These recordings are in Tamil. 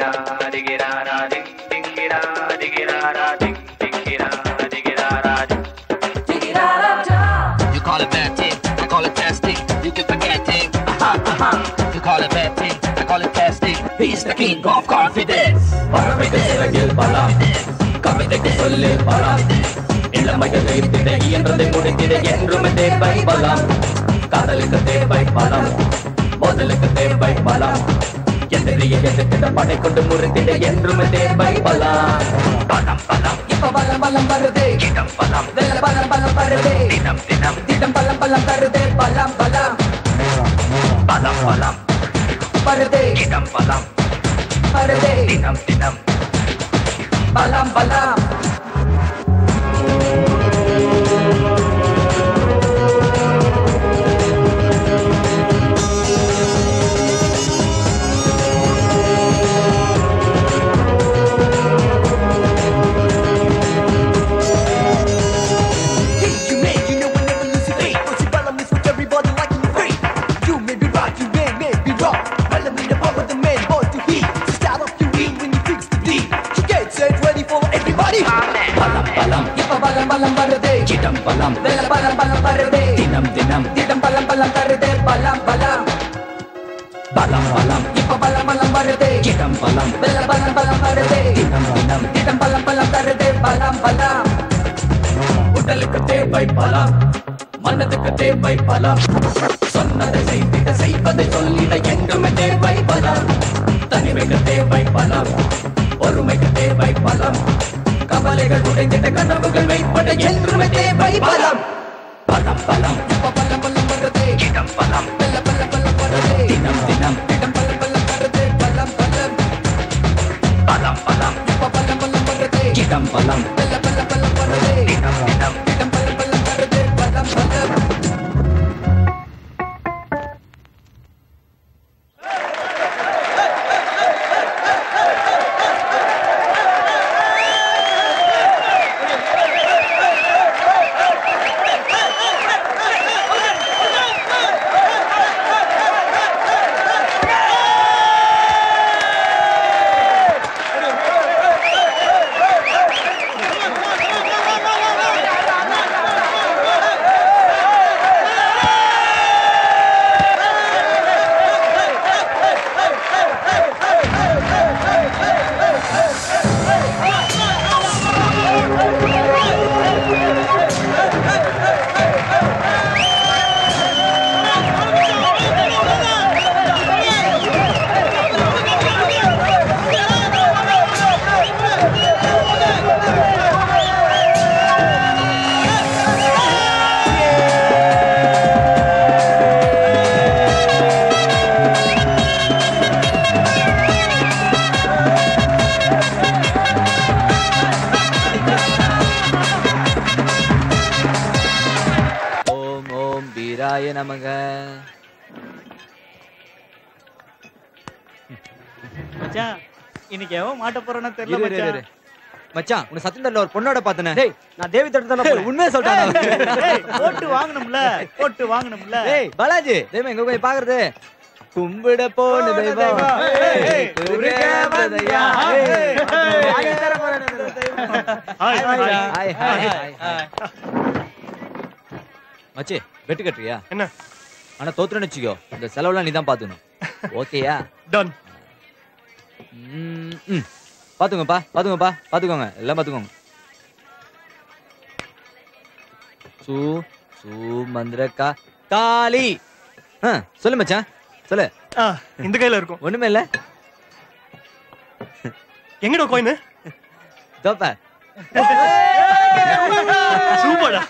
You call it bad thing, I call it testing. You can forget it. You call it bad thing, I call it testing. He's the king of confidence. பறவைக்கு சிறகில் பலம், கவிதைக்கு சொல்லு பலம், இளமையை வைத்திட இயன்றதை முடித்திட என்றுமே தேவை பலம். காதலுக்கு தேவை பலம், மோதலுக்கு தேவை பலம், எதிரியை எதிர்த்திட படை கொண்டு முறித்திட என்றுமே தேவை பலம். பலம் பலம் இப்ப பலம் பலம் வருதே, இடம் பலம் வெள்ள பலம் பலம் வருதே, தினம் தினம் தினம் பலம் பலம் தருதே, பலம் பலம் பலம் பலம் வருதே, இடம் பலம் வருதே, தினம் தினம் பலம் பலம். பலம் வருதே, இடம் பலம் வெள்ள பலம் பலம் வருதே, தினம் தினம் தினம் பலம் பலம் தருதே, பலம் பலம் பலம் பலம் இப்ப பலம் பலம் வருதே, இடம் பலம் வெள்ள பலம் பலம் வருதே, தினம் தினம் தினம் பலம் பலம் தருதே, பலம் பலம். உடலுக்கு தேவை பலம், மனதுக்கு தேவை பலம், சொன்னதை செய்திட செய்வதை சொல்லிட என்றுமே தேவை பலம். தனிமைக்கு தேவை பலம், ஒருமைக்கு தேவை பலம், கவலைகள் உடைந்திட்ட கனவுகள் வைப்பட என்றுமே தேவை பலம். பலம் பலம் இப்ப பலம் பலம் வருதே, இடம் பலம் வெள்ள பலம் பலம் வருதே, தினம் தினம் தினம் பலம் பலம் வருதே, பலம் பலம் பலம் பலம் இப்ப பலம் பலம் வருதே, இடம் பலம் வெள்ள பலம் பலம் வருதே, தினம் தினம் தினம் பலம் பலம் வருதே, பலம் பலம். நமக. மச்சான் இன்னைக்கு எவன் மாட்ட போறானே தெரியல மச்சான். மச்சான் உன்னை சத்தியத்துல ஒரு பொண்ணோட பார்த்தனே. டேய் நான் தேவி தட்டத்துல போறேன். உண்மையை சொல்றானே. டேய் போட்டு வாங்கணும்ல, போட்டு வாங்கணும்ல. டேய் பாலாஜி தெய்வம் எங்க போய் பாக்குறது? கும்பிட போன தெய்வம். குறுக்க வந்தயா. வாங்கி தர போறேன் தெய்வம். Hi hi hi. மச்சி வெட்டு கட்டுறியா? என்ன? ஆனா தோத்துறேன்னு வெச்சுக்கோ. இந்த செலவுலாம் நீ தான் பாத்துக்கணும். ஓகேயா? டன். பாத்துங்கப்பா பாத்துங்கப்பா பாத்துக்கோங்க எல்லாம் பாத்துக்கோங்க. சு சு மந்திரக்கா காளி. சொல்லு மச்சான் சொல்லு. இந்த கையில இருக்கும். ஒண்ணுமே இல்ல. எங்கடா கோயின்? தோப்ப. சூப்பர்டா.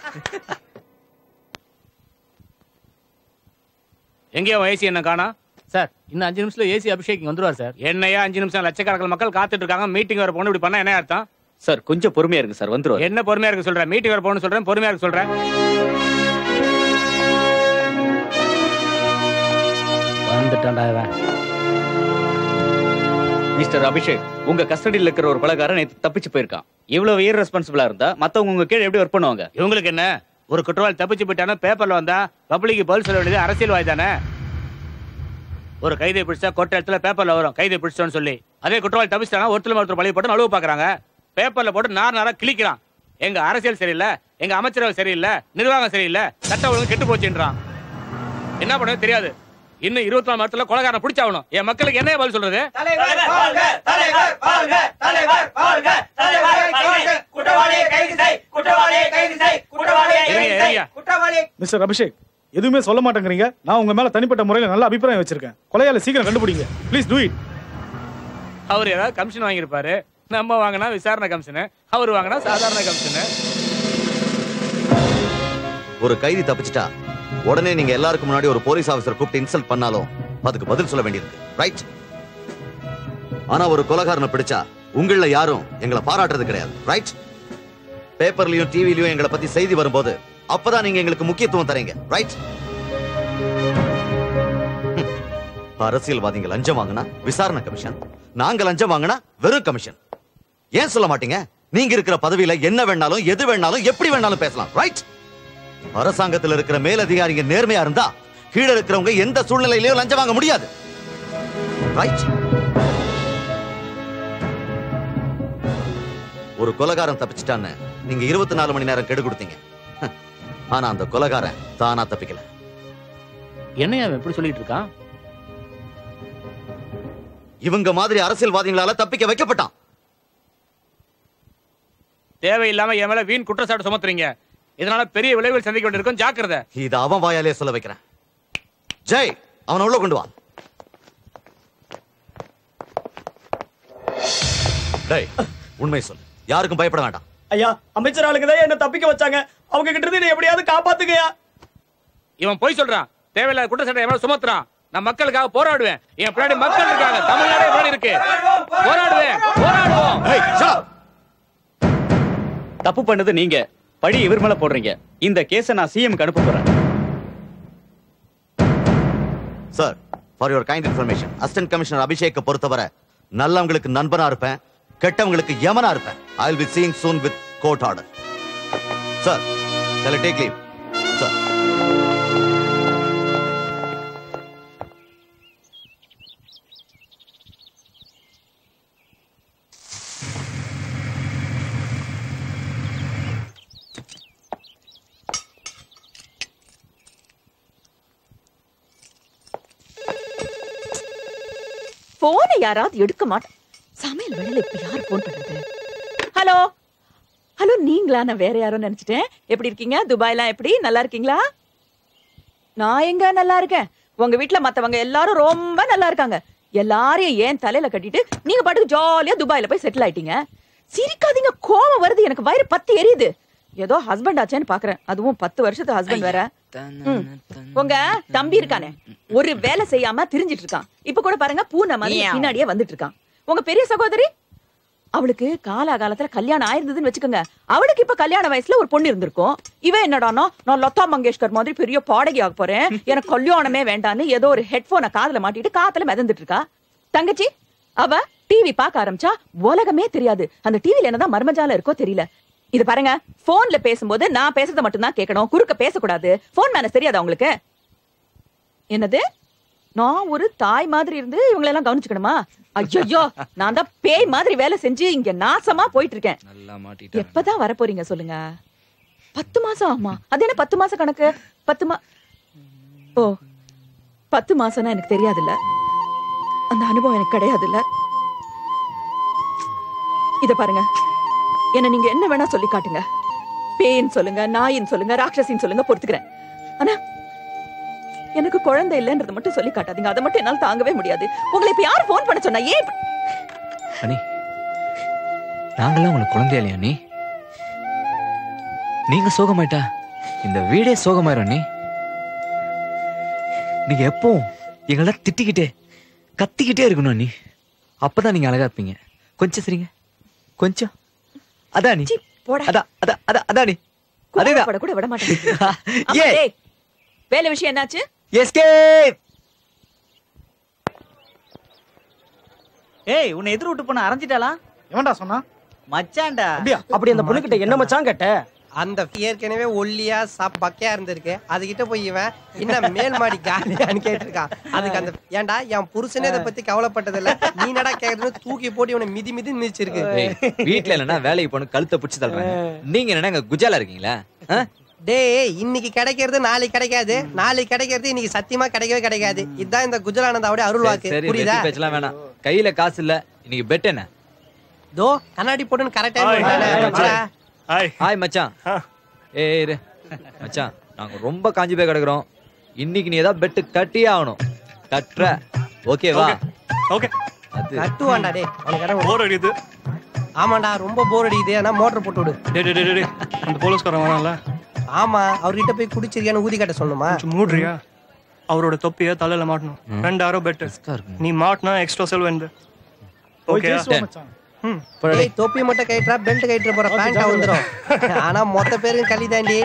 எங்கேயோ ஏசி என்ன காணா? சார் இன்னும் 5 நிமிஷத்துல ஏசி அபிஷேக் வந்துருவார் சார். என்னையா 5 நிமிஷம்? லட்சக்கணக்கில் மக்கள் காத்துட்டு இருக்காங்க. மீட்டிங் வர போன இப்படி பண்ணா என்ன அர்த்தம்? சார் கொஞ்சம் பொறுமையா இருக்கு சார், வந்துருவார். என்ன பொறுமையா இருக்கு சொல்றேன்? மீட்டிங் வர போன சொல்றேன், பொறுமையா இருக்கு சொல்றேன். வந்துட்டான்டா இவன். மிஸ்டர் அபிஷேக், உங்க கஸ்டடியில் இருக்கிற ஒரு கொலைகாரன் நேத்து தப்பிச்சு போயிருக்கான். இவ்வளவு இர்ரெஸ்பான்சிபிளா இருந்தா மத்தவங்க உங்க கீழே எப்படி ஒர்க் பண்ணுவாங்க? இவங்களுக்கு என்ன? ஒரு குற்றவாளி தப்பிச்சு போயிட்டானா பேப்பர்ல வந்தா பப்ளிக்கு பதில் சொல்ல வேண்டியது அரசியல்வாதி தானே. ஒரு கைதை பிடிச்சா கொட்ட இடத்துல பேப்பர்ல வரும் கைதை பிடிச்சோன்னு சொல்லி. அதே குற்றவாளி தப்பிச்சிட்டானா ஒருத்தர் பழி போட்டு நழுவு பாக்குறாங்க. பேப்பர்ல போட்டு நாரா கிழிக்கிறான். எங்க அரசியல் சரியில்லை, எங்க அமைச்சரவை சரியில்லை, நிர்வாகம் சரியில்லை, சட்ட ஒழுங்கு கெட்டு போச்சுன்றான். என்ன பண்ணது தெரியாது. இன்னும் 24 மணி நேரத்துல கொலைகாரனை பிடிச்சாகணும். என் மக்களுக்கு என்ன பதில் சொல்றது? மிஸ்டர் அபிஷேக், எதுவுமே சொல்ல மாட்டேங்கிறீங்க. நான் உங்க மேல தனிப்பட்ட முறையில் நல்ல அபிப்பிராயம் வச்சிருக்கேன். கொலையாளி சீக்கிரம் கண்டுபிடிங்க. Please do it. அவர் ஏதாவது கமிஷன் வாங்கியிருப்பாரு. நம்ம வாங்கினா விசாரணை கமிஷனு, அவர் வாங்கினா சாதாரண கமிஷனு. ஒரு கைதி தப்பிச்சிட்டா உடனே நீங்க எல்லாருக்கும் முன்னாடி ஒரு போலீஸ் ஆபீசர் கூப்பிட்டு இன்சல்ட் பண்ணாலும் அதுக்கு பதில் சொல்ல வேண்டியிருக்கு, ரைட்? ஆனா ஒரு கொலைகாரனை பிடிச்சா உங்கள யாரும் எங்களை பாராட்டுறது கிடையாது, ரைட்? பேப்பர்லயும் டிவிலயும் எங்களை பத்தி செய்தி வரும்போது அப்பதான் நீங்க எங்களுக்கு முக்கியத்துவம் தரீங்க, ரைட்? அரசியல்வாதிகள் லஞ்சம் வாங்கினா விசாரணை கமிஷன், நாங்க லஞ்சம் வாங்கினா வெறும் கமிஷன். ஏன் சொல்ல மாட்டீங்க? நீங்க இருக்கிற பதவியில என்ன வேணாலும் எது வேணாலும் எப்படி வேணாலும் பேசலாம், ரைட்? அரசாங்கத்தில் இருக்கிற மேலதிகாரிங்க நேர்மையா இருந்தா கீழே இருக்கிறவங்க எந்த சூழ்நிலையிலயும் லஞ்சம் வாங்க முடியாது, ரைட்? ஒரு கொலைகாரன் தப்பிச்சிட்டான்னு நீங்க 24 மணி நேரம் கெடு கொடுத்தீங்க. ஆனா அந்த கொலைகாரன் தானா தப்பிக்கல. என்னையா அவன் எப்படி சொல்லிட்டு இருக்கான்? இவங்க மாதிரி அரசியல்வாதிகளால தப்பிக்க வைக்கப்பட்டான். தேவையில்லாம என் மேல வீண் குற்றச்சாட்டு சுமத்துறீங்க. இதனால பெரிய விளைவுகள் சந்திக்க வேண்டியிருக்கும், ஜாக்கிரதை. இது அவன் வாயாலே சொல்ல வைக்கிறேன். ஜெய், அவனை உள்ள கொண்டு வா. டேய், உண்மை சொல்லு, யாருக்கும் பயப்பட வேண்டாம். ஐயா, அமைச்சர் ஆளுங்க தான் என்ன தப்பிக்க வச்சாங்க. அவங்க கிட்ட இருந்து எப்படியாவது காப்பாத்துங்கயா. இவன் போய் சொல்றான். தேவையில்லாத குற்றச்சாட்டை என் மேல சுமத்துறான். நான் மக்களுக்காக போராடுவேன். என் பின்னாடி மக்கள் இருக்காங்க. தமிழ்நாடு எப்படி இருக்கு? போராடுவேன், போராடுவோம். தப்பு பண்ணது நீங்க, பழி இவர் மேல போடுறீங்க. இந்த கேஸை நான் சிஎம்க்கு அனுப்ப போறேன். Sir, for your kind information, assistant commissioner Abhishek பொறுத்தவரை நல்லவங்களுக்கு நண்பனா இருப்பேன், கெட்டவங்களுக்கு யமனா இருப்பேன். I will be seeing soon with court order. Sir, shall I take leave? Sir. போனை யாராவது எடுக்க மாட்டேன். சமையல் வேலையில இப்ப யார் போன் பண்றது? ஹலோ ஹலோ, நீங்களா? நான் வேற யாரோ நினைச்சிட்டேன். எப்படி இருக்கீங்க? துபாய்லாம் எப்படி? நல்லா இருக்கீங்களா? நான் எங்க நல்லா இருக்கேன். உங்க வீட்டுல மத்தவங்க எல்லாரும் ரொம்ப நல்லா இருக்காங்க. எல்லாரையும் ஏன் தலையில கட்டிட்டு நீங்க பாட்டுக்கு ஜாலியா துபாயில போய் செட்டில் ஆயிட்டீங்க. சிரிக்காதீங்க, கோவம் வருது. எனக்கு வயிறு பத்தி எரியுது. ஏதோ ஹஸ்பண்ட் ஆச்சேன்னு பாக்குறேன். அதுவும் 10 வருஷத்து ஹஸ்பண்ட் வேற. உங்க தம்பி இருக்கானே, ஒரு வேலை செய்யாம திரிஞ்சிட்டு இருக்கான். இப்ப கூட பாருங்க, பூனை மாதிரி பின்னாடியே வந்துட்டு இருக்கான். உங்க பெரிய சகோதரி, அவளுக்கு காலாகாலத்துல கல்யாணம் ஆயிருந்ததுன்னு வச்சுக்கோங்க. அவளுக்கு இப்ப கல்யாண வயசுல ஒரு பொண்ணு இருந்திருக்கும். இவன் என்னடானா, நான் லதா மங்கேஷ்கர் மாதிரி பெரிய பாடகி ஆக போறேன், எனக்கு கல்யாணமே வேண்டான்னு ஏதோ ஒரு ஹெட்போனை காதுல மாட்டிட்டு காத்துல மிதந்துட்டு இருக்கா. தங்கச்சி, அவ டிவி பார்க்க ஆரம்பிச்சா உலகமே தெரியாது. அந்த டிவில என்னதான் மர்மஜாலம் இருக்கோ தெரியல. இது பாருங்க, போன்ல பேசும்போது நான் பேசுறத மட்டும் தான் கேட்கணும், குறுக்க பேசக்கூடாது. போன் மேனஸ் தெரியாதா உங்களுக்கு? என்னது, நான் ஒரு தாய் மாதிரி இருந்து இவங்களை எல்லாம் கவனிச்சுக்கணுமா? ஐயோ, நான் தான் பேய் மாதிரி வேலை செஞ்சு இங்க நாசமா போயிட்டு இருக்கேன். எப்பதான் வர போறீங்க சொல்லுங்க? 10 மாசம் ஆமா. அது என்ன 10 மாசம் கணக்கு? 10 மாசம்னா எனக்கு தெரியாதுல்ல, அந்த அனுபவம் எனக்கு கிடையாதுல்ல. இத பாருங்க, என்ன நீங்க என்ன வேணா சொல்லி காட்டுங்க. பேயின் சொல்லுங்க, நாயின் சொல்லுங்க, ராட்சசின்னு சொல்லுங்க, பொறுத்துக்கிறேன். ஆனா எனக்கு குழந்தை இல்லைன்றத மட்டும் சொல்லி காட்டாதீங்க. அதை மட்டும் என்னால தாங்கவே முடியாது. உங்களை இப்ப யார் போன் பண்ண சொன்னா? ஏன் அண்ணி, நாங்களாம் உங்களுக்கு குழந்தையா இல்லையா? நீ நீங்க சோகமாயிட்டா இந்த வீடே சோகமாயிரும். அண்ணி, நீங்க எப்போ எங்கள திட்டிக்கிட்டே கத்திக்கிட்டே இருக்கணும் அண்ணி. அப்பதான் நீங்க அழகா இருப்பீங்க. கொஞ்சம் சரிங்க, கொஞ்சம். அதான் நீ அதான் நீ அதேதான் கூட விட மாட்டேன். வேலை விஷயம் என்னாச்சு? எஸ்கேப். ஏய், உன்னை எதிர் விட்டு போன அரைஞ்சிட்டாளா? எவன்டா சொன்னா? மச்சான்டா. அப்படியா? அப்படி அந்த பொண்ணு கிட்ட என்ன மச்சான் கேட்ட? அந்த ஏற்கனவே ஒல்லியா பக்கையா இருந்திருக்கு. அதுகிட்ட போய் இவன் என்ன மேல் மாடி காலியான்னு கேட்டிருக்கான். அதுக்கு அந்த ஏன்டா என் புருஷனே இதை பத்தி கவலைப்பட்டது இல்ல, நீ என்னடா கேக்குறதுன்னு தூக்கி போட்டு இவனை மிதி மிதிச்சிருக்கு. வீட்டுல இல்லைன்னா வேலைக்கு போன கழுத்தை பிடிச்சி தள்ளுறாங்க. நீங்க என்ன குஜாலா இருக்கீங்களா? டேய் இன்னைக்கு கிடைக்கிறது நாளைக்கு கிடைக்காது, நாளைக்கு கிடைக்கிறது இன்னைக்கு சத்தியமா கிடைக்கவே கிடைக்காது. இதுதான் இந்த குஜலானந்தாவுடைய அருள் வாக்கு. புரியுதா? பேச்சலாம் வேணாம். கையில காசு இல்ல. இன்னைக்கு பெட் என்ன? தோ கண்ணாடி போட்டுன்னு கரெக்டா. ஹாய் மச்சான். ஏய் மச்சான், நாங்க ரொம்ப காஞ்சி போய் கிடக்குறோம். இன்னைக்கு நீ ஏதாவது பெட் கட்டியே ஆகணும். கட்டுற ஓகேவா? ஓகே கட்டுவான்டா. டேய் உனக்கு போர் அடிக்குது. ஆமாண்டா ரொம்ப போர் அடிக்குது. ஆனா மோட்டர் போட்டு விடு. டேய் அந்த போலீஸ்காரன் வரான்ல. ஆமா அவர்கிட்ட போய் குடிச்சிருக்கியான்னு ஊதி கட்ட சொல்லணுமா? மூடுறியா? அவரோட தொப்பியை தலையில மாட்டணும். 2000 பெட். நீ மாட்டினா எக்ஸ்ட்ரா செலவு வந்து. ஓகே டேய் தொப்பி மட்டும் கைட்றா, பெல்ட் கைட்ற போற பேண்ட் வந்துரும். ஆனா மொத்த பேருக்கு களி தாண்டி.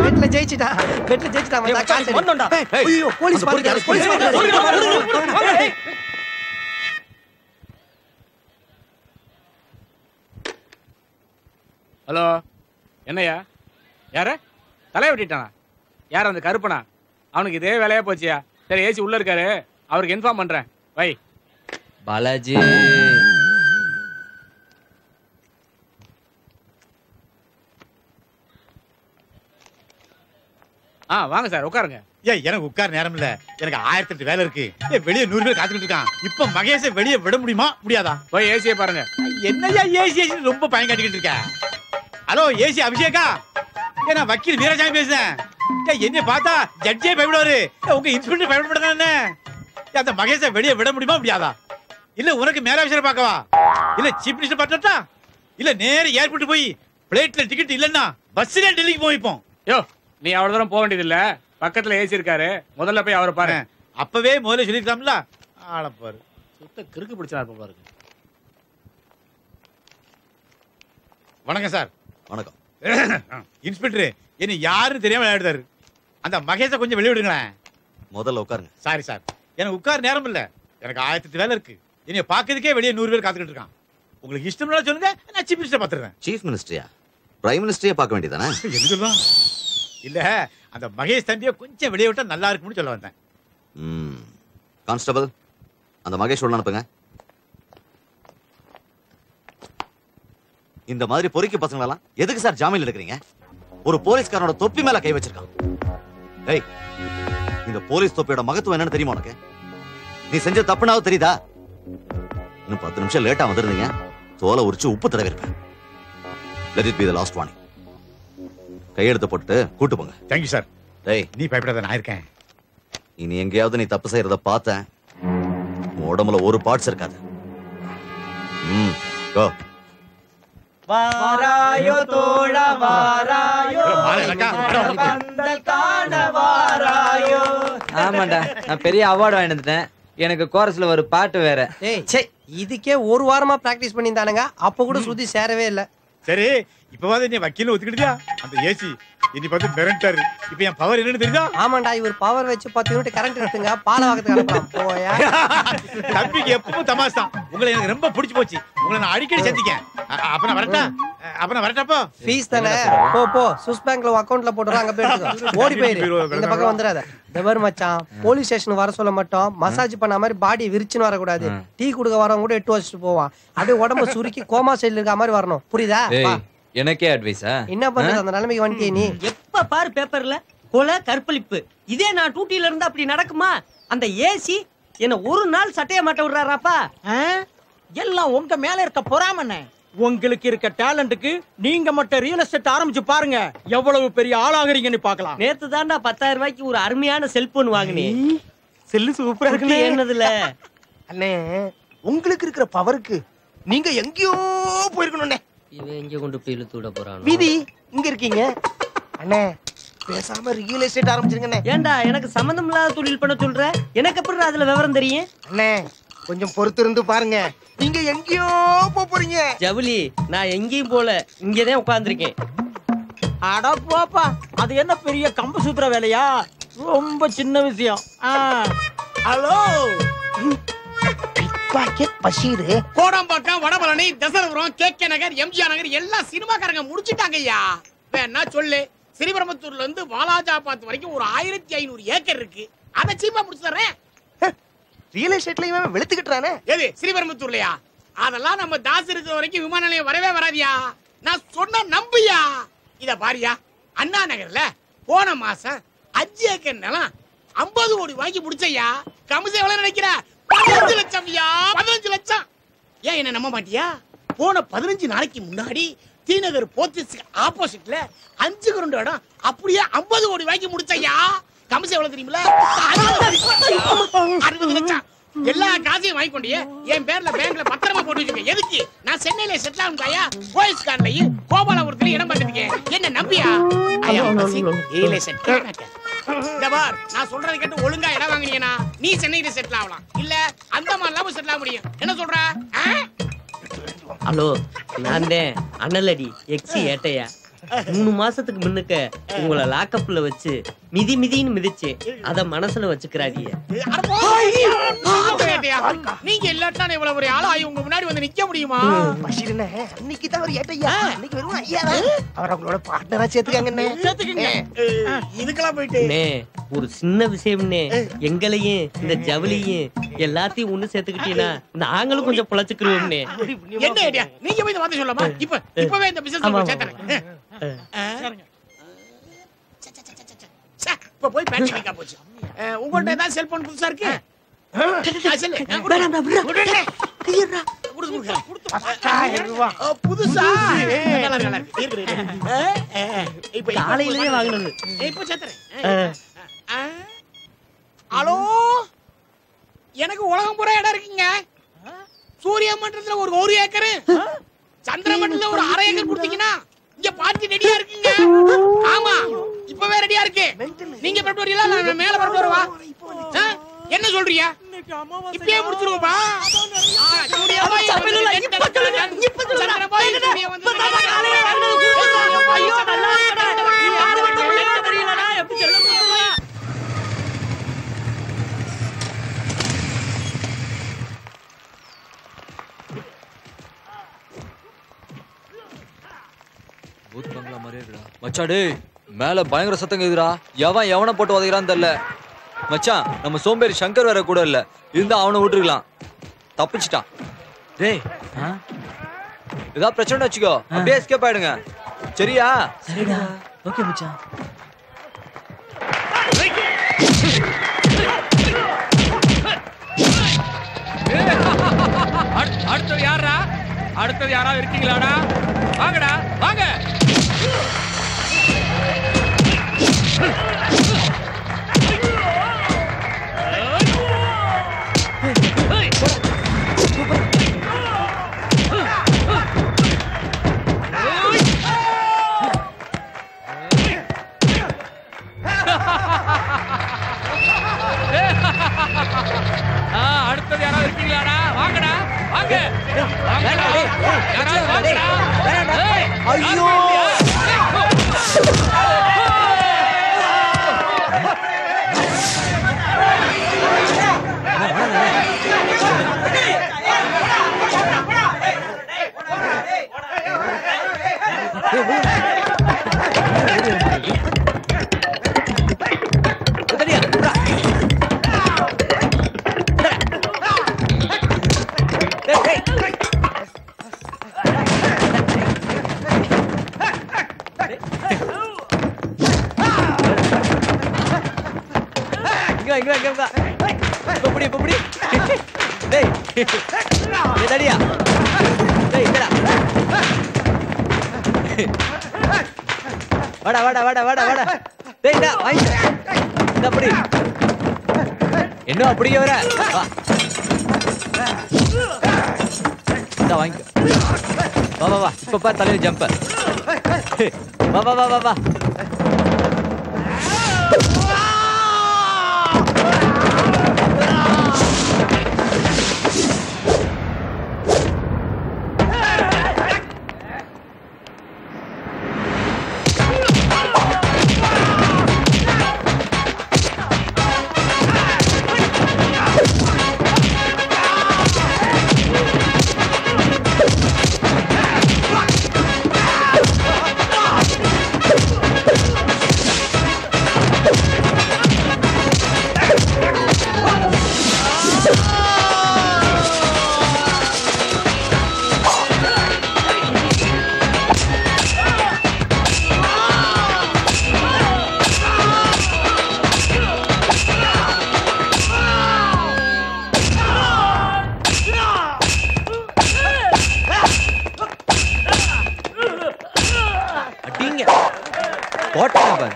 பெட்ல ஜெயிச்சிட்டா, பெட்ல ஜெயிச்சிட்டா. வந்தா காசு வந்தோம்டா. ஐயோ போலீஸ் பாருங்க, போலீஸ் பாருங்க. ஹலோ, என்னையா? யார தலையை வெட்டிட்டானா? யார் அந்த கருப்பனா? அவனுக்கு இதே வேலையா போச்சியா? சரி ஏசி உள்ள இருக்காரு, அவருக்கு இன்ஃபார்ம் பண்றேன். வை பாலாஜி. வாங்க சார் உட்காருங்க. ஏய் எனக்கு உட்கார நேரம் இல்ல, எனக்கு 1008 வேலை இருக்கு. வெளியே 100 பேர் காத்துக்கிட்டு இருக்கான். இப்ப மகேஷை வெளியே விட முடியுமா முடியாதா? போய் ஏசியை பாருங்க. என்னையா ஏசி ரொம்ப பயம் காட்டிக்கிட்டு இருக்க? ஹலோ ஏசி அபிஷேகா, நான் வக்கீல் வீரசாமி பேசுறேன். என்ன பார்த்தா ஜட்ஜே பயப்படுவாரு, உங்க இன்ஸ்பெக்டர் பயப்பட மாட்டாங்க. அந்த மகேஷை வெளியே விட முடியுமா முடியாதா? இல்ல உனக்கு மேலாபிஷேகம் பார்க்கவா? இல்ல சீஃப் மினிஸ்டர் பார்த்தா? இல்ல நேர ஏர்போர்ட் போய் பிளைட்ல டிக்கெட் இல்லன்னா பஸ்ல டெல்லிக்கு போய்ப்போம். யோ நீ அவ்வளவு தூரம் போக வேண்டியது இல்ல, பக்கத்துல ஏசி இருக்காரு, முதல்ல போய் அவரை பாரு. அப்பவே முதல்ல சொல்லிருக்கலாம்ல. ஆள பாரு, சுத்த கிறுக்கு பிடிச்சா இருப்ப பாருங்க. வணக்கம் சார். வணக்கம். இன்ஸ்பெக்டர் என்ன யாருன்னு தெரியாம விளையாடுறாரு. அந்த மகேஷை கொஞ்சம் வெளியே விடுங்களேன். முதல்ல உட்காருங்க. சாரி சார், எனக்கு உட்கார நேரம் இல்ல, எனக்கு 1008 வேலை இருக்கு. என்னைய பாக்கிறதுக்கே வெளியே 100 பேர் காத்துக்கிட்டு இருக்கான். உங்களுக்கு இஷ்டம்னா சொல்லுங்க, நான் சீஃப் மினிஸ்டர் பாத்துறேன். சீஃப் மினிஸ்டரியா? பிரைம் மினிஸ்டரையே பார்க்க வேண்டியதானே? என்ன சொல்லுவான்? இல்ல அந்த மகேஷ் தம்பியை கொஞ்சம் வெளியே விட்டா நல்லா இருக்கும்னு சொல்ல வந்தேன். கான்ஸ்டபிள் அந்த மகேஷ் உள்ள அனுப்புங்க. இந்த மாதிரி பொறுக்கி பசங்களெல்லாம் எதுக்கு சார் ஜாமீன் எடுக்கிறீங்க? ஒரு போலீஸ்காரனோட தொப்பி மேல கை வச்சிருக்கான். ஏய் இந்த போலீஸ் தொப்பியோட மகத்துவம் என்னன்னு தெரியுமா உனக்கு? நீ செஞ்ச தப்புனாவது தெரியுதா? இன்னும் 10 நிமிஷம் லேட்டா வந்திருந்தீங்க, தோலை உரிச்சு உப்பு தடவி இருப்பேன். Let it be the last warning. கையெழுத்து போட்டு கூட்டு போங்க. Thank you sir. டேய் நீ பயப்படாத, நான் இருக்கேன். இனி எங்கேயாவது நீ தப்பு செய்யறத பார்த்தேன், உடம்புல ஒரு பார்ட்ஸ் இருக்காது. கோ. வாராயோ தோழா வாராயோ, பந்தல் காண வாராயோ. ஆமாண்டா, நான் பெரிய அவார்டு வாங்கிட்டு வந்துட்டேன். எனக்கு கோரஸ்ல ஒரு பாட்டு வேற. ஏய் இதுக்கே ஒரு வாரமா பிராக்டிஸ் பண்ணியிருந்தானுங்க, அப்ப கூட சுத்தி சேரவே இல்ல. சரி இப்பவாது நீ வக்கீல் ஒத்துக்கிட்டியா? அந்த ஏசி இனி பார்த்து மிரண்டாரு. இப்ப என் பவர் என்னன்னு தெரியுதா? ஆமாண்டா, இவர் பவர் வச்சு 10 யூனிட் கரண்ட் எடுத்துங்க, பாலவாக்கத்துக்கு அனுப்பலாம். போயா தம்பிக்கு எப்பவும் தமாஷ் தான். உங்களை எனக்கு ரொம்ப பிடிச்சு போச்சு. உங்களை நான் அடிக்கடி சந்திக்கேன். அப்ப நான் வரட்டா? வரட்டப்போ ஃபீஸ் தானே, போ போ சுவிஸ் பேங்க்ல அக்கவுண்ட்ல போடுறா, அங்க போயிட்டு ஓடி போயிரு. இந்த பக்கம் வந்துடாத. டெவர் மச்சான், போலீஸ் ஸ்டேஷன் வர சொல்ல மட்டும் மசாஜ் பண்ண மாதிரி பாடி விரிச்சுன்னு வரக்கூடாது. டீ குடுக்க வரவங்க கூட 8 வச்சுட்டு போவான். அப்படியே உடம்பு சுருக்கி கோமா சைடுல இருக்க மாதிரி வரணும். புரியுதா? எனக்கே அட்வைஸா? என்ன பண்றது, அந்த நிலைமைக்கு வந்துட்டே நீ. எப்ப பாரு பேப்பர்ல கொலை கற்பழிப்பு. இதே நான் டூட்டில இருந்து அப்படி நடக்குமா? அந்த ஏசி என்ன ஒரு நாள் சட்டைய மாட்ட விடுறாராப்பா? எல்லாம் உங்க மேல இருக்க பொறாமண்ணே. உங்களுக்கு இருக்க டேலண்ட்டுக்கு நீங்க மட்டும் ரியல் எஸ்டேட் ஆரம்பிச்சு பாருங்க, எவ்வளவு பெரிய ஆளாகிறீங்கன்னு பாக்கலாம். நேத்து தான்டா 10,000 ரூபாய்க்கு ஒரு அருமையான செல்போன் வாங்கினேன். செல்லு சூப்பரா இருக்கு. என்னதுல அண்ணே, உங்களுக்கு இருக்கிற பவருக்கு நீங்க எங்கேயோ போயிருக்கணும்ண்ணே. இவன் எங்க கொண்டு போய் இழுத்து விட போறான்? விதி இங்க இருக்கீங்க அண்ணே, பேசாம ரியல் எஸ்டேட் ஆரம்பிச்சிருங்கண்ணே. ஏண்டா எனக்கு சம்பந்தம் இல்லாத தொழில் பண்ண சொல்ற? எனக்கு எப்படி அதுல விவரம் தெரியும்? அண்ணே கொஞ்சம் பொறுத்து இருந்து பாருங்க, நீங்க எங்கேயோ போறீங்க. ஜவுளி, நான் எங்கேயும் போல, இங்கதான் உட்கார்ந்துருக்கேன். அட போப்பா, அது என்ன பெரிய கம்பு சூத்திர வேலையா? ரொம்ப சின்ன விஷயம். ஹலோ பஷீர் கோடம்பாக்கம் வடபழனி தசரபுரம் கேகே நகர் எம்ஜிஆர் நகர் எல்லாம் சினிமாக்காரங்க முடிச்சிட்டாங்க ஐயா. வேணா சொல்லு, ஸ்ரீபெரும்புத்தூர்ல இருந்து வாலாஜாபாத் வரைக்கும் ஒரு 1500 ஏக்கர் இருக்கு. அதை சீப்பா முடிச்சு தர்றேன். ரியல் எஸ்டேட்லயும் வெளுத்துக்கிட்டானே. எது ஸ்ரீபெரும்புத்தூர்லயா? அதெல்லாம் நம்ம தாஸ் இருக்கிற வரைக்கும் விமான நிலையம் வரவே வராதியா. நான் சொன்ன நம்பியா. இத பாரியா, அண்ணா நகர்ல போன மாசம் 5 ஏக்கர் நிலம் 50 கோடி வாங்கி முடிச்சையா. கமிஷன் எவ்வளவு நினைக்கிற? 15 லட்சம். 15 லட்சம். ஏன் என்ன நம்ப மாட்டியா? போன 15 நாளைக்கு முன்னாடி தீநகர் போத்தீஸ் ஆப்போசிட்ல 5 கிரவுண்ட் இடம் அப்படியே 50 கோடி வாங்கி முடிச்சையா. கமிஷன் எவ்வளவு தெரியுமில? 60 லட்சம். எல்லா காசையும் வாங்கி கொண்டியே என் பேர்ல பேங்க்ல பத்திரமா போட்டு வச்சிருக்கேன். எதுக்கு? நான் சென்னையில செட்டில் ஆகும்தாயா. போயஸ் கார்லயும் கோபாலபுரத்துல இடம் பார்த்துருக்கேன். என்ன நம்பியா? நான் சொல்றதை கேட்டு ஒழுங்கா இடம் வாங்கினீங்கன்னா நீ சென்னையில செட்டில் ஆகலாம். இல்ல அந்த மாதிரி செட்டில் ஆக முடியும். என்ன சொல்ற? ஹலோ, நான் அண்ணலடி எக்ஸி ஏட்டையா. 3 மாசத்துக்கு முன்னுக்க உங்களை லாக்கப்ல வச்சு மிதின்னு மிதிச்சு அத மனசுல வச்சுக்கிறாடிய. நீங்க இல்லாட்டா இவ்வளவு ஒரு ஆளா உங்க முன்னாடி வந்து நிக்க முடியுமா? இன்னைக்கு தான் ஒரு ஏட்டையா. இன்னைக்கு வெறும் ஐயா தான். அவர் அவங்களோட பார்ட்னரா சேர்த்துக்கங்க. இதுக்கெல்லாம் போயிட்டு ஒரு சின்ன விஷயம்னே, எங்களையும் இந்த ஜவுளியும் எல்லாத்தையும் ஒண்ணு சேர்த்துக்கிட்டீங்கன்னா நாங்களும் கொஞ்சம் பிழைச்சுக்கிறோம்னே. என்ன ஐடியா? நீங்க போய் வார்த்தை சொல்லலாமா? இப்பவே இந்த பிசினஸ் சேர்த்தறேன். இப்ப போய் பேங்க் போச்சு. உங்கள்ட்ட ஏதாவது செல்போன் புதுசா இருக்கு? புதுசா காலையிலேயே வாங்கினது. இப்ப சேர்த்தறேன். ஹலோ, எனக்கு உலகம் பூரா இடம் இருக்குங்க. சூரிய மண்டலத்துல ஒரு 1 ஏக்கர், சந்திர மண்டலத்துல ஒரு 1/2 ஏக்கர் கொடுத்தீங்கன்னா இங்க பார்ட்டி ரெடியா இருக்குங்க. ஆமா, இப்பவே ரெடியா இருக்கு. நீங்க பரப்பு வரீங்களா? நான் மேல பரப்பு வரவா? என்ன சொல்றீங்க? இப்பவே முடிச்சிருவோம்பா. மச்சாடே, மேல பயங்கர சத்தம் கேக்குதுடா. எவனை போட்டு உதைக்கிறான்னு தெரியல மச்சான். நம்ம சோம்பேறி சங்கர் வேற கூட இல்ல, இருந்தா அவனை விட்டுருக்கலாம். தப்பிச்சிட்டான். டேய், ஏதாவது பிரச்சனை வச்சுக்கோ, அப்படியே எஸ்கேப் ஆயிடுங்க. சரியா? சரிடா. ஓகே மச்சான். அடுத்தது யாரா? அடுத்தது யாராவது இருக்கீங்களாடா? வாங்கடா, வாங்க. அடுத்தது யாராவது இருக்கீங்களாடா? வாங்கடா, வாங்க. ஐயோ, வாடா வாடா வாடா வாடா வாடா. டேய் டா வாங்க. இந்த அப்படி. என்ன அப்படியே வர? வா. இந்த வாங்க. வா வா வா. இப்ப பா தலையில ஜம்ப். வா வா வா வா வா. போட்டேன் பாரு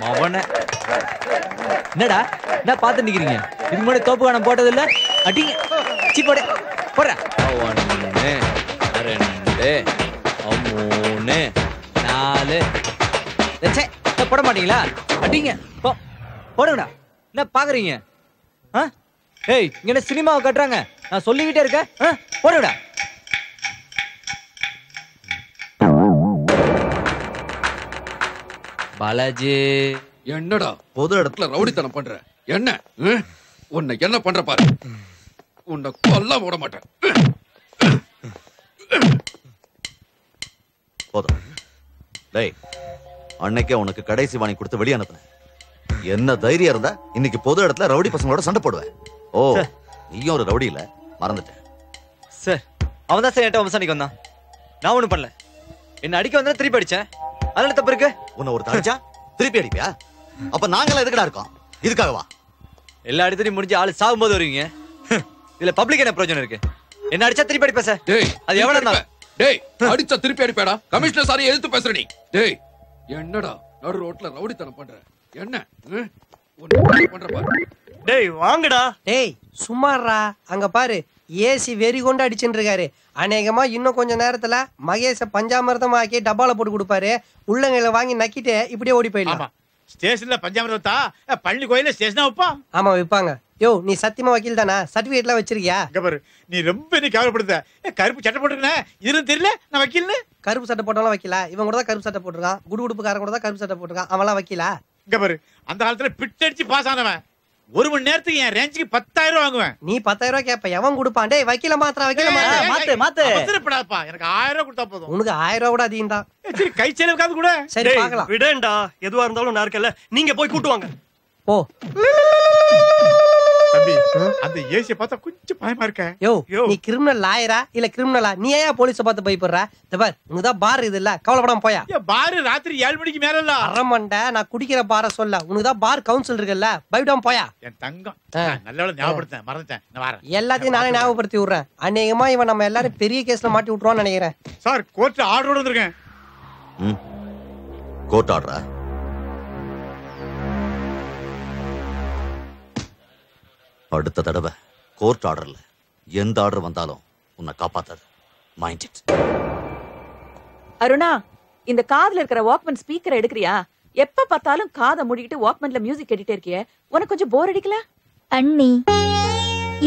மவனே. என்னடா என்ன பார்த்து நிக்கிறீங்க? இதுக்கு முன்னாடி தோப்பு காணம் போட்டது இல்ல? அடிங்க சி போட போடுற 1 2 3 4 சே போட மாட்டீங்களா? அடிங்க போடுங்கடா. என்ன பாக்குறீங்க? ஏய் இங்க என்ன சினிமாவை கட்டுறாங்க? நான் சொல்லிக்கிட்டே இருக்கேன். போடுங்கடா. பாலாஜி என்னடா பொது இடத்துல ரவுடித்தனம் பண்ற? என்ன உன்னை என்ன பண்ற பாரு. உன்னை கொல்ல விட மாட்டேன். போதும். டேய் அன்னைக்கே உனக்கு கடைசி வாணி கொடுத்து வெளியே அனுப்புனேன். என்ன தைரியம் இருந்தா இன்னைக்கு பொது இடத்துல ரவுடி பசங்களோட சண்டை போடுவேன். ஓ நீயும் ஒரு ரவுடி இல்ல, மறந்துட்டேன். சார் அவன் தான் சார் என்கிட்ட வம்சானிக்கு வந்தான். நான் ஒண்ணும் பண்ணல. என்ன அடிக்க வந்தா திருப்பி அடிச்சேன். அதனால தப்பு இருக்கு. உன்னை ஒரு அடிச்சா திருப்பி அடிப்பியா? அப்ப நாங்களா எதுக்குடா இருக்கோம்? இதுக்காகவா? எல்லா இடத்துலயும் முடிஞ்சு ஆளு சாகும் போது வருவீங்க. இதுல பப்ளிக் என்ன பிரயோஜனம் இருக்கு? என்ன அடிச்சா திருப்பி அடிப்பேன் சார். அது எவ்வளவு இருந்தாலும். டேய் அடிச்சா திருப்பி அடிப்பேடா. கமிஷனர் சாரி எதிர்த்து பேசுற நீ. டேய் என்னடா நடு ரோட்ல ரவுடித்தனம் பண்ற? என்ன பண்ற பாரு. டேய் வாங்கடா. டேய் சும்மாறா. அங்க பாரு ஏசி வெறி கொண்டு அடிச்சுட்டு இருக்காரு. அநேகமா இன்னும் கொஞ்ச நேரத்துல மகேஷ பஞ்சாமிர்தமாக்கி டப்பால போட்டு கொடுப்பாரு. உள்ளங்கையில வாங்கி நக்கிட்டு இப்படியே ஓடி போயிடலாம். ஸ்டேஷன்ல பஞ்சாமிர்தத்தா பள்ளி கோயில ஸ்டேஷனா வைப்பா? ஆமா வைப்பாங்க. யோ நீ சத்தியமா வக்கீல் தானா? சர்டிபிகேட் எல்லாம் வச்சிருக்கியா? பாரு நீ ரொம்ப என்ன கேவலப்படுத்த. கருப்பு சட்டை போட்டுருக்கேன் இதுன்னு தெரியல நான் வக்கீல்னு. கருப்பு சட்டை போட்டாலும் வக்கீலா? இவன் கூட தான் கருப்பு சட்டை போட்டிருக்கான். குடுகுடுப்புக்காரன் கூட தான் கருப்பு சட்டை போட்டிருக்கான். அவன்லாம் வக்கீலா? பாரு அந்த காலத்துல பிட் அடிச்சு பாஸ் ஆனவன். 1 மணி நேரத்துக்கு என் ரேஞ்சுக்கு 10,000 ரூபாய் வாங்குவேன். நீ 10,000 ரூபாய் கேப்ப. எவன் கொடுப்பான்? டேய் வக்கீல மாத்திர வக்கீல மாத்து. அவசரப்படாதப்பா. எனக்கு 1000 ரூபாய் கொடுத்தா போதும். உனக்கு 1000 ரூபாய் கூட அதிகம் தான். சரி கை செலவுக்காவது கூட. சரி பார்க்கலாம். விடேன்டா. எதுவா இருந்தாலும் நான் இருக்கல. நீங்க போய் கூட்டு வாங்க. போ. தம்பி அந்த ஏசிய பார்த்தா கொஞ்சம் பயமா இருக்க. யோ நீ கிரிமினல் லாயரா இல்ல கிரிமினலா? நீ ஏன் போலீஸ பார்த்து பயப்படுற? பார் உனக்கு தான் பார் இது இல்ல, கவலைப்படாம போயா. பார் ராத்திரி 7 மணிக்கு மேல இல்ல. அரமண்ட நான் குடிக்கிற பார சொல்ல. உனக்கு தான் பார் கவுன்சில் இருக்குல்ல, பயப்படாம போயா. என் தங்கம் நல்லவேளை ஞாபகப்படுத்தேன், மறந்துட்டேன். நான் வரேன். எல்லாத்தையும் நானே ஞாபகப்படுத்தி விடுறேன். அநேகமா இவன் நம்ம எல்லாரும் பெரிய கேஸ்ல மாட்டி விட்டுருவான்னு நினைக்கிறேன். சார் கோர்ட் ஆர்டரோட வந்திருக்கேன். கோர்ட் ஆர்டரா? அடுத்த தடவை கோர்ட் ஆர்டர்ல எந்த ஆர்டர் வந்தாலும் உன்னை காப்பாத்தாது. Mind it. அருணா இந்த காதுல இருக்கிற வாக்மேன் ஸ்பீக்கரை எடுக்கறியா? எப்ப பார்த்தாலும் காதை மூடிக்கிட்டு வாக்மேன்ல மியூசிக் கேட்டுட்டே இருக்கியே, உனக்கு கொஞ்சம் போர் அடிக்கல? அண்ணி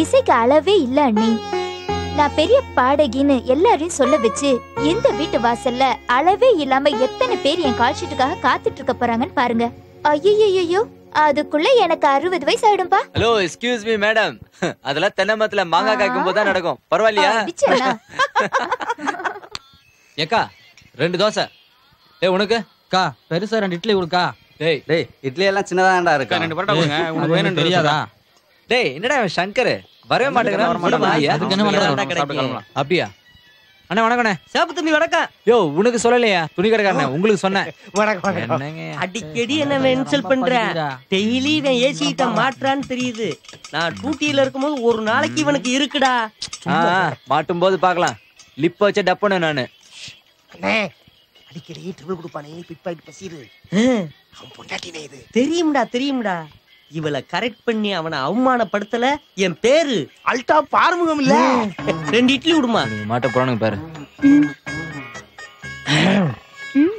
இசைக்கு அளவே இல்ல அண்ணி. நான் பெரிய பாடகின்னு எல்லாரையும் சொல்ல வச்சு இந்த வீட்டு வாசல்ல அளவே இல்லாம எத்தனை பேர் என் கால் ஷீட்டுக்காக காத்துட்டு இருக்க போறாங்கன்னு பாருங்க. ஐயோ அதுக்குள்ள எனக்கு 60 வயசு ஆயிடும்பா. Hello excuse me madam. அதெல்லாம் தென்னை மரத்துல மாங்காய் காய்க்கும் போது தான் நடக்கும். பரவாயில்லையா? ஏக்கா 2 தோசை. ஏய் உனக்கு அக்கா பெருசா 2 இட்லி கொடுக்கா. டேய் இட்லி எல்லாம் சின்னதாண்டா இருக்கு. 2 பரோட்டா கொடுங்க. உங்களுக்கு வேணும்னு தெரியாதா? டேய் என்னடா சங்கர் வரவே மாட்டேங்கிறான். அப்படியா? அண்ணா வணக்கண்ணே. சேப்பு தம்பி வணக்கம். யோ உனக்கு சொல்லலையா துணி கடைக்காரனே, உங்களுக்கு சொன்னேன். அடிக்கடி என்ன இன்சல்ட் பண்ற. டெய்லி இவன் ஏசி கிட்ட மாட்றான்னு தெரியுது. நான் டூட்டியில இருக்கும்போது ஒரு நாளைக்கு இவனுக்கு இருக்குடா. மாட்டும் போது பாக்கலாம். லிப் வச்ச டப்பனு நானு. அடிக்கடி ட்ரிபிள் கொடுப்பானே பிட் பாயிண்ட் பசிரு. அவன் பொண்டாட்டினே இது. தெரியும்டா. இவளை கரெக்ட் பண்ணி அவனை அவமானப்படுத்தல என் பேரு அல்டா பார்முகம் இல்ல. 2 இட்லி விடுமா. மாட்ட போறானுங்க பாரு.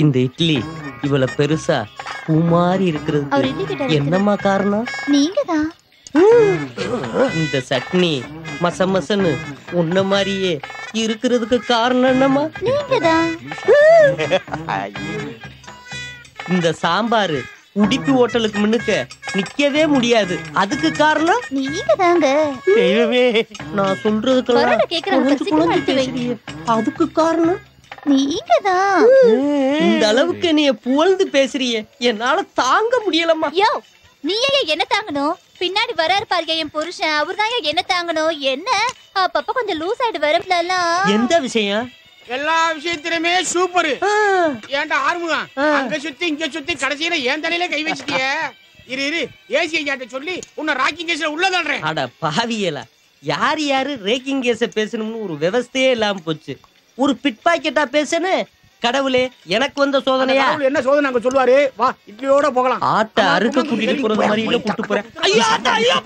இந்த இட்லி இவளை பெருசா பூமாரி இருக்கிறது என்னம்மா காரணம்? நீங்கதான். இந்த சட்னி மசமசன்னு உன்ன மாதிரியே இருக்கிறதுக்கு காரணம் என்னம்மா? நீங்கதான். இந்த சாம்பாரு உடுப்பி ஹோட்டலுக்கு முன்னுக்க நிக்கவே முடியாது. அதுக்கு காரணம் நீங்கதாங்க. தெய்வமே நான் சொல்றதுக்கு அதுக்கு காரணம் நீங்கதான். இந்த அளவுக்கு நீ புகழ்ந்து பேசுறியே என்னால தாங்க முடியலம்மா. யோ நீ ஏன் என்ன தாங்கணும்? பின்னாடி வராரு பாருங்க என் புருஷன், அவர்தான் என்ன தாங்கணும். என்ன அப்பப்ப கொஞ்சம் லூஸ் ஆயிடு வரலாம். எந்த விஷயம்? எல்லா விஷயத்திலுமே சூப்பர். ஏன்டா ஆர்முகம் அங்க சுத்தி இங்க சுத்தி கடைசியில ஏன் தலையில கை வச்சிட்டிய? இரு ஏசி ஐயாட்ட சொல்லி உன்னை ராக்கிங் கேஸ்ல உள்ள தள்ளுறேன். அட பாவியலா, யாரு ரேக்கிங் கேஸ பேசணும்னு ஒரு விவஸ்தையே இல்லாம போச்சு. ஒரு பிட் பாக்கெட்டா பேசணும். கடவுளே எனக்கு வந்த சோதனையா? என்ன சோதனை அங்க சொல்லுவாரு. வா இட்லியோட போகலாம். ஆட்ட அறுக்க கூட்டிட்டு போறது மாதிரி இல்ல கூட்டு போறேன். ஐயா ஐயா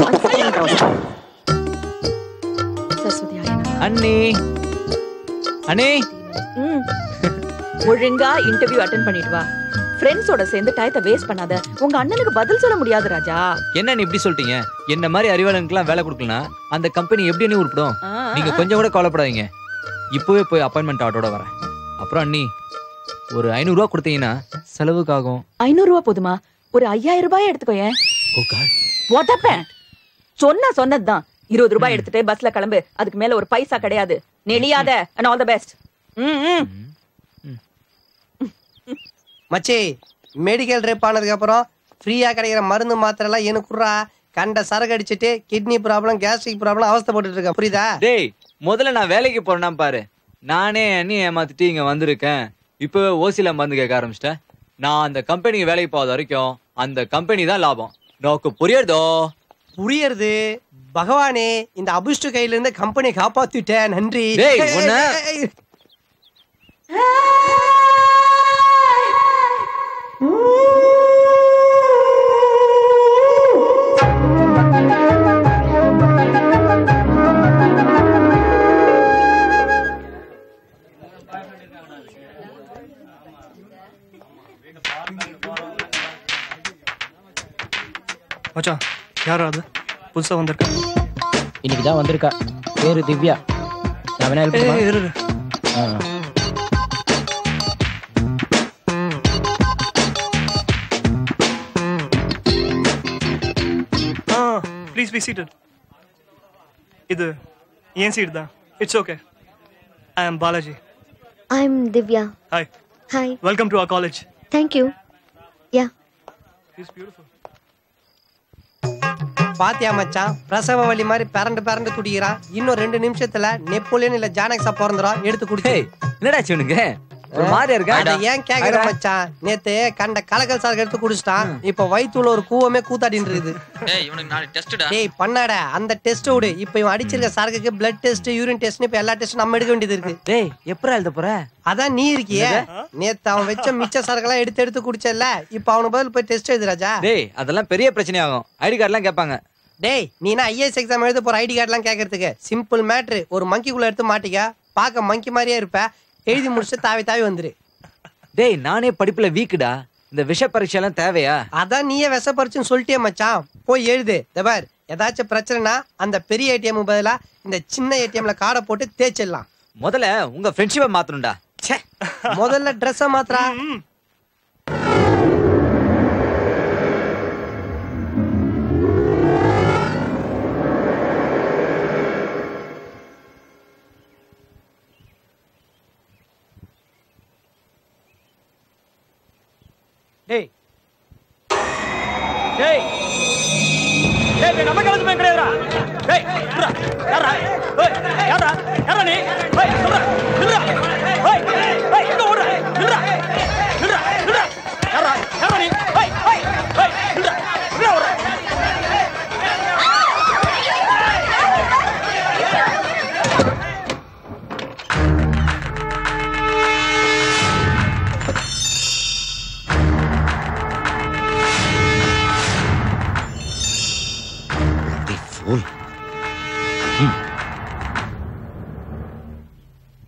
அண்ணி அண்ணே ஒழுங்கா இன்டர்வியூ அட்டெண்ட் பண்ணிட்டு வா. ஃப்ரெண்ட்ஸோட சேர்ந்து டயத்தை வேஸ்ட் பண்ணாத. உங்க அண்ணனுக்கு பதில் சொல்ல முடியாது ராஜா. என்ன நீ இப்படி சொல்லிட்டீங்க? என்ன மாதிரி அறிவாளனுக்குலாம் வேலை கொடுக்கலாம் அந்த கம்பெனி எப்படி நீ உருப்பிடும்? நீங்க கொஞ்சம் கூட கவலைப்படாதீங்க. இப்பவே போய் அப்பாயின்மெண்ட் ஆர்டரோட வரேன். அப்புறம் அண்ணி ஒரு 500 ரூபா கொடுத்தீங்கன்னா செலவுக்கு ஆகும். 500 ரூபா போதுமா? ஒரு 5000 ரூபாய் எடுத்துக்கோயேன். ஓ காட் வாட் சொன்னதுதான். 20 ரூபாய் எடுத்துட்டு பஸ்ல கிளம்பு. அதுக்கு மேல ஒரு பைசா கிடையாது. நெளியாத. And all the best. மச்சி மெடிக்கல் ட்ரிப் ஆனதுக்கு அப்புறம் ஃப்ரீயா கிடைக்கிற மருந்து மாத்திரை எல்லாம் எனக்குறா. கண்ட சரக்கு அடிச்சிட்டு கிட்னி ப்ராப்ளம் கேஸ்ட்ரிக் ப்ராப்ளம் அவஸ்தைப்பட்டு இருக்கேன். புரியுதா? டேய் முதல்ல நான் வேலைக்கு போறேன்னா பாரு. நானே அண்ணி ஏமாத்திட்டு இங்க வந்திருக்கேன். இப்பவே ஓசில மருந்து கேட்க ஆரம்பிச்சிட்டேன். நான் அந்த கம்பெனிக்கு வேலைக்கு போகாத வரைக்கும் அந்த கம்பெனி தான் லாபம். நோக்கு புரியுறதோ? புரியுறது. பகவானே இந்த அபிஷ்டு கையில இருந்து கம்பெனி காப்பாத்திட்டேன். நன்றி. மச்சான் யாரா அது புதுசா வந்திருக்கா? இன்னைக்கு தான் வந்திருக்கா. பேரு திவ்யா. நான் வேணா ஹெல்ப் பண்ணுமா? Please be seated. இது ஏன் சீட் தான். It's okay. I am Balaji. I am Divya. Hi. Hi. Welcome to our college. Thank you. Yeah. It's beautiful. பாத்தியா மச்சான், பிரசவ வலி மாதிரி பரண்டு துடிக்கிறான். இன்னும் 2 நிமிஷத்துல நெப்போலியன் இல்ல ஜானக்ஸா பிறந்துரும். எடுத்து குடிச்சு. என்னடா சிவனுக்கு ஒரு மாதிரியா இருக்கா? அத ஏன் கேக்குற மச்சான்? நேத்து கண்ட கலக்கல் சார் எடுத்து குடிச்சிட்டான். இப்ப வயித்துல ஒரு கூவமே கூத்தாடின்னு இருக்குது. டேய் இவனுக்கு நாளை டெஸ்ட்டா. டேய் பண்ணாடா அந்த டெஸ்ட் விடு. இப்ப இவன் அடிச்சிருக்க சரக்குக்கு பிளட் டெஸ்ட், யூரின் டெஸ்ட், இப்ப எல்லா டெஸ்டும் நம்ம எடுக்க வேண்டியது இருக்கு. டேய் எப்பறா எழுத போற? அதான் நீ இருக்கியே. நேத்து அவன் வெச்ச மிச்ச சரக்கெல்லாம் எடுத்து குடிச்சல. இப்ப அவனுக்கு பதில் போய் டெஸ்ட் எழுது ராஜா. டேய் அதெல்லாம் பெரிய பிரச்சனை ஆகும். ஐடி கார்டுலாம் கேட்பாங்க. டேய் நீனா ஐஏஎஸ் எக்ஸாம் எழுத போற ஐடி கார்டுலாம் கேட்கறதுக்கு சிம்பிள் மேட்ரு. ஒரு மங்கிக்குள்ள எடுத்து மாட்டிக்க. பார்க்க மங்கி மாதிரியே இருப்ப. எழுதி முடிச்சு தாவி வந்துரு. டேய் நானே படிப்புல வீக்குடா. இந்த விஷ பரீட்சை எல்லாம் தேவையா? அதான் நீயே விஷ பரீட்சைன்னு சொல்லிட்டே மச்சான். போய் எழுது. தபார் ஏதாச்சும் பிரச்சனைனா அந்த பெரிய ஏடிஎம் பதிலா இந்த சின்ன ஏடிஎம்ல கார்டை போட்டு தேய்ச்சிடலாம். முதல்ல உங்க ஃப்ரெண்ட்ஷிப்பை மாத்தணும்டா. முதல்ல ட்ரெஸ்ஸை மாத்திரா. டேய் டேய் டேய் நம்ம காலேஜ் பையன் கிடையாதுடா. டேய் சொல்றா யாரா? ஏய் யாரா? யாரா நீ? ஏய் சொல்றா சொல்றா. ஏய் ஏய் எங்க ஓடுற? சொல்றா சொல்றா சொல்றா. யாரா? யாரா நீ? ஏய் ஏய் ஏய் சொல்றா சொல்றா ஓடுற.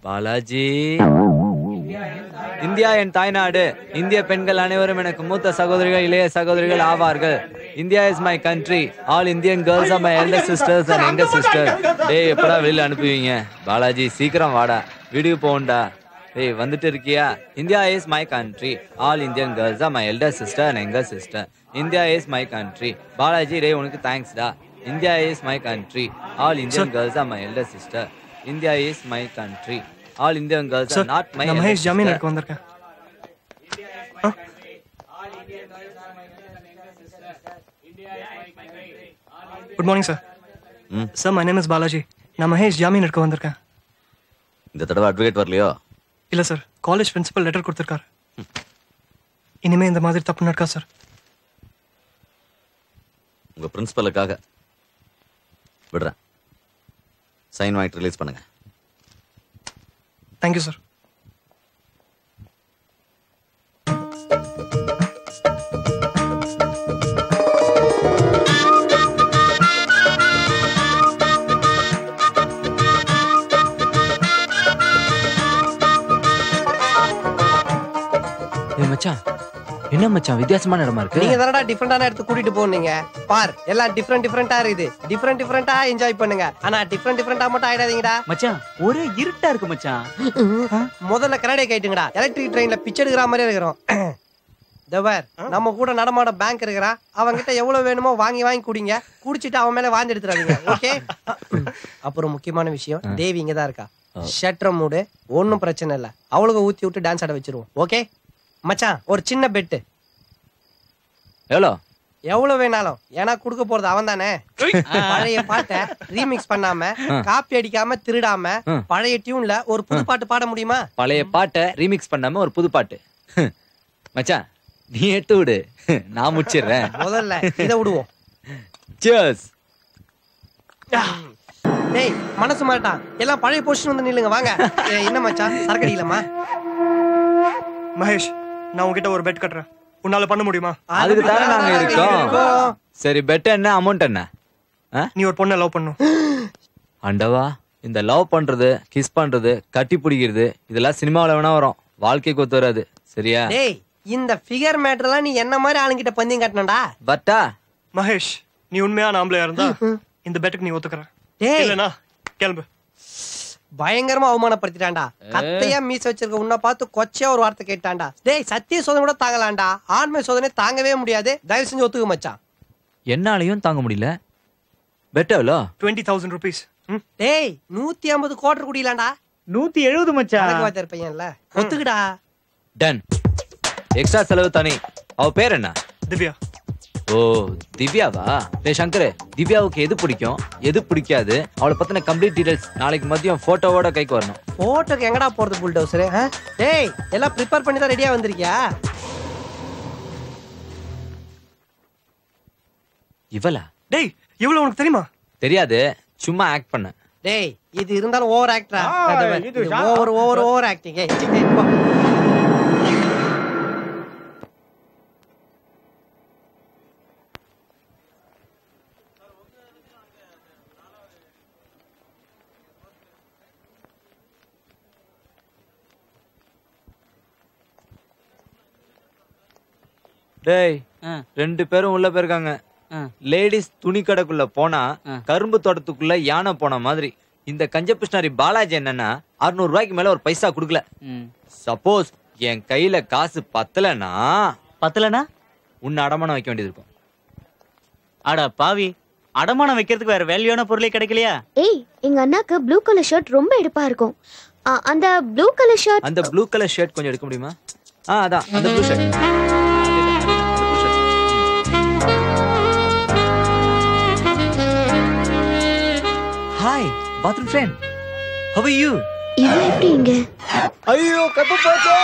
பாலாஜி, இந்தியா என் தாய்நாடு. இந்திய பெண்கள் அனைவரும் எனக்கு மூத்த சகோதரிகள், இளைய சகோதரிகள் ஆவார்கள். India is my country. All Indian girls are my elder sisters and younger sister. டேய் எப்படா வெளியில அனுப்புவீங்க? பாலாஜி சீக்கிரம் வாடா, வீட்டுக்கு போகண்டா. டேய் வந்துட்டு இருக்கியா? India is my country. All Indian girls are my elder sister and younger sister. India is my country. Balaji டேய் உனக்கு தேங்க்ஸ் டா. India is my country. All Indian girls are my elder sister. India is my country. All Indian girls are not my. நான் மகேஷ் ஜாமீன் எடுக்க வந்திருக்கேன். Good morning sir. Sir my name is Balaji. நான் மகேஷ் ஜாமீன் எடுக்க வந்திருக்கேன். இந்த தடவை அட்வொகேட் வரலையோ? இல்ல சார், காலேஜ் பிரின்சிபல் லெட்டர் கொடுத்திருக்காரு. இனிமே இந்த மாதிரி தப்பு நடக்கா சார். உங்க பிரின்சிபலுக்காக விடுறேன். சைன் வாங்கிட்டு ரிலீஸ் பண்ணுங்க. Thank you sir. மச்சான் என்ன மச்சான் வித்தியாசமான இடமா இருக்கு. நீங்க தானடா டிஃபரெண்டான இடத்துக்கு கூட்டிட்டு போனீங்க. பார் எல்லாம் டிஃபரெண்டா இருக்குது. டிஃபரெண்டா என்ஜாய் பண்ணுங்க. ஆனா டிஃபரெண்டா மட்டும் ஆயிடாதீங்கடா. மச்சான் ஒரே இருட்டா இருக்கு மச்சான். முதல்ல கரடியை கேட்டுங்கடா. எலக்ட்ரிக் ட்ரெயின்ல பிச்சை எடுக்கிற மாதிரி இருக்கிறோம். தவர் நம்ம கூட நடமாட பேங்க் இருக்கிறா. அவன்கிட்ட எவ்வளவு வேணுமோ வாங்கி குடிங்க. குடிச்சிட்டு அவன் மேல வாந்தி எடுத்துறாதீங்க. ஓகே. அப்புறம் முக்கியமான விஷயம், தேவி இங்க தான் இருக்கா. ஷட்டர் மூடு, ஒன்னும் பிரச்சனை இல்ல. அவளுக்கு ஊத்தி விட்டு டான்ஸ் ஆட வச்சிருவோம். ஓகே மச்சான், ஒரு சின்ன பெட்டு. எவ்வளவு வேணாலும், ஏன்னா குடுக்க போறது அவன் தானே. பழைய பாட்டை ரீமிக்ஸ் பண்ணாம, காப்பி அடிக்காம, திருடாம பழைய டியூன்ல ஒரு புது பாட்டு பாட முடியுமா? பழைய பாட்டை ரீமிக்ஸ் பண்ணாம ஒரு புது பாட்டு. மச்சான் நீ எடுத்து விடு, நான் முடிச்சிடுறேன். முதல்ல இதை விடுவோம். Cheers. டேய் மனசு மாட்டான், எல்லாம் பழைய பொசிஷன் வந்து நில்லுங்க. வாங்க. என்ன மச்சான் சரக்கு அடிக்கலாமா? மகேஷ், நான் உன்கிட்ட ஒரு பெட் கட்டுறேன். உன்னால பண்ண முடியுமா? அதுக்கு தானே நாங்க இருக்கோம். சரி, பெட் என்ன, அமௌண்ட் என்ன? நீ ஒரு பொண்ணை லவ் பண்ணும். அண்டவா, இந்த லவ் பண்றது, கிஸ் பண்றது, கட்டி பிடிக்கிறது இதெல்லாம் சினிமாவில் வேணா வரும், வாழ்க்கைக்கு ஒத்து வராது. சரியா? டேய் இந்த ஃபிகர் மேட்டர்லாம் நீ என்ன மாதிரி ஆளுங்கிட்ட பந்தயம் கட்டணும்டா. பட்டா மகேஷ், நீ உண்மையான ஆம்பளையா இருந்தா இந்த பெட்டுக்கு நீ ஒத்துக்கற. இல்லனா கிளம்பு. பயங்கரமா அவமானப்படுத்திட்டான்டா. கத்தையா மீச வச்சிருக்க உன்னை பார்த்து கொச்சையா ஒரு வார்த்தை கேட்டான்டா. டேய் சத்திய சோதனை கூட தாங்கலாம்டா, ஆண்மை சோதனை தாங்கவே முடியாது. தயவு செஞ்சு ஒத்துக்க மச்சான். என்னாலையும் தாங்க முடியல. பெட் எவ்வளோ? 20,000 rupees. டேய் 150 கோட்டர் குடியலாம்டா. 170 மச்சான். கணக்கு வாத்தியார் பையன்ல, ஒத்துக்குடா. டன். எக்ஸ்ட்ரா செலவு தானே. அவ பேர் என்ன? திவ்யா. ஓ திவ்யாவா? டேய் சங்கர், திவ்யாவுக்கு எது பிடிக்கும், எது பிடிக்காது, அவளை பத்தின கம்ப்ளீட் டீடைல்ஸ் நாளைக்கு மதியம் போட்டோவோட கைக்கு வரணும். போட்டோக்கு எங்கடா போறது புல்டோசர்? டேய் எல்லாம் ப்ரிப்பேர் பண்ணி தான் ரெடியா வந்திருக்கியா? இவளா? டேய் இவ்வளவு உனக்கு தெரியுமா? தெரியாது, சும்மா ஆக்ட் பண்ண. டேய் இது இருந்தாலும் ஓவர் ஆக்டரா? Over acting. டேய் ரெண்டு பேரும் உள்ள போயிருக்காங்க. லேடிஸ் துணி கடைக்குள்ள போனா கரும்பு தோட்டத்துக்குள்ள யானை போன மாதிரி. இந்த கஞ்சபிஷ்ணாரி பாலாஜி என்னன்னா 600 ரூபாய்க்கு மேல ஒரு பைசா குடுக்கல. சப்போஸ் என் கையில காசு பத்தலனா உன்னை அடமானம் வைக்க வேண்டியது இருக்கும். அட பாவி, அடமானம் வைக்கிறதுக்கு வேற வேல்யூவான பொருளே கிடைக்கலையா? ஏய் எங்க அண்ணாக்கு ப்ளூ கலர் ஷர்ட் ரொம்ப எடுப்பா இருக்கும். அந்த ப்ளூ கலர் ஷர்ட் கொஞ்சம் எடுக்க முடியுமா? அதான் அந்த blue shirt. Hi bathroom friend, how are you? இவன் எப்படி இங்க? ஐயோ கப்பு போச்சே.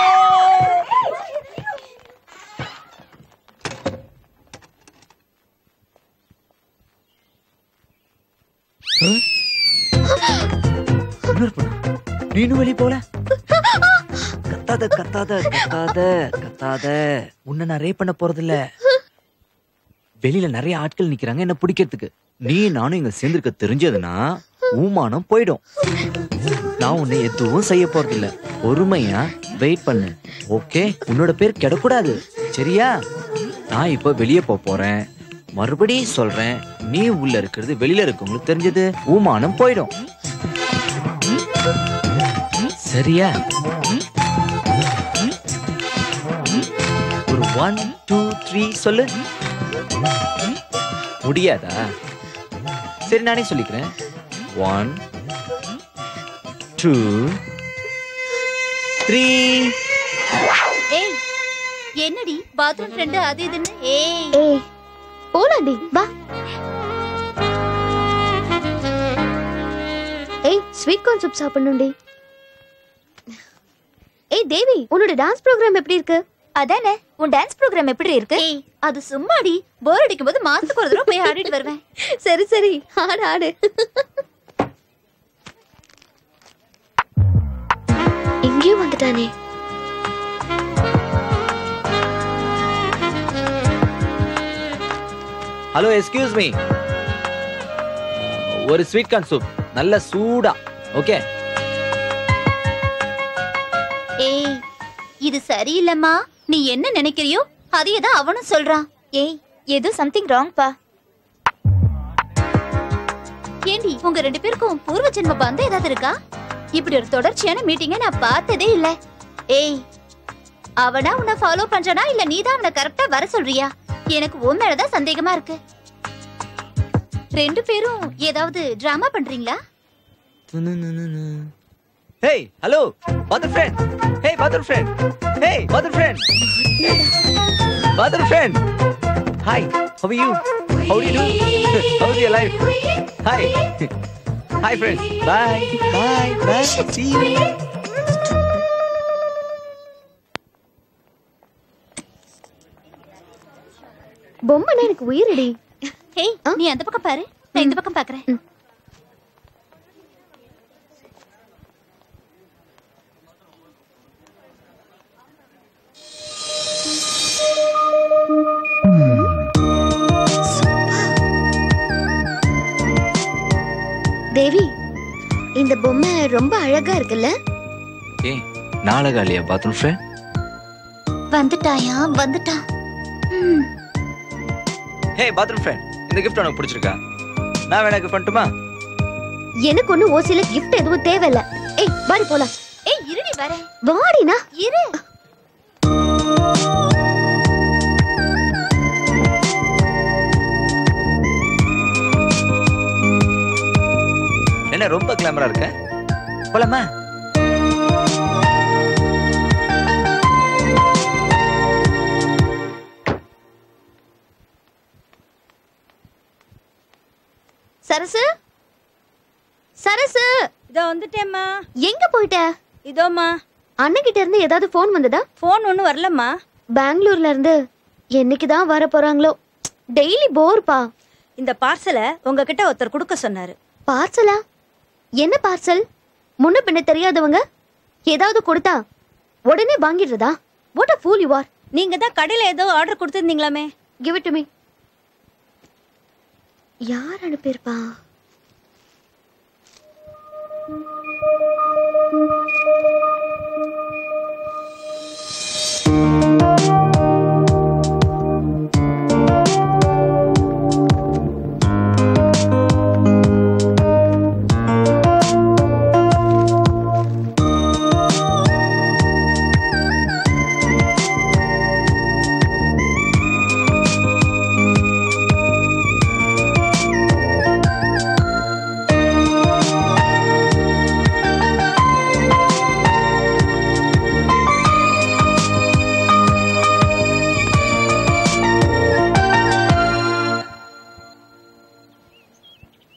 நீனும் வெளியே போல. கத்தாத. உன்னை நான் ரேப் பண்ண போறது இல்ல. வெளியில நிறைய ஆட்கள் நிக்கிறாங்க என்ன பிடிக்கிறதுக்கு. நீ நானும் இங்க சேர்ந்திருக்க தெரிஞ்சதுன்னா ஊமானம் போயிடும். நான் உன்னை எதுவும் செய்ய போறது இல்ல. பொறுமையா வெயிட் பண்ணு. ஓகே, உன்னோட பேர் கெடக்கூடாது. சரியா? நான் இப்ப வெளியே போறேன். மறுபடியும் சொல்றேன், நீ உள்ள இருக்கிறது வெளியில இருக்கவங்களுக்கு தெரிஞ்சது ஊமானம் போயிடும். சரியா? ஒரு 1 2 3 சொல்லு. முடியாதா? சரி நானே சொல்லிக்கிறேன். 1 2 3. ஏய் என்னடி பாத்ரூம் ஃப்ரெண்ட் அது இதுன்னு? ஏய் போலாண்டி வா. ஏய் ஸ்வீட் கார்ன் சூப் சாப்பிடணும்டி. ஏய் தேவி, உன்னோட டான்ஸ் ப்ரோகிராம் எப்படி இருக்கு? அதானே, உன் டான்ஸ் ப்ரோகிராம் எப்படி இருக்கு? ஏய் அது சும்மாடி, போர் அடிக்கும் போது மாசத்துக்கு ஒரு தடவை போய் ஆடிட்டு வருவேன். சரி ஆடு. இங்கேயும் வந்துட்டானே. ஹலோ எக்ஸ்கியூஸ் மீ, ஒரு ஸ்வீட் கார்ன் சூப் நல்ல சூடா. ஓகே. ஏய், இது சரியில்லைம்மா. நீ என்ன நினைக்கிறியோ அதையே தான் அவனும் சொல்றான். ஏய், ஏதோ சம்திங் ராங் பா. ஏண்டி, உங்க 2 பேருக்கும் பூர்வ ஜென்ம பந்தம் ஏதாவது இருக்கா? இப்படி ஒரு தொடர்ச்சியான மீட்டிங்கை நான் பார்த்ததே இல்ல. ஏய், அவனா உன்னை ஃபாலோ பண்றானா இல்ல நீதான் அவனை கரெக்டா வர சொல்றியா? எனக்கு உன் மேலதான் சந்தேகமா இருக்கு. 2 பேரும் ஏதாவது டிராமா பண்றீங்களா? Hey, hello, brother friend. Hey, brother friend. Hey, brother friend. Brother friend. Hi, how are you? How do you do? How's your life? Hi. Hi, friends. Bye. Bye. Bye. See you. பொம்மை எனக்கு உயிரடி. ஹேய், நீ அந்த பக்கம் பாரு, நான் இந்த பக்கம் பாக்குறேன். தேவி, இந்த பொம்மை ரொம்ப அழகா இருக்குல்ல? ஏய், நாளகாலியா பாத்ரூம் ஃப்ரெண்ட்? வந்துட்டாயா? வந்துட்டா. ஹே பாத்ரூம் ஃப்ரெண்ட், இந்த gift உனக்கு பிடிச்சிருக்கா? நான் வேணா gift பண்ணட்டுமா? எனக்கு ஒண்ணு ஓசில gift எதுவும் தேவையில்ல. ஏய், வாடி போலாம். ஏய், இருடி வரேன். வாடினா. இரு. என்ன ரொம்ப கிளாமரா இருக்க? போலாமா? சரசு, சரசு, இதோ வந்துட்டேம்மா. எங்க போயிட்ட? இதோம்மா. அண்ணகிட்ட இருந்து ஏதாவது போன் வந்ததா? போன் ஒன்னும் வரலம்மா. பெங்களூர்ல இருந்து என்னைக்குதான் வர போறாங்களோ. டெய்லி போர்ப்பா. இந்த பார்சலை உங்ககிட்ட ஒருத்தர் கொடுக்க சொன்னாரு. பார்சலா? என்ன பார்சல்? முன்ன பின்ன தெரியாதவங்க ஏதாவது கொடுத்தா உடனே வாங்கிடுறதா? What a fool you are. நீங்க தான் கடையில ஏதோ ஆர்டர் கொடுத்திருந்தீங்களாமே. give it to me. யார் அனுப்பியிருப்பா?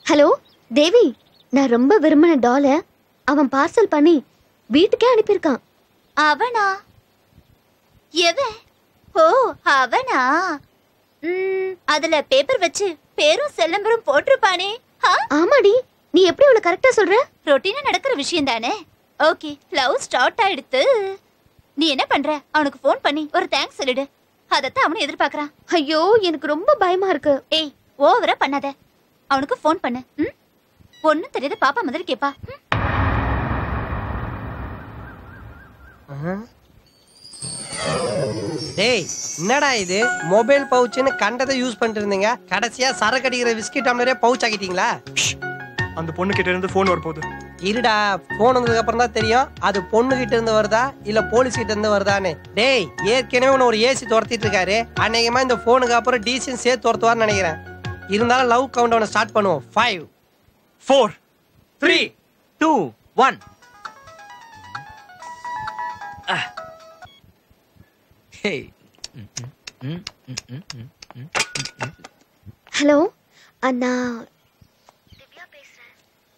ஹலோ தேவி, நான் ரொம்ப விரும்பின டாலை அவன் பார்சல் பண்ணி வீட்டுக்கே அனுப்பியிருக்கான். அவனா? எவன்? ஓ, அவனா? அதுல பேப்பர் வச்சு பேரும் செல் நம்பரும் போட்டிருப்பானே. ஆமாடி, நீ எப்படி அவளை கரெக்டா சொல்ற? ரொட்டீனா நடக்கிற விஷயம் தானே. ஓகே, லவ் ஸ்டார்ட் ஆயிடுத்து. நீ என்ன பண்ற? அவனுக்கு ஃபோன் பண்ணி ஒரு தேங்க்ஸ் சொல்லிடு. அதத்தான் அவனும் எதிர்பார்க்கறான். ஐயோ, எனக்கு ரொம்ப பயமா இருக்கு. ஏய், ஓவரா பண்ணாத. அவனுக்கு ஃபோன் பண்ணு. ஒண்ணும் தெரியாத பாப்பா மாதிரி கேப்பா. டேய், என்னடா இது? மொபைல் பவுச்சுன்னு கண்டதை யூஸ் பண்ணிட்டு இருந்தீங்க, கடைசியா சரக்கு அடிக்கிற விஸ்கி டம்ளரே பவுச் ஆக்கிட்டீங்களா? அந்த பொண்ணு கிட்ட இருந்து போன் வரப்போகுது. இருடா, போன் வந்ததுக்கு அப்புறம் தான் தெரியும் அது பொண்ணு கிட்ட இருந்து வருதா இல்ல போலீஸ் கிட்ட இருந்து வருதான்னு. டேய், ஏற்கனவே உன்னை ஒரு ஏசி துரத்திட்டு இருக்காரு. அநேகமா இந்த போனுக்கு அப்புறம் டீசன் சேர்த்து துரத்துவார்னு நினைக்கிறேன். இருந்தாலும் லவ் கவுண்ட் டவுன் ஸ்டார்ட் பண்ணுவோம். 5 4 3 2 1. ஹலோ அண்ணா,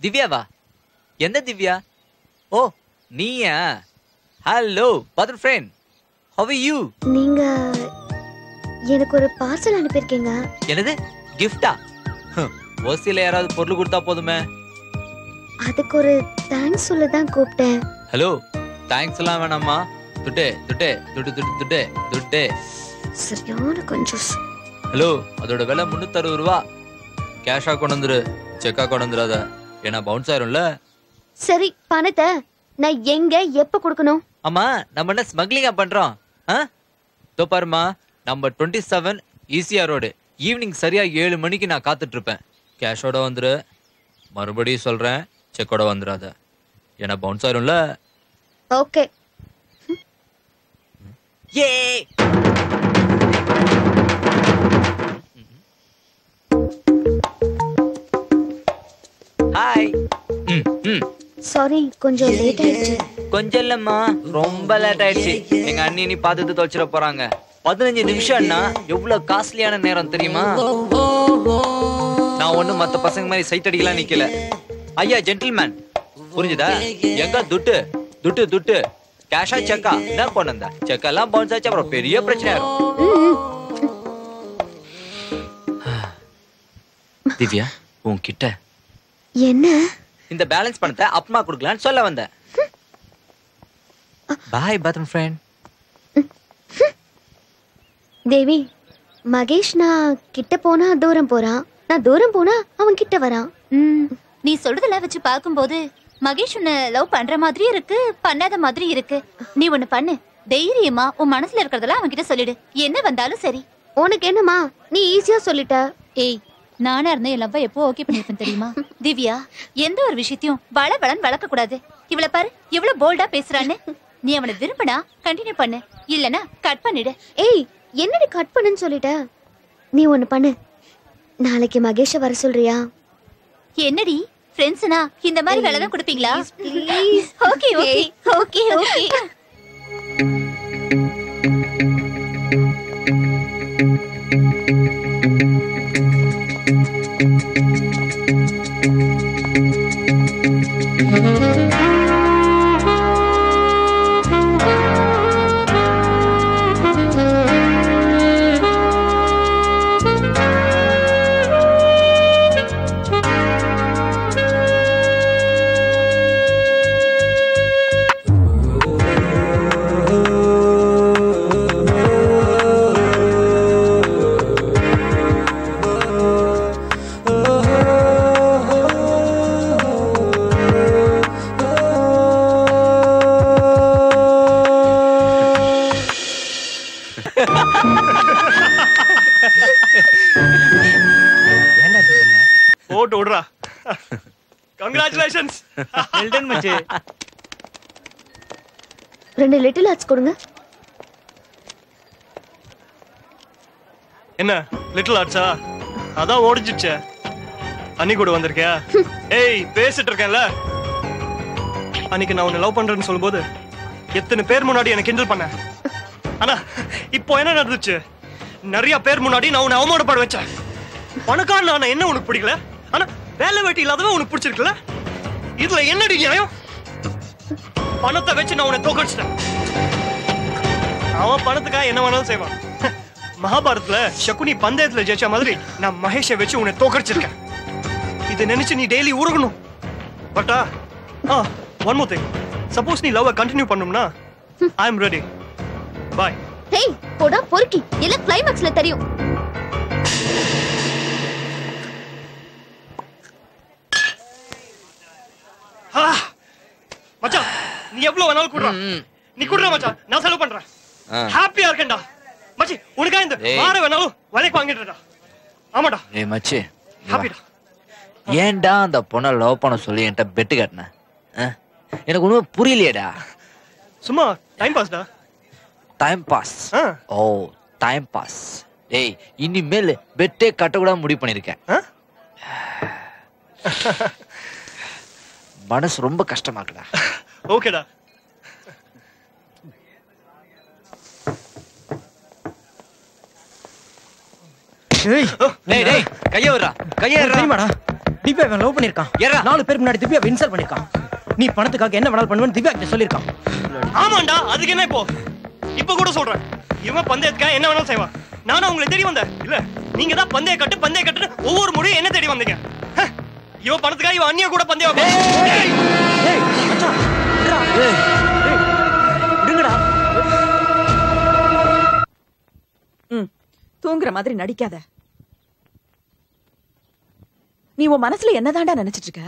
திவ்யாவா? எந்த திவ்யா? ஓ, நீயா? Hello brother friend, how are you? நீங்க எனக்கு ஒரு பார்சல் அனுப்பியிருக்கீங்க. என்னது? கிஃப்டா? ஓசில யாராவது பொருள் கொடுத்தா போதுமே. அதுக்கு ஒரு தேங்க்ஸ் சொல்ல தான் கூப்பிட்டேன். ஹலோ, தேங்க்ஸ் எல்லாம் வேணாமா. துட்டே துட்டே துட்டு துட்டு துட்டே துட்டே. சரியான கொஞ்சம். ஹலோ, அதோட விலை 360 ரூபா. கேஷா கொண்டு வந்துரு, செக்கா கொண்டு வந்துடாத, ஏன்னா பவுன்ஸ் ஆயிரும்ல. சரி, பணத்தை நான் எங்க எப்ப கொடுக்கணும்? ஆமா, நம்ம என்ன ஸ்மக்லிங்கா பண்றோம்? தோ பாருமா, நம்பர் 27 ECR ரோடு. ஈவினிங் சரியா 7 மணிக்கு நான் காத்துட்டு இருப்பேன். கேஷோட வந்துரு. மறுபடியும் சொல்றேன், செக்கோட வந்துடாத, ஏன்னா பவுன்ஸ் ஆயிரும்ல. ஓகே. ஏ ஹாய். சாரி, கொஞ்சம் லேட் ஆயிடுச்சு. கொஞ்சம் இல்லம்மா, ரொம்ப லேட் ஆயிடுச்சு. எங்க அண்ணி நீ பார்த்துட்டு தொலைச்சிட போறாங்க. 15 நிமிஷம்னா எவ்வளவு காஸ்ட்லியான நேரம் தெரியுமா? நான் ஒண்ணும் மத்த பசங்க மாதிரி சைட் அடிக்கலாம் நிக்கல. ஐயா ஜென்டில்மேன், புரிஞ்சுதா? எங்க துட்டு துட்டு துட்டு கேஷா செக்கா? என்ன பண்ணா செக்கெல்லாம் பவுன்ஸ் ஆச்சு, அப்புறம் பெரிய பிரச்சனை ஆகும். திவ்யா, உன்கிட்ட என்ன இந்த பேலன்ஸ் பணத்தை அப்மா கொடுக்கலான்னு சொல்ல வந்தேன். பாய் பாத்ரூம் ஃப்ரெண்ட். தேவி, மகேஷ் நான் கிட்ட போனா தூரம் போறான், நான் தூரம் போனா அவன் கிட்ட வரான். நீ சொல்றதெல்லாம் வச்சு பார்க்கும்போது மகேஷ் உன்னை லவ் பண்ற மாதிரி இருக்கு, பண்ணாத மாதிரி இருக்கு. நீ ஒண்ணு பண்ணு, தைரியமா உன் மனசுல இருக்கிறதெல்லாம் அவன் கிட்ட சொல்லிடு, என்ன வந்தாலும் சரி. உனக்கு என்னமா, நீ ஈஸியா சொல்லிட்ட. ஏய், நானா இருந்தேன் என் லவ்வ எப்போ ஓகே பண்ணிருப்பேன் தெரியுமா? திவ்யா, எந்த ஒரு விஷயத்தையும் வளவளன்னு வளர்க்க கூடாது. இவளை பாரு எவ்வளவு போல்டா பேசுறான்னு. நீ அவனை விரும்பினா கண்டினியூ பண்ணு, இல்லனா கட் பண்ணிடு. ஏய், என்னடி கட் பண்ணுன்னு சொல்லிட்ட? நீ ஒண்ணு பண்ணு, நாளைக்கு மகேஷ வர சொல்றியா? என்னடி ஃப்ரெண்ட்ஸ்னா இந்த மாதிரி வேலை தான் கொடுப்பீங்களா? Okay okay okay okay. போட்டு விடுறா. கங்க்ராச்சுலேஷன்ஸ். வெல் டன் மச்சி. 2 லிட்டில் ஆர்ட்ஸ் கொடுங்க. என்ன லிட்டில் ஆர்ட்ஸா? அதான் ஓடிச்சிடுச்சே. அன்னி கூட வந்திருக்கியா? ஏய், பேசிட்டு இருக்கேன்ல. அன்னைக்கு நான் உன்னை லவ் பண்றேன்னு சொல்லும்போது எத்தனை பேர் முன்னாடி எனக்கு கிண்டல் பண்ண. ஆனா இப்போ என்ன நடந்துச்சு? நிறைய பேர் முன்னாடி நான் உன்னை அவமானப்பட வச்சேன். பணக்காரன் நான் என்ன உனக்கு பிடிக்கல, ஆனா வேலை வெட்டி இல்லாதவன் உனக்கு பிடிச்சிருக்குல்ல? இதுல என்னடி நியாயம்? பணத்தை வச்சு நான் உன்னை தோக்கடிச்சிட்டேன். அவன் பணத்துக்காக என்ன வேணாலும் செய்வான். மகாபாரத்ல சகுனி பந்தயத்துல ஜெயிச்ச மாதிரி நான் மகேஷை வச்சு உன்னை தோக்கடிச்சிருக்கேன். இதை நினைச்சு நீ டெய்லி உருகணும். பட்டா ஒன் மோர் திங், சப்போஸ் நீ லவ் கண்டினியூ பண்ணனும்னா ஐ அம் ரெடி. பை. ஹேய், போடா பொறுக்கி, எல்லாம் கிளைமாக்ஸ்ல தெரியும். மச்சான், நீ எவ்வளவு வேணாலும் குடுறா. நீ குடுறா மச்சான், நான் செலவு பண்றேன். ஹாப்பியா இருக்கேன்டா மச்சி. உனக்கா இந்த வார வேணாலும் வலைக்கு வாங்கிட்டுடா. ஆமாடா. ஏய் மச்சி, ஹாப்பிடா. ஏன்டா அந்த பொண்ணை லவ் பண்ண சொல்லி என்கிட்ட பெட்டு கட்டின? எனக்கு ஒண்ணுமே புரியலையேடா. சும்மா டைம் பாஸ்டா. Time pass? ஓ, டைம் பாஸ். ஏய், இனிமேல் பெட்டே கட்டக்கூட முடிவு பண்ணிருக்கேன். மனசு ரொம்ப கஷ்டமா இருக்குடா. ஓகேடா. டேய் டேய், கைய விடுடா, கைய விடுடா. தெரியுமாடா, திவ்யா இவன் லவ் பண்ணிருக்கான். 4 பேர் முன்னாடி திவ்யா இன்சல்ட் பண்ணிருக்கான். நீ பணத்துக்காக என்ன வேணாலும் பண்ணுவேன்னு திவ்யா கிட்ட சொல்லிருக்கான். ஆமாண்டா, அதுக்கு என்ன இப்போ? இப்போ கூட சொல்றேன், இவன் பந்தயத்துக்காக என்ன வேணாலும் செய்வான். நானும் உங்களை தேடி வந்தேன் இல்ல? நீங்க தான் பந்தய கட்டு ஒவ்வொரு முறையும் என்ன தேடி வந்தீங்க. இவன் பணத்துக்காக இவன் அண்ணிய கூட பந்தயம். தூங்குற மாதிரி நடிக்காத. நீ உன் மனசுல என்னதாண்டா நினைச்சிட்டு இருக்க?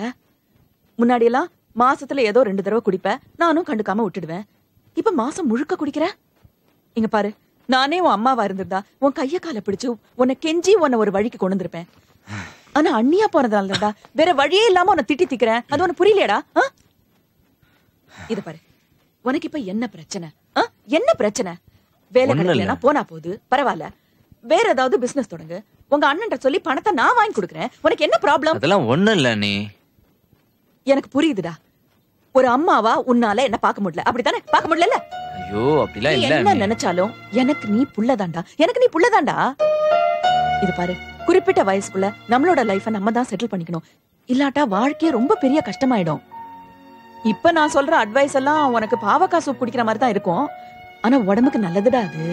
முன்னாடி எல்லாம் மாசத்துல ஏதோ 2 தடவை குடிப்ப, நானும் கண்டுக்காம விட்டுடுவேன். இப்ப மாசம் முழுக்க குடிக்கிற. இங்க பாரு, நானே உன் அம்மாவா இருந்திருந்தா உன் கைய கால பிடிச்சு உன்னை கெஞ்சி உன்னை ஒரு வழிக்கு கொண்டு வந்திருப்பேன். ஆனா அண்ணியா போனதாலடா வேற வழியே இல்லாம உன்னை திட்டி திக்கிறேன். அது உனக்கு புரியலையடா? இத பாரு, உனக்கு இப்ப என்ன பிரச்சனை? என்ன பிரச்சனை? வேலை கிடைக்கலனா போனா போது பரவாயில்ல, வேற ஏதாவது பிசினஸ் தொடங்கு. உங்க அண்ணன் சொல்லி பணத்தை நான் வாங்கி கொடுக்கறேன். உனக்கு என்ன ப்ராப்ளம்? அதெல்லாம் ஒண்ணும் இல்ல நீ. எனக்கு புரியுதுடா. ஒரு அம்மாவா உன்னால என்ன பார்க்க முடியல, அப்படித்தானே? பார்க்க முடியல. ஐயோ அப்படிலாம் இல்ல. என்ன நினைச்சாலும் எனக்கு நீ புள்ளதாண்டா, எனக்கு நீ புள்ளதாண்டா. இது பாரு, குறிப்பிட்ட வயசுக்குள்ள நம்மளோட லைஃப நம்ம தான் செட்டில் பண்ணிக்கணும். இல்லாட்டா வாழ்க்கையே ரொம்ப பெரிய கஷ்டமாயிடும். இப்ப நான் சொல்ற அட்வைஸ் எல்லாம் உனக்கு பாவக்காய் சூப் குடிக்கிற மாதிரி தான் இருக்கும். ஆனா உடம்புக்கு நல்லதுடா அது.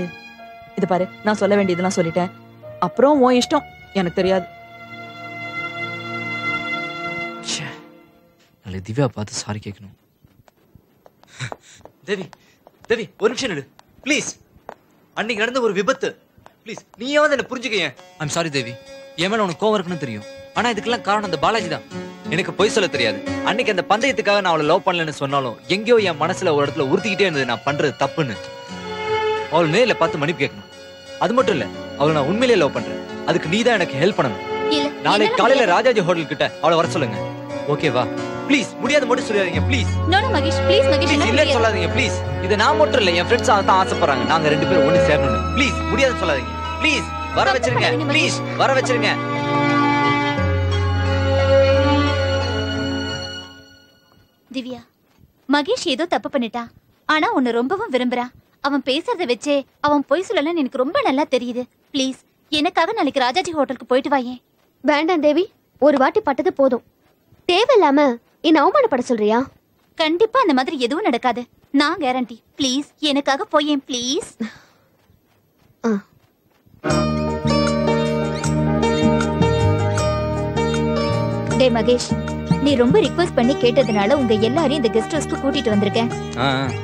இது பாரு, நான் சொல்ல வேண்டியதெல்லாம் சொல்லிட்டேன். அப்புறம் உன் இஷ்டம், எனக்கு தெரியாது. நாளை திவ்யா பார்த்து சாரி கேட்கணும். தேவி தேவி ஒரு நிமிஷம் நில்லு ப்ளீஸ். அன்னைக்கு நடந்த ஒரு விபத்து, ப்ளீஸ் நீயாவது என்ன புரிஞ்சுக்க. ஐம் சாரி தேவி, என் மேல உனக்கு கோவம் இருக்குன்னு தெரியும். ஆனா இதுக்கெல்லாம் காரணம் அந்த பாலாஜி தான். எனக்கு பொய் சொல்ல தெரியாது. அன்னைக்கு அந்த பந்தயத்துக்காக நான் அவளை லவ் பண்ணலன்னு சொன்னாலும் எங்கேயோ என் மனசுல ஒரு இடத்துல உறுத்திக்கிட்டே இருந்தது நான் பண்றது தப்புன்னு. அவள் நேர்ல பார்த்து மன்னிப்பு கேட்கணும். அது மட்டும் இல்ல, அவளை நான் உண்மையிலேயே லவ் பண்றேன். அதுக்கு நீ தான் எனக்கு ஹெல்ப் பண்ணணும். நாளைக்கு காலையில ராஜாஜி ஹோட்டல் கிட்ட அவளை வர சொல்லுங்க. ஓகேவா? ப்ளீஸ். முடியாத மட்டும் சொல்லாதீங்க please. No no Mahesh, please Mahesh, இல்ல சொல்லாதீங்க ப்ளீஸ். இத நான் மட்டும் இல்ல, என் ஃப்ரெண்ட்ஸ் தான் ஆசைப்படுறாங்க. நாங்க 2 பேரும் ஒண்ணு சேரணும்னு. ப்ளீஸ் முடியாத சொல்லாதீங்க ப்ளீஸ். வர வச்சிருங்க ப்ளீஸ், வர வச்சிருங்க. திவ்யா, மகேஷ் ஏதோ தப்பு பண்ணிட்டா. ஆனா உன்னை ரொம்பவும் விரும்புறா. அவன் பேசுறத வச்சே அவன் பொய் சொல்லலன்னு எனக்கு ரொம்ப நல்லா தெரியுது. ப்ளீஸ் எனக்காக நாளைக்கு ராஜாஜி ஹோட்டலுக்கு போயிட்டு வாயே. வேண்டாம் தேவி, ஒரு வாட்டி பட்டது போதும். தேவையில்லாம என்ன அவமானப்பட சொல்றியா? கண்டிப்பா அந்த மாதிரி எதுவும் நடக்காது, நான் கேரண்டி. ப்ளீஸ் எனக்காக போயேன் ப்ளீஸ். டே மகேஷ், நீ ரொம்ப ரிக்வெஸ்ட் பண்ணி கேட்டதுனால உங்க எல்லாரையும் இந்த கெஸ்ட் ஹவுஸ்க்கு கூட்டிட்டு வந்திருக்கேன்.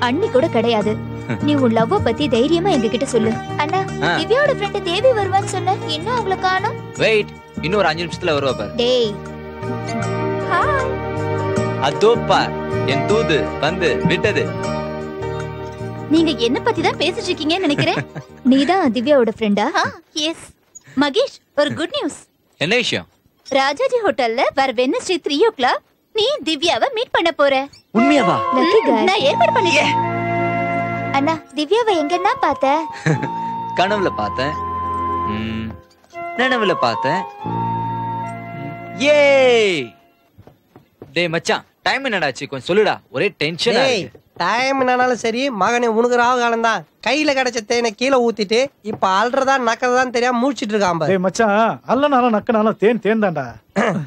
அண்ணி கூட கிடையாது. நீ உன் லவ்வ பத்தி தைரியமா எங்க கிட்ட சொல்லு. அண்ணா, திவ்யாவோட ஃப்ரெண்ட் தேவி வருவான்னு சொன்ன, இன்னும் அவளை காணோம். வெயிட், இன்னும் ஒரு 5 நிமிஷத்துல வருவா பாரு. டேய் ஹாய். அதோ பார், என் தூது வந்து விட்டது. நீங்க என்ன பத்தி தான் பேசிட்டு இருக்கீங்கன்னு நினைக்கிறேன். நீதான் திவ்யாவோட ஃப்ரெண்டா? எஸ். மகேஷ், ஒரு குட் நியூஸ். என்ன விஷயம்? ராஜாஜி ஹோட்டல்ல வர வெட்னஸ்டே 3 o'clock நீ திவ்யாவை மீட் பண்ண போற. உண்மையாவா? நான் ஏற்பாடு பண்ணிட்டேன். அண்ணா, திவ்யாவை எங்கன்னா பார்த்த? கனவுல பார்த்தேன், நனவுல பார்த்தேன். ஏய் டேய் மச்சான், டைம் என்னடாச்சு கொஞ்சம் சொல்லுடா, ஒரே டென்ஷனா இருக்கு. டைம் என்னாலும் சரி, மகனே உனக்கு ராவு காலம் தான். கையில கிடைச்ச தேனை கீழே ஊத்திட்டு இப்ப அல்றதா நக்கறதான்னு தெரியாம மூழ்ச்சிட்டு இருக்கான். டேய் மச்சான், அல்லனால நக்கனால தேன் தேன் தான்டா.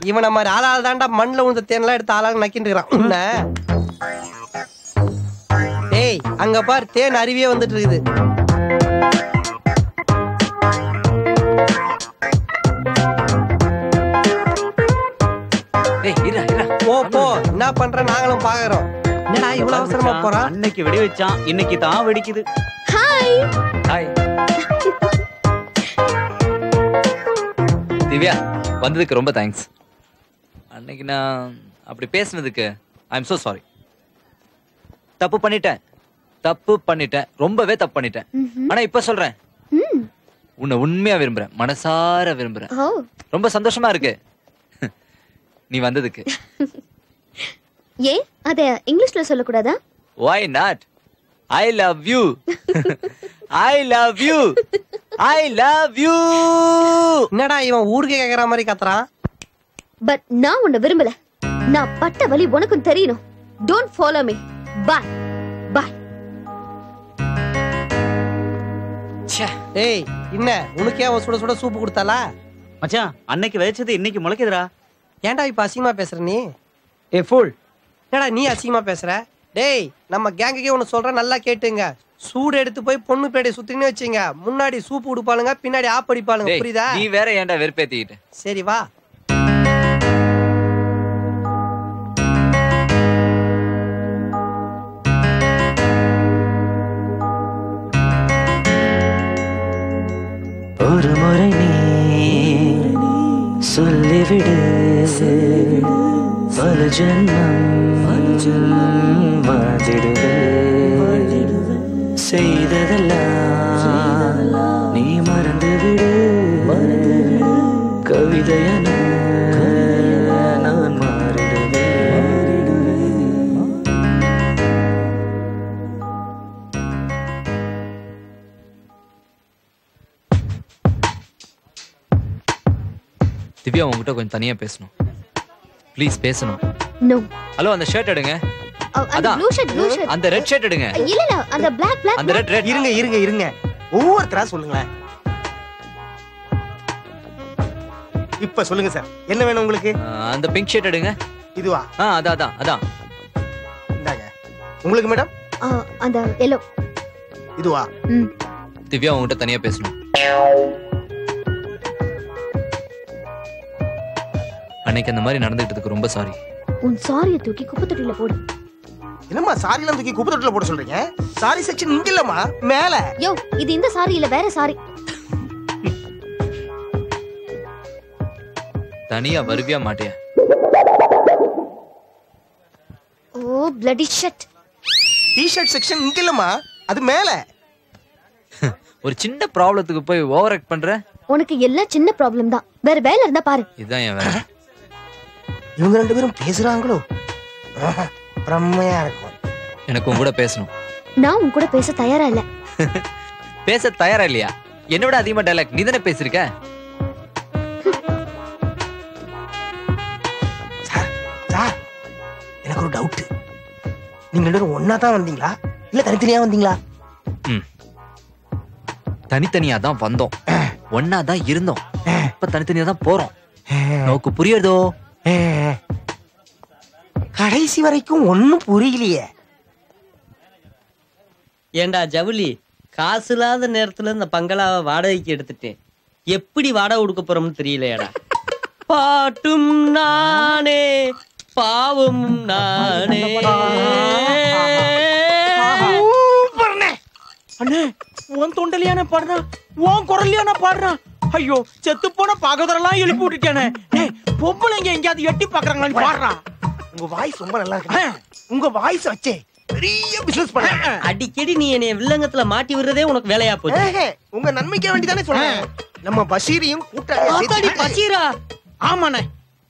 இவன மாதிரி ஆளாள் தான்டா மண்ணுல உந்த தேன்லாம் எடுத்து ஆளாக நக்கிட்டு இருக்கான் உன்ன. டேய் அங்க பார், தேன் அருவியே வந்துட்டு இருக்குது. டேய் இரு இரு, போ போ, என்ன பண்ற நாங்களும் பாக்குறோம். என்னடா இவ்வளவு அவசரமா போறான்? அன்னைக்கு வெடி வச்சான், இன்னைக்கு தான் வெடிக்குது. ஹாய் ஹாய் திவ்யா, வந்ததுக்கு ரொம்ப தேங்க்ஸ். அன்னைக்கு நான் அப்படி பேசுனதுக்கு ஐ எம் சோ சாரி. தப்பு பண்ணிட்டேன், ரொம்பவே தப்பு பண்ணிட்டேன். ஆனா இப்ப சொல்றேன், உன்னை உண்மையா விரும்புறேன், மனசார விரும்புறேன். ரொம்ப சந்தோஷமா இருக்கு நீ வந்ததுக்கு. ஏ அத இங்கிலீஷ்ல சொல்லக்கூடாதா? Why not? I love you. I love you. I love you. என்னடா இவன் ஊருக்கு கேக்குற மாதிரி கத்துறான்? பட் நான் உன்னை விரும்பல. நான் பட்ட வலி உனக்கும் தெரியணும். Don't follow me. Bye. Bye. ஏய் என்ன உனக்கே அவ சுட சுட சூப்பு கொடுத்தாளா? மச்சான், அன்னைக்கு விதைச்சது இன்னைக்கு முளைக்குதுடா. ஏன்டா இப்ப அசிங்கமா பேசுற நீ? ஏ ஃபுல், என்னடா நீ அசிங்கமா பேசுற? டேய் நம்ம கேங்குக்கே ஒன்று சொல்கிறேன், நல்லா கேட்டுங்க. சூடு எடுத்து போய் பொண்ணு பேடை சுத்தின்னு வச்சுங்க. முன்னாடி சூப்பு கொடுப்பாளுங்க, பின்னாடி ஆப் அடிப்பாளுங்க. புரியுதா? நீ வேற ஏன்டா வெறுப்பேத்திக்கிட்டு? சரி வா. ஒரு முறை நீ சொல்லிவிடு பல ஜென்மம் வாழ்ந்திடுவே செய்ததெல்லாம் நீ மறந்துவிடு கவிதையன நான் மாறிடுவே திவ்யா உங்ககிட்ட கொஞ்சம் தனியா பேசணும். ப்ளீஸ் பேசணும். நோ. ஹலோ அந்த ஷர்ட் எடுங்க. அந்த ப்ளூ ஷர்ட் அந்த ரெட் ஷர்ட் எடுங்க. இல்ல இல்ல அந்த black அந்த ரெட் இருங்க ஒவ்வொருத்தரா சொல்லுங்க. இப்ப சொல்லுங்க சார், என்ன வேணும் உங்களுக்கு? அந்த பிங்க் ஷர்ட் எடுங்க. இதுவா? அதான் இந்தாங்க. உங்களுக்கு மேடம்? அந்த yellow. இதுவா? திவ்யா உங்ககிட்ட தனியா பேசணும். அன்னைக்கு அந்த மாதிரி நடந்துக்கிட்டதுக்கு ரொம்ப சாரி. உன் சாரியை தூக்கி குப்பை தொட்டில போடு. என்னம்மா சாரிலாம் தூக்கி குப்பை தொட்டில போட சொல்றீங்க? சாரி செக்ஷன் இங்க இல்லம்மா, மேல. யோ, இது இந்த சாரி இல்ல, வேற சாரி. தனியா வருவியா மாட்டியா? ஓ bloody shit. டி-ஷர்ட் செக்ஷன் இங்க இல்லம்மா, அது மேல. ஒரு சின்ன ப்ராப்ளத்துக்கு போய் ஓவர் ஆக்ட் பண்ற? உனக்கு எல்லாம் சின்ன ப்ராப்ளம் தான், வேற வேலை இருந்தா பாரு. இதுதான் என் வேலை. இவங்க ரெண்டு பேரும் பேசுறாங்களோ? பிரம்மையா இருக்கும். எனக்கு உன் கூட பேசணும். நான் உன் கூட பேச தயாரா இல்ல. பேச தயாரா இல்லையா? என்னோட அதிகமா டயலாக் நீ தானே பேசிருக்க. சார், எனக்கு ஒரு டவுட். நீங்க ரெண்டு பேரும் ஒன்னா தான் வந்தீங்களா இல்ல தனித்தனியா வந்தீங்களா? தனித்தனியா தான் வந்தோம், ஒன்னா தான் இருந்தோம், இப்ப தனித்தனியா தான் போறோம். நோக்கு புரியுதோ? கடைசி வரைக்கும் ஒண்ணும் புரியலையே. ஏண்டா ஜவுளி, காசு இல்லாத நேரத்துல இந்த பங்களாவை வாடகைக்கு எடுத்துட்டேன். எப்படி வாடகை கொடுக்க போறோம்னு தெரியலையாடா. பாட்டும் நானே பாவம் நானே. அண்ணே, உன் தொண்டலையான பாடுறா, உன் குரல்லையான பாடுறா. ஐயோ, செத்து போன பாகதரெல்லாம் எழுப்பி விட்டுட்டானே. பொம்பளைங்க எங்கேயாவது எட்டி பாக்குறாங்களான்னு பாடுறா. உங்க வாய்ஸ் ரொம்ப நல்லா இருக்கு. உங்க வாய்ஸ் வச்சே பெரிய பிசினஸ் பண்ண. அடிக்கடி நீ என்னைய வில்லங்கத்துல மாட்டி விடுறதே உனக்கு வேலையா போச்சு. உங்க நன்மைக்கு வேண்டிதானே சொல்றேன். நம்ம பஷீரையும் கூட்டாளி பஷீரா? ஆமாண்ணே,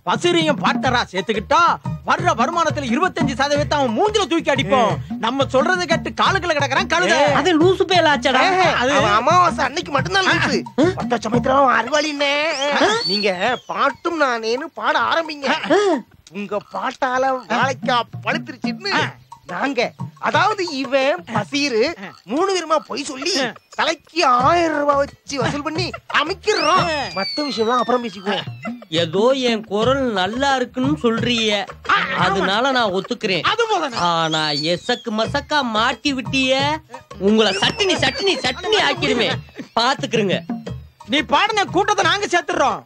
பஷீரையும் பார்ட்னரா சேர்த்துக்கிட்டா வர்ற வருமானத்துல 25% அவன் மூஞ்சில தூக்கி அடிப்போம். நம்ம சொல்றதை கேட்டு காலுக்குள்ள கிடக்குறான் கழுத. அது லூசு பேலாச்சடா. அது அமாவாசை அன்னைக்கு மட்டும்தான் லூசு. பட்ட சமயத்துல அறிவாளினே. நீங்க பாட்டும் நானேன்னு பாட ஆரம்பிங்க. உங்க பாட்டால வாழைக்கா பழுத்துருச்சுன்னு நாங்க, அதாவது இவன் பசீரு 3 பேருமா பொய் சொல்லி தலைக்கு 1000 ரூபாய் வச்சு வசூல் பண்ணி அமைக்கிறோம். மத்த விஷயம் அப்புறம் பேசிக்குவோம். ஏதோ என் குரல் நல்லா இருக்குன்னு சொல்றீங்க, அதனால நான் ஒத்துக்கிறேன். ஆனா எசக்கு மசக்கா மாட்டி விட்டிய, உங்களை சட்டினி சட்டினி சட்டினி ஆக்கிடுமே, பாத்துக்கிறங்க. நீ பாடின கூட்டத்தை நாங்க சேர்த்துறோம்.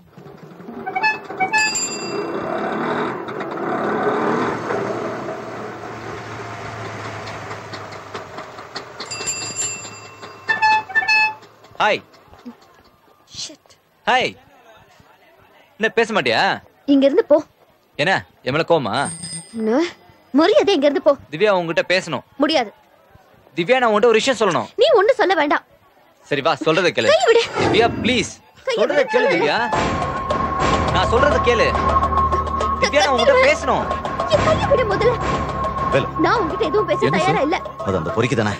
ஹாய். ஹாய். என்ன பேச மாட்டியா? இங்க இருந்து போ. என்ன எமல கோமா? மரியாதை இங்க இருந்து போ. திவ்யா உங்ககிட்ட பேசணும். முடியாது. திவ்யா நான் உன்கிட்ட ஒரு விஷயம் சொல்லணும். நீ ஒண்ணு சொல்ல வேண்டாம். சரி வா, சொல்றத கேளு. திவ்யா ப்ளீஸ், சொல்றத கேளு திவ்யா. நான் சொல்றத கேளு. திவ்யா நான் உன்கிட்ட பேசணும். கையை விடு முதல்ல. நான் உன்கிட்ட எதுவும் பேச தயாரா இல்ல. அது அந்த பொறுக்கி தானே.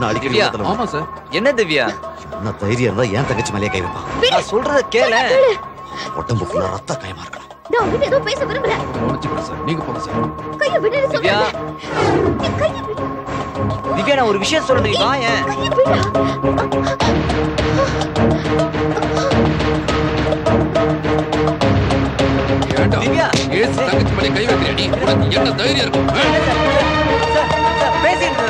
நாளைக்கு திவ்யா. ஆமா சார். என்ன திவ்யா? என்ன தைரியம் இருந்தா ஏன் தங்கச்சி மேலே கை வைப்பான்? நான் சொல்றத கேளு. உடம்பு ஃபுல்லா ரத்த காயமா இருக்கணும். நான் உன்கிட்ட எதுவும் பேச விரும்பல. சார் நீங்க போங்க சார். கையை விடு திவ்யா. கையை விடு. திவ்யா நான் ஒரு விஷயம் சொல்றேன், நீ வா. ஏன் திவ்யா ஏன் தங்கச்சி மேலே கை வைக்கிறியா நீ? உனக்கு என்ன தைரியம் இருக்கும்? பேசிட்டு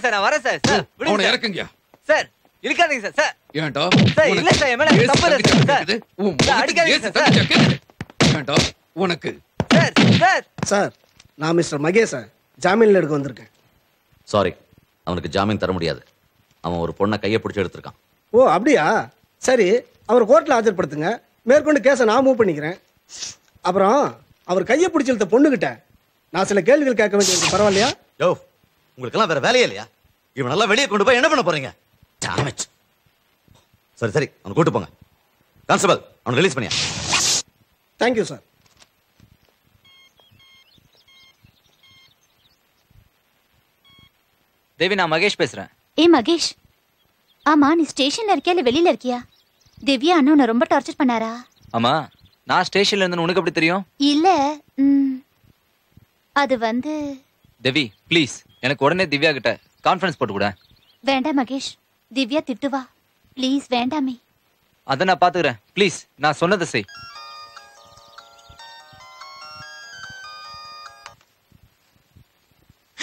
சார் நான் வரேன் சார் சார் அவனை விடுங்க இறக்குங்க சார் இழுக்காதீங்க சார் சார் ஏன்டா சார் இல்ல சார் என் மேல தப்பு இல்ல சார் சார் உன் சார், அடிக்காதீங்க ஏசு சார் தங்கச்சி ஏன்டா உனக்கு சார் நான் மிஸ்டர் மகேஷ் ஜாமீன்ல எடுக்க வந்திருக்கேன். சாரி, அவனுக்கு ஜாமீன் தர முடியாது. அவன் ஒரு பொண்ணை கையை பிடிச்சி எடுத்திருக்கான். ஓ அப்படியா? சரி, அவர் கோர்ட்ல ஆஜர்படுத்துங்க. மேற்கொண்டு கேஸை நான் மூவ் பண்ணிக்கிறேன். அப்புறம் அவர் கையை பிடிச்சிருந்த பொண்ணுகிட்ட நான் சில கேள்விகள் கேட்க வேண்டியது பரவாயில்லையா? யோ, உங்களுக்கெல்லாம் வேற வேலையே இல்லையா? இவன் நல்லா வெளியே கொண்டு போய் என்ன பண்ண போறீங்க? டேமேஜ். சரி சரி, அவனை கூட்டு போங்க. கான்ஸ்டபிள், அவனை ரிலீஸ் பண்ணியா? Thank you sir. தேவி, நான் மகேஷ் பேசுறேன். ஏ மகேஷ், ஆமா நீ ஸ்டேஷன்ல இருக்கியா இல்ல வெளியில இருக்கியா? திவ்யா அண்ணா உன்னை ரொம்ப டார்ச்சர் பண்ணாரா? ஆமா, நான் ஸ்டேஷன்ல இருந்து உனக்கு எப்படி தெரியும்? இல்ல அது வந்து தேவி ப்ளீஸ் எனக்கு உடனே திவ்யா கிட்ட கான்ஃபரன்ஸ் போட்டு கூட. வேண்டாம் மகேஷ், திவ்யா திட்டுவா. ப்ளீஸ் வேண்டாமே. அதை நான் பாத்துக்கிறேன். ப்ளீஸ் நான் சொன்னதை செய்.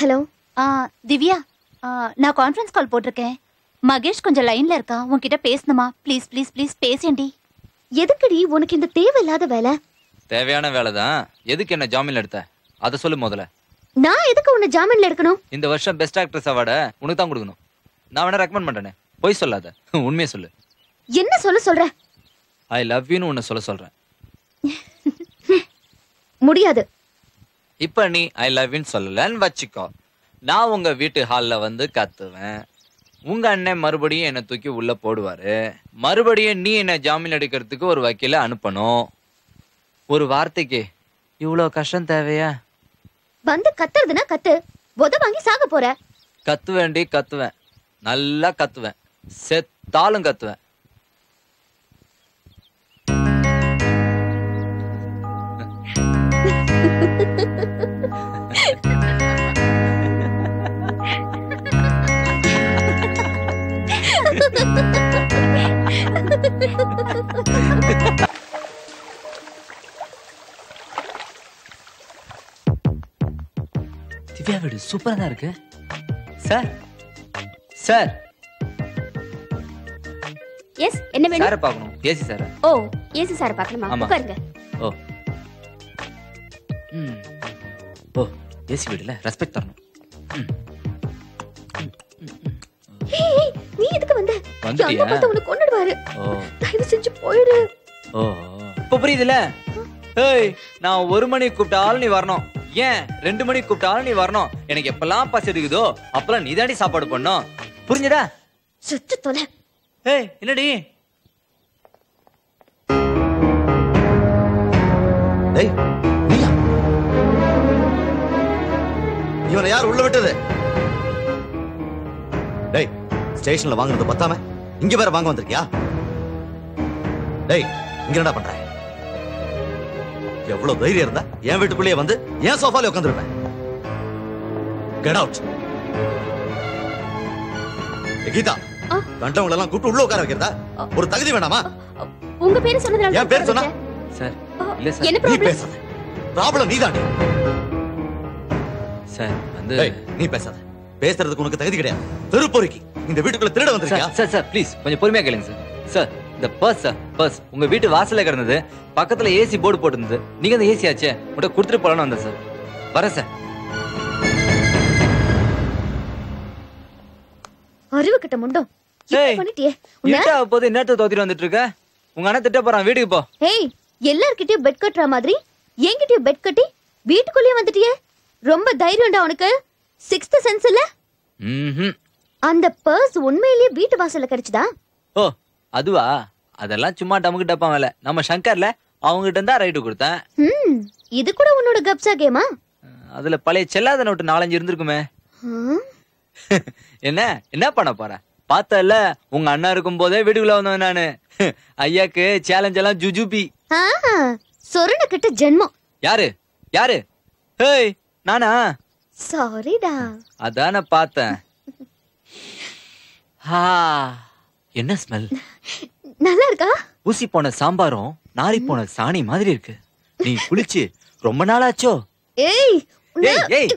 ஹலோ திவ்யா, நான் கான்ஃபரன்ஸ் கால் போட்டிருக்கேன். மகேஷ் கொஞ்சம் லைன்ல இருக்கான், உன்கிட்ட பேசணுமா? ப்ளீஸ் ப்ளீஸ் ப்ளீஸ் பேசேண்டி. எதுக்குடி உனக்கு இந்த தேவையில்லாத வேலை? தேவையான வேலை தான். எதுக்கு என்ன ஜாமீன்ல எடுத்த அதை சொல்லு முதல்ல. நான் எதுக்கு உன்னை ஜாமீன்ல எடுக்கணும்? இந்த வருஷம் பெஸ்ட் ஆக்ட்ரஸ் அவார்டை உனக்கு தான் கொடுக்கணும். நான் வேணா ரெக்கமெண்ட் பண்றேனே. போய் சொல்லாத, உண்மையை சொல்லு. என்ன சொல்ற? ஐ லவ் யூன்னு உன்னை சொல்றேன். முடியாது. இப்ப நீ ஐ லவ் யூன்னு சொல்லலன்னு வச்சுக்கோ, நான் உங்க வீட்டு ஹால்ல வந்து கத்துவேன். உங்க அண்ணன் மறுபடியும் என்ன தூக்கி உள்ள போடுவாரு. மறுபடியும் நீ என்ன ஜாமீன் எடுக்கிறதுக்கு ஒரு வக்கீல அனுப்பணும். ஒரு வார்த்தைக்கு இவ்வளவு கஷ்டம் தேவையா? வந்து கத்துறதுன்னா கத்து, உத வாங்கி சாக போற. கத்துவேண்டி கத்துவேன், நல்லா கத்துவேன், செத்தாலும் கத்துவேன். திவ்யா வீடு சூப்பரா தான் இருக்கு. சார் சார் எஸ், என்ன வேணும்? சாரை பார்க்கணும். AC sir. ஓ, ஏசி சார் பார்க்கணுமா? ஆமா. உட்காருங்க. ஓ ஓ ஏசி வீடுல ரெஸ்பெக்ட் தரணும். ஏய், நீ எதுக்கு வந்த? வந்துட்டியா? அங்க பார்த்து உன்னை கொன்னுடுவாரு. ஓ தயவு செஞ்சு போயிடு. ஓ இப்ப புரியுதுல? ஏய், நான் 1 மணிக்கு கூப்பிட்டாலும் நீ வரணும். ஏன் 2 மணிக்கு கூப்பிட்டாலும் நீ வரணும். எனக்கு எப்பெல்லாம் பசி எடுக்குதோ அப்பெல்லாம் நீ தாண்டி சாப்பாடு பண்ணணும். புரிஞ்சதா? சுத்து தொலை. ஏய் என்னடி? டேய், நீயா? இவனை யார் உள்ள விட்டது? டேய், ஸ்டேஷன்ல வாங்குனது பத்தாம இங்க வேற வாங்க வந்திருக்கியா? டேய், இங்க என்னடா பண்ற? எவ்வளவு தைரியம் இருந்தா என் வீட்டுக்குள்ளேயே வந்து என் சோஃபால உட்கார்ந்திருப்பேன். Get out. கீதா, கண்டவங்கள எல்லாம் கூப்பிட்டு உள்ள உட்கார வைக்கிறதா ஒரு தகுதி வேணாமா? உங்க பேரு சொன்னதால என் பேர் சொன்னா? சார் இல்ல சார், என்ன நீ ப்ராப்ளம்? பேசாத. ப்ராப்ளம் நீதானே. சார் வந்து நீ பேசாத. பேசுறதுக்கு உனக்கு தகுதி கிடையாது. தெருப்பொறுக்கி இந்த வீட்டுக்குள்ள திருட வந்திருக்கியா? சார் சார் ப்ளீஸ் கொஞ்சம் பொறுமையா கேளுங்க சார். சார் இந்த பர்ஸ் சார், பர்ஸ் உங்க வீட்டு வாசல்ல கிடந்தது. பக்கத்துல ஏசி போர்டு போட்டிருந்தது. நீங்க அந்த ஏசி ஆச்சே, உங்கள்கிட்ட கொடுத்துட்டு போலான்னு வந்தேன் சார். வரேன் சார். அறிவு கிட்ட முண்டோம். ஏய், பண்ணிட்டியே. இருட்டா போது இன்னத்தை தோத்திட்டு வந்துட்டு இருக்க. உங்க அண்ணன் திட்ட போறான், வீட்டுக்கு போ. ஏய், எல்லார்கிட்டயும் பெட் கட்டுற மாதிரி என்கிட்டயும் பெட் கட்டி வீட்டுக்குள்ளேயே வந்துட்டியே. ரொம்ப தைரியம்டா உனக்கு. 6th சென்ஸ் இல்ல? அந்த பர்ஸ் உண்மையிலேயே வீட்டு வாசல்ல கிடைச்சதா? ஓ அதுவா? அதெல்லாம் சும்மா டமுக்கு டப்பா வேலை. நம்ம சங்கர்ல அவங்க கிட்ட இருந்தா ரைட்டு கொடுத்தேன். இது கூட உன்னோட கப்சா கேமா? அதுல பழைய செல்லாத நோட்டு 4-5 இருந்திருக்குமே. என்ன என்ன பண்ண போற? பார்த்தல உங்க அண்ணா இருக்கும் போதே வீட்டுக்குள்ள வந்தவன் நானு. ஐயாக்கு சேலஞ்ச் எல்லாம் ஜுஜுபி. சொரண கிட்ட ஜென்மம். யாரு யாரு? ஏய் நானா? சாரிடா. அதான பார்த்தேன். என்ன ஸ்மெல்? நல்லா இருக்கா? ஊசி போன சாம்பாரும் நாரி போன சாணி மாதிரி இருக்கு. நீ குளிச்சு ரொம்ப நாளாச்சோ? ஏய் ஏய் ஏய்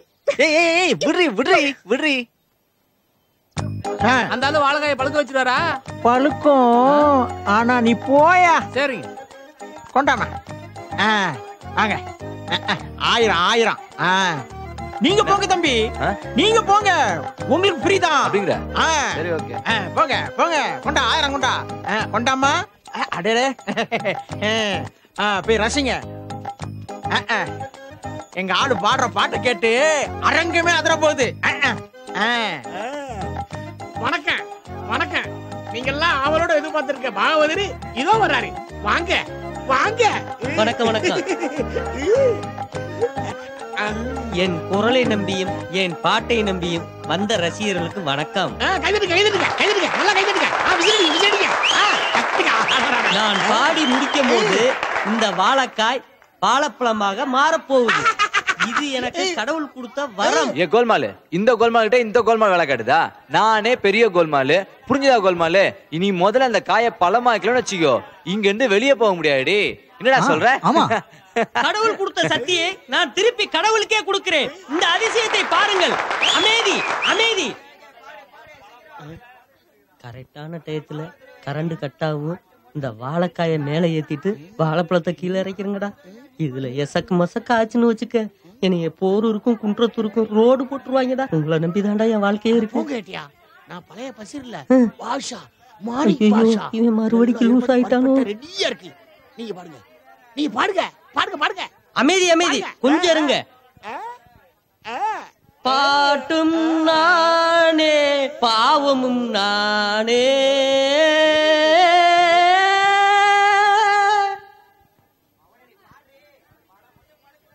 ஏய் ஏய் விடுறி விடுறி விடுறி. அந்த ஆளு வாழைக்காயை பழுக்க வச்சிருவாரா? பழுக்கும். ஆனா நீ போயா. சரிங்க. கொண்டாமா. வாங்க. 1000. நீங்க போங்க தம்பி, நீங்க போங்க, உங்களுக்கு ஃப்ரீ தான். அப்படிங்கற? சரி ஓகே. போங்க போங்க, கொண்டா 1000 கொண்டா. கொண்டாமா. அடடே. போய் ரசிங்க. எங்க ஆளு பாடுற பாட்டை கேட்டு அரங்கமே அதிர போகுது. வணக்கம் வணக்கம். நீங்க எல்லாம் அவளோட எதிர்பார்த்திருக்க பாகவதரி இதோ வர்றாரு. வாங்க வாங்க. வணக்கம் வணக்கம். என் குரலை நம்பியும் என் பாட்டை நம்பியும் வந்த ரசிகர்களுக்கு வணக்கம். நான் பாடி முடிக்கும் போது இந்த வாழைக்காய் வாழைப்பழமாக மாறப்போகுது. இது எனக்கு கடவுள் கொடுத்த வரம். ஏ கோல்மாலு, இந்த கோல்மால் கிட்ட இந்த கோல்மால் வேலை காட்டுதா? நானே பெரிய கோல்மாலு, புரிஞ்சதா கோல்மாலு? இனி முதல்ல அந்த காயை பழமாக்கலன்னு வச்சுக்கோ, இங்க இருந்து வெளியே போக முடியாடி. என்னடா சொல்ற? ஆமா. கடவுள் கொடுத்த சக்தியை நான் திருப்பி கடவுளுக்கே கொடுக்கிறேன். இந்த அதிசயத்தை பாருங்கள். அமைதி அமைதி. கரெக்டான டயத்துல கரண்ட் கட் ஆகும். இந்த வாழைக்காயை மேல ஏத்திட்டு வாழைப்பழத்தை கீழே இறக்கிறங்கடா. இதுல எசக்கு மசக்கு ஆச்சுன்னு வச்சுக்க, என்னைய போரூருக்கும் குன்றத்தூருக்கும் ரோடு போட்டுருவாங்கடா. உங்களை நம்பிதான்டா என் வாழ்க்கையே இருக்கு. நான் பழைய பசிர்ல பாஷா மாணி பாஷா. இவன் மறுபடியும் லூஸ் ஆயிட்டானோ? ரெடியா இருக்கு. நீங்க பாருங்க, நீங்க பாருங்க பாருங்க பாருங்க. அமைதி அமைதி, கொஞ்சம் இருங்க. பாட்டும் நானே பாவமும் நானே,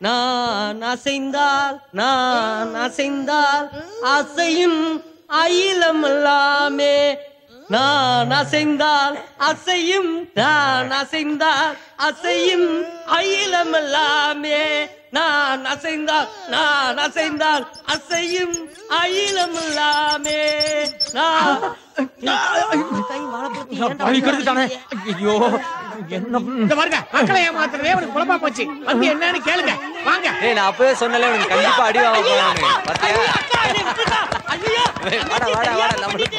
நான் அசைந்தால் அசையும் அயிலமல்லாமே. நான் அசைந்தால் அசையும் அயிலமல்லாமே. நான் அசைந்தால் அசையும் அயிலமல்லாமே. ஐயோ என்ன மக்களை ஏமாத்துறதே ஒரு குழப்பா போச்சு. வந்து என்னன்னு கேளுங்க வாங்க. ஏய் நான் அப்பவே சொன்னல, உனக்கு கண்டிப்பா அடி வாங்க போறானே. பாத்தியா? வாடா வாடா நம்ம.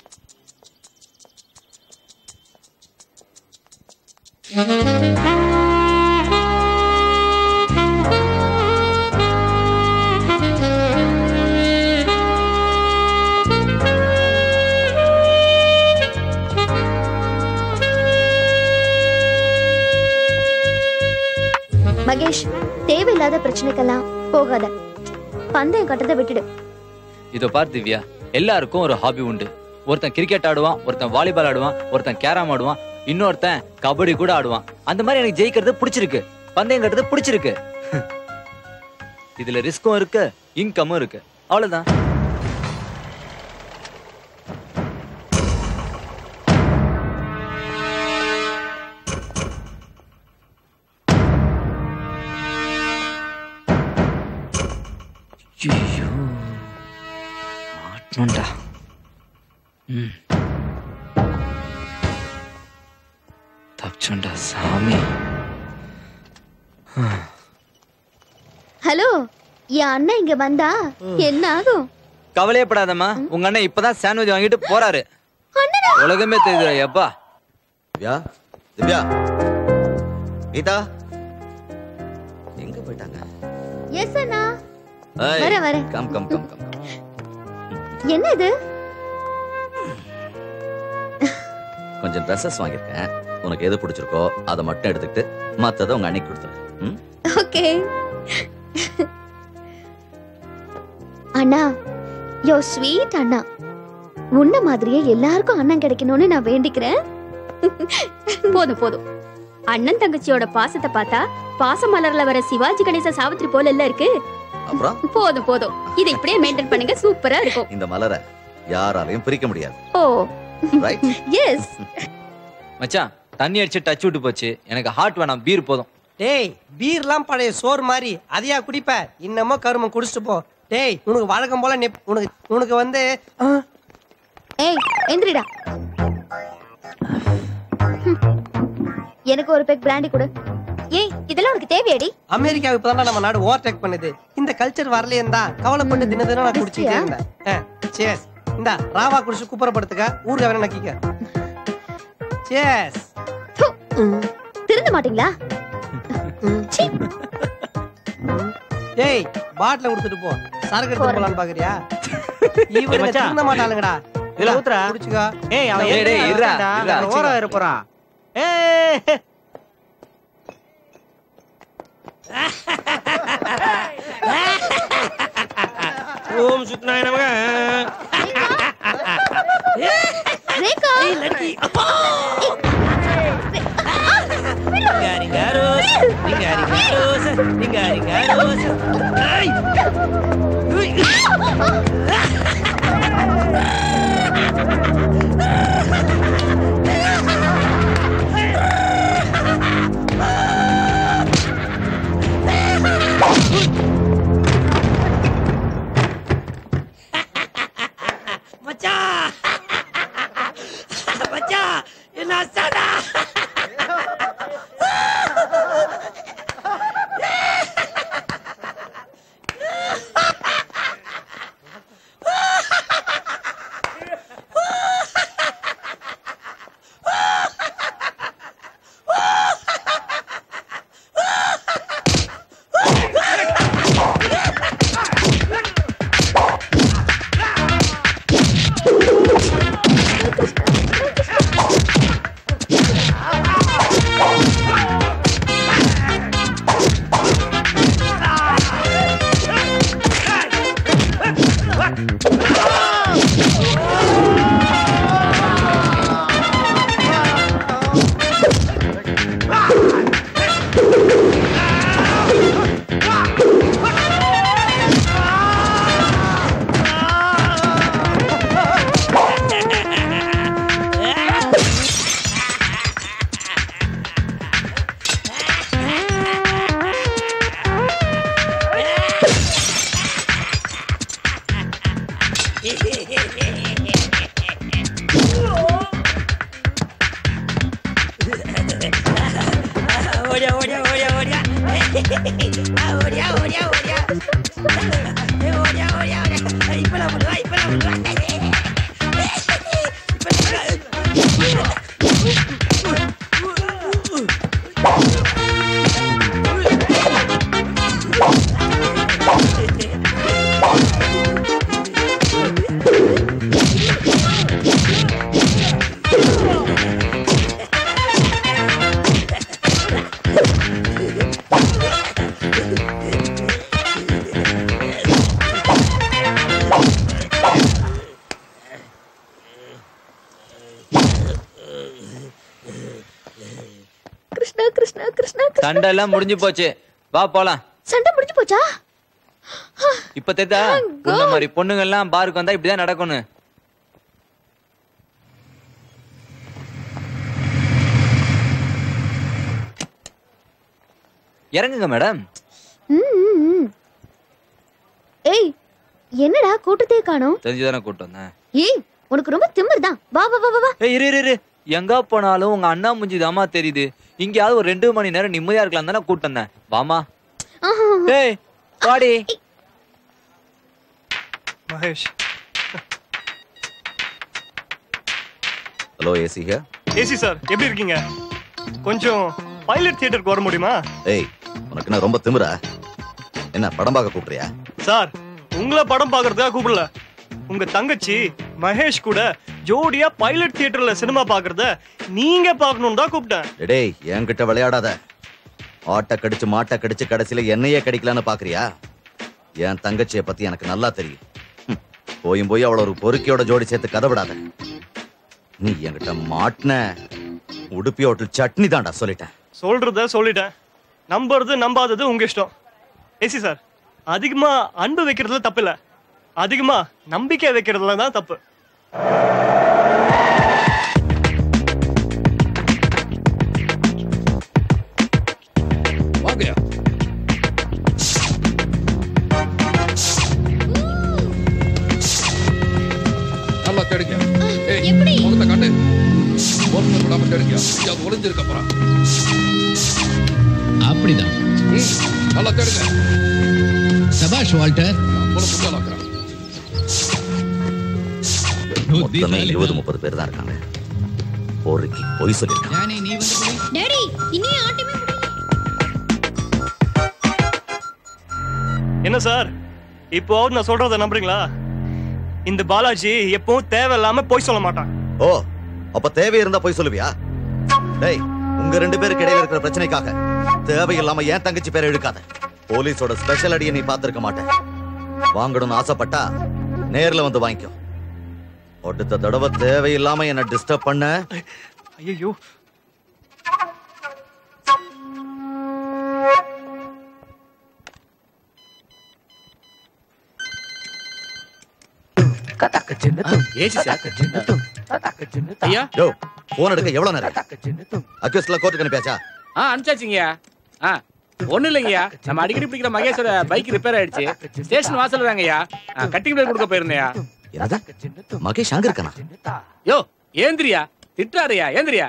மகேஷ், தேவையில்லாத பிரச்சனைக்கெல்லாம் போகாத. பந்தயம் கட்டதை விட்டுடு. இதோ பார் திவ்யா, எல்லாருக்கும் ஒரு ஹாபி உண்டு. ஒருத்தன் கிரிக்கெட் ஆடுவான், ஒருத்தன் வாலிபால் ஆடுவான், ஒருத்தன் கேரம் ஆடுவான், இன்னொருத்தன் கபடி கூட ஆடுவான். அந்த மாதிரி எனக்கு ஜெயிக்கிறது பிடிச்சிருக்கு, பந்தயம் கட்டுறது பிடிச்சிருக்கு. இதுல ரிஸ்கும் இருக்கு, இன்கமும் இருக்கு, அவ்வளவுதான். மாட்டணும்டா. தப்பிச்சோண்டா சாமி. ஹலோ, என் அண்ணன் இங்க வந்தா என்ன ஆகும்? கவலையப்படாதம்மா, உங்க அண்ணன் இப்பதான் சாண்ட்விச் வாங்கிட்டு போறாரு. உலகமே தெரியுதுடா எப்பா. திவ்யா, திவ்யா, கீதா எங்க போயிட்டாங்க? எஸ் அண்ணா. வரேன். Come come come come. என்ன இது? கொஞ்சம் ட்ரெஸ்ஸஸ் வாங்கியிருக்கேன். உனக்கு எது பிடிச்சிருக்கோ அதை மட்டும் எடுத்துக்கிட்டு மத்ததை உங்க அன்னைக்கு கொடுத்துரு. ஓகே. அண்ணா, யோ ஸ்வீட் அண்ணா. உன்ன மாதிரியே எல்லாருக்கும் அண்ணன் கிடைக்கணும்னு நான் வேண்டிக்கிறேன். போதும் போதும். அண்ணன் தங்கச்சியோட பாசத்தை பார்த்தா பாசமலர்ல வர சிவாஜி கணேச சாவித்ரி போல எல்லாம் இருக்கு. அப்புறம் போதும் போதும், இதை இப்படியே மெயின்டைன் பண்ணுங்க, சூப்பரா இருக்கும். இந்த மலரை யாராலையும் பிரிக்க முடியாது. ஓ ரைட்? எஸ். மச்சான், தண்ணி அடிச்சு டச் விட்டு போச்சு. எனக்கு ஹாட் வேணாம், பீர் போதும். டேய், பீர்லாம் பழைய சோறு மாதிரி அதையா குடிப்ப? இன்னமோ கருமம் குடிச்சிட்டு போ. டேய், உனக்கு வழக்கம் போல உனக்கு வந்து ஏய் எந்திரிடா. எனக்கு ஒரு பெக் பிராண்டி கொடு. ஏய், இதெல்லாம் உனக்கு தேவையாடி? அமெரிக்காவுக்கு இப்பதான் நம்ம நாடு ஓவர்டேக் பண்ணுது. இந்த கல்ச்சர் வரலையே தான் கவலைப்பட்டு தினதினம் நான் குடிச்சிட்டே இருந்தேன். Cheers. இந்தா ராவா குடிச்சு குப்புறப்படுத்துக்க ஊருக்கு வேணா நக்கிக்க. சேஸ். திருந்த மாட்டீங்களா? ஏய் பாட்டில கொடுத்துட்டு போ. சரக்கு எடுத்து போலான்னு பாக்குறியா? இவனுங்க திருந்த மாட்டாளுங்கடா. இதுல ஊத்துறா. குடிச்சுக்க. ஏய் அவன் இருடா ஓரா இருப்பறான். ஏய் ஓம் சுத்னாய நமக. ரேகா ஏய் லக்கி ரிங்காரிங்காரோஸ் ரிங்காரிங்காரோஸ் ஏய் மச்சான் மச்சான் என்ன சடா சண்டை எல்லாம் முடிஞ்சு போச்சு, வா போலாம். சண்டை முடிஞ்சு போச்சா? இப்ப தெரியுதா இந்த மாதிரி பொண்ணுங்க எல்லாம் பாருக்கு வந்தா இப்படிதான் நடக்கணும். இறங்குங்க மேடம். ஏய் என்னடா கூட்டத்தையே காணோம்? தெரிஞ்சுதானே கூட்டம் வந்தேன். ஏய் உனக்கு ரொம்ப திமிர் தான். வா வா வா வா. ஏய் இரு எங்க போனாலும் உங்க அண்ணா மூஞ்சி தாமா தெரியுது. இங்கயாவது ஒரு 2 மணி நேரம் நிம்மதியா இருக்கலாம் தானே கூட்டம் தான். வாமா. ஏய் வாடி. Mahesh. Hello AC here. AC sir எப்படி இருக்கீங்க? கொஞ்சம் பைலட் தியேட்டருக்கு வர முடியுமா? ஏய் உனக்கு என்ன ரொம்ப திமிரா? என்ன படம் பார்க்க கூப்பிடுறியா? சார் உங்களை படம் பார்க்கறதுக்காக கூப்பிடல. உங்க தங்கச்சி மகேஷ் கூட ஜோடியா பைலட் தியேட்டர்ல சினிமா பாக்குறத நீங்க பார்க்கணும் தான் கூப்பிட்டேன். டேய் என்கிட்ட விளையாடாத. ஆட்ட கடிச்சு மாட்ட கடிச்சு கடைசியில என்னையே கடிக்கலான்னு பாக்குறியா? என் தங்கச்சியை பத்தி எனக்கு நல்லா தெரியும். போய் அவள ஒரு பொறுக்கியோட ஜோடி சேர்த்து கதை விடாத. நீ என்கிட்ட மாட்டின உடுப்பி ஹோட்டல் சட்னி தான்டா. சொல்லிட்டேன். சொல்றத சொல்லிட்டேன். நம்புறது நம்பாதது உங்க இஷ்டம். ஏசி சார் அதிகமா அன்பு வைக்கிறதுல தப்பு இல்ல, அதிகமா நம்பிக்கை வைக்கிறதுல தான் தப்பு. வாங்கயா. நல்லா தேடுங்க. ஏய் முகத்தை காட்டு. ஓரத்துல விடாம தேடுங்க. அது ஒளிஞ்சிருக்க போறா. அப்படிதான். நல்லா தேடுங்க. சபாஷ் வால்டர். போல புடிச்சலாக்குறேன். மொத்தமே 20-30 பேர் தான் இருக்காங்க. போரிக்கு பொய் சொல்லிருக்காங்க. டாடி இன்னும் ஆட்டமே என்ன சார் இப்போ நான் சொல்றத நம்புறீங்களா? இந்த பாலாஜி எப்பவும் தேவையில்லாம பொய் சொல்ல மாட்டான். ஓ, அப்ப தேவை இருந்தா பொய் சொல்லுவியா? டேய், உங்க 2 பேருக்கு இடையில இருக்கிற பிரச்சனைக்காக தேவையில்லாம ஏன் தங்கச்சி பேரை இழுக்காத. போலீஸோட ஸ்பெஷல் அடியை நீ பார்த்திருக்க மாட்டேன். வாங்கணும்னு ஆசைப்பட்டா நேர்ல வந்து வாங்கிக்கோ. அடுத்த தடவை தேவையில்லாம என்ன டிஸ்டர்ப் பண்ண. ஐயோ, ஐயா போன் எடுக்க எவ்வளவு நேரம்? அக்யூஸ்ட்ல கோர்ட்டுக்கு அனுப்பியாச்சா? அனுப்பிச்சாச்சுங்கய்யா. ஒண்ணு இல்லைங்கய்யா, நம்ம அடிக்கடி பிடிக்கிற மகேஷோட பைக் ரிப்பேர் ஆயிடுச்சு. ஸ்டேஷன் வாசல் தாங்கய்யா. கட்டிங் பிளேட் கொடுக்க போயிருந்தேயா. மகேஷ் அங்க இருக்கானா? யோ ஏந்திரியா, திட்டாரியா, ஏந்திரியா.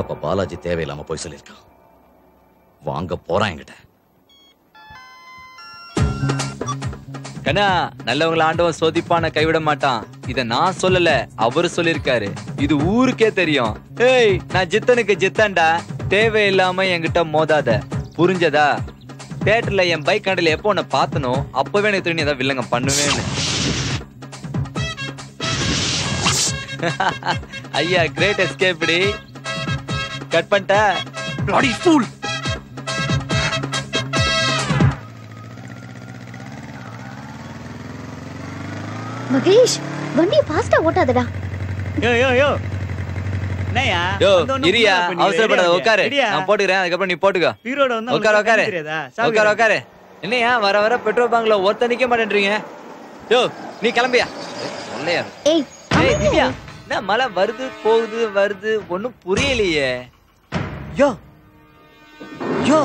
அப்ப பாலாஜி தேவையில்லாம போய் சொல்லிருக்கான். வாங்க போறான் என்கிட்ட. கண்ணா, நல்லவங்கள ஆண்டவன் சோதிப்பான கைவிட மாட்டான். இத நான் சொல்லல, அவரு சொல்லிருக்காரு. இது ஊருக்கே தெரியும். ஏய், நான் ஜித்தனுக்கு ஜித்தன்டா. தேவையில்லாம என்கிட்ட மோதாத, புரிஞ்சதா? தியேட்டர்ல என் பைக் கடையில எப்போ உன்னை பார்த்தனோ அப்பவே எனக்கு தெரியும் ஏதாவது வில்லங்க பண்ணுவேன்னு. ஐயா, கிரேட் எஸ்கேப். கட் பண்ணிட்ட. bloody fool. மகேஷ், வண்டியை ஃபாஸ்டா ஓட்டாதடா. யோ யோ யோ என்னையா? யோ இரியா, அவசரப்படாத, உட்காரு. நான் போட்டுக்கிறேன், அதுக்கப்புறம் நீ போட்டுக்கோ. பீரோட வந்து உட்காரு உட்காரு உட்காரு உட்காரு. என்னையா வர வர பெட்ரோல் பங்க்ல ஒருத்த நிக்க மாட்டேன்றீங்க? யோ நீ கிளம்பியா. ஏய் திவ்யா, என்ன மழை வருது போகுது வருது, ஒண்ணும் புரியலையே. யோ யோ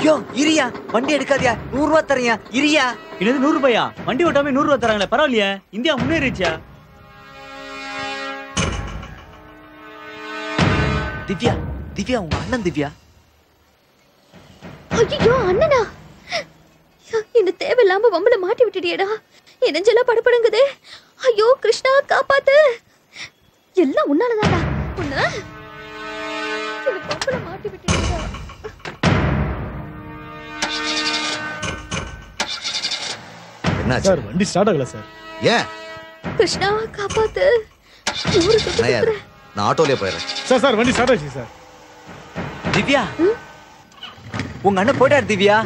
யோ இரியா, வண்டி எடுக்காதியா, 100 ரூபா தரையா. இரியா. இது 100 ரூபாயா? வண்டி ஓட்டாம 100 ரூபா தராங்களே, பரவாயில்லையே. இந்தியா முன்னேறிச்சா? திவ்யா, திவ்யா உங்க அண்ணன் திவ்யா. ஐயோ அண்ணனா, என்ன தேவையில்லாம வம்பல மாட்டி விட்டுடியேடா. என் நெஞ்செல்லாம் படபடங்குதே. ஐயோ கிருஷ்ணா, காப்பாத்து. எல்லாம் உன்னாலதான்டா. உன்ன என்ன வம்பல மாட்டி விட்டுடியேடா. என்னாச்சு சார்? வண்டி ஸ்டார்ட் ஆகல சார். ஏன்? கிருஷ்ணா காப்பாத்து. நான் ஆட்டோலயே போயிடுறேன். சார் வண்டி ஸ்டார்ட் ஆச்சு சார். திவ்யா, உங்க அண்ணன் போயிட்டாரு. திவ்யா,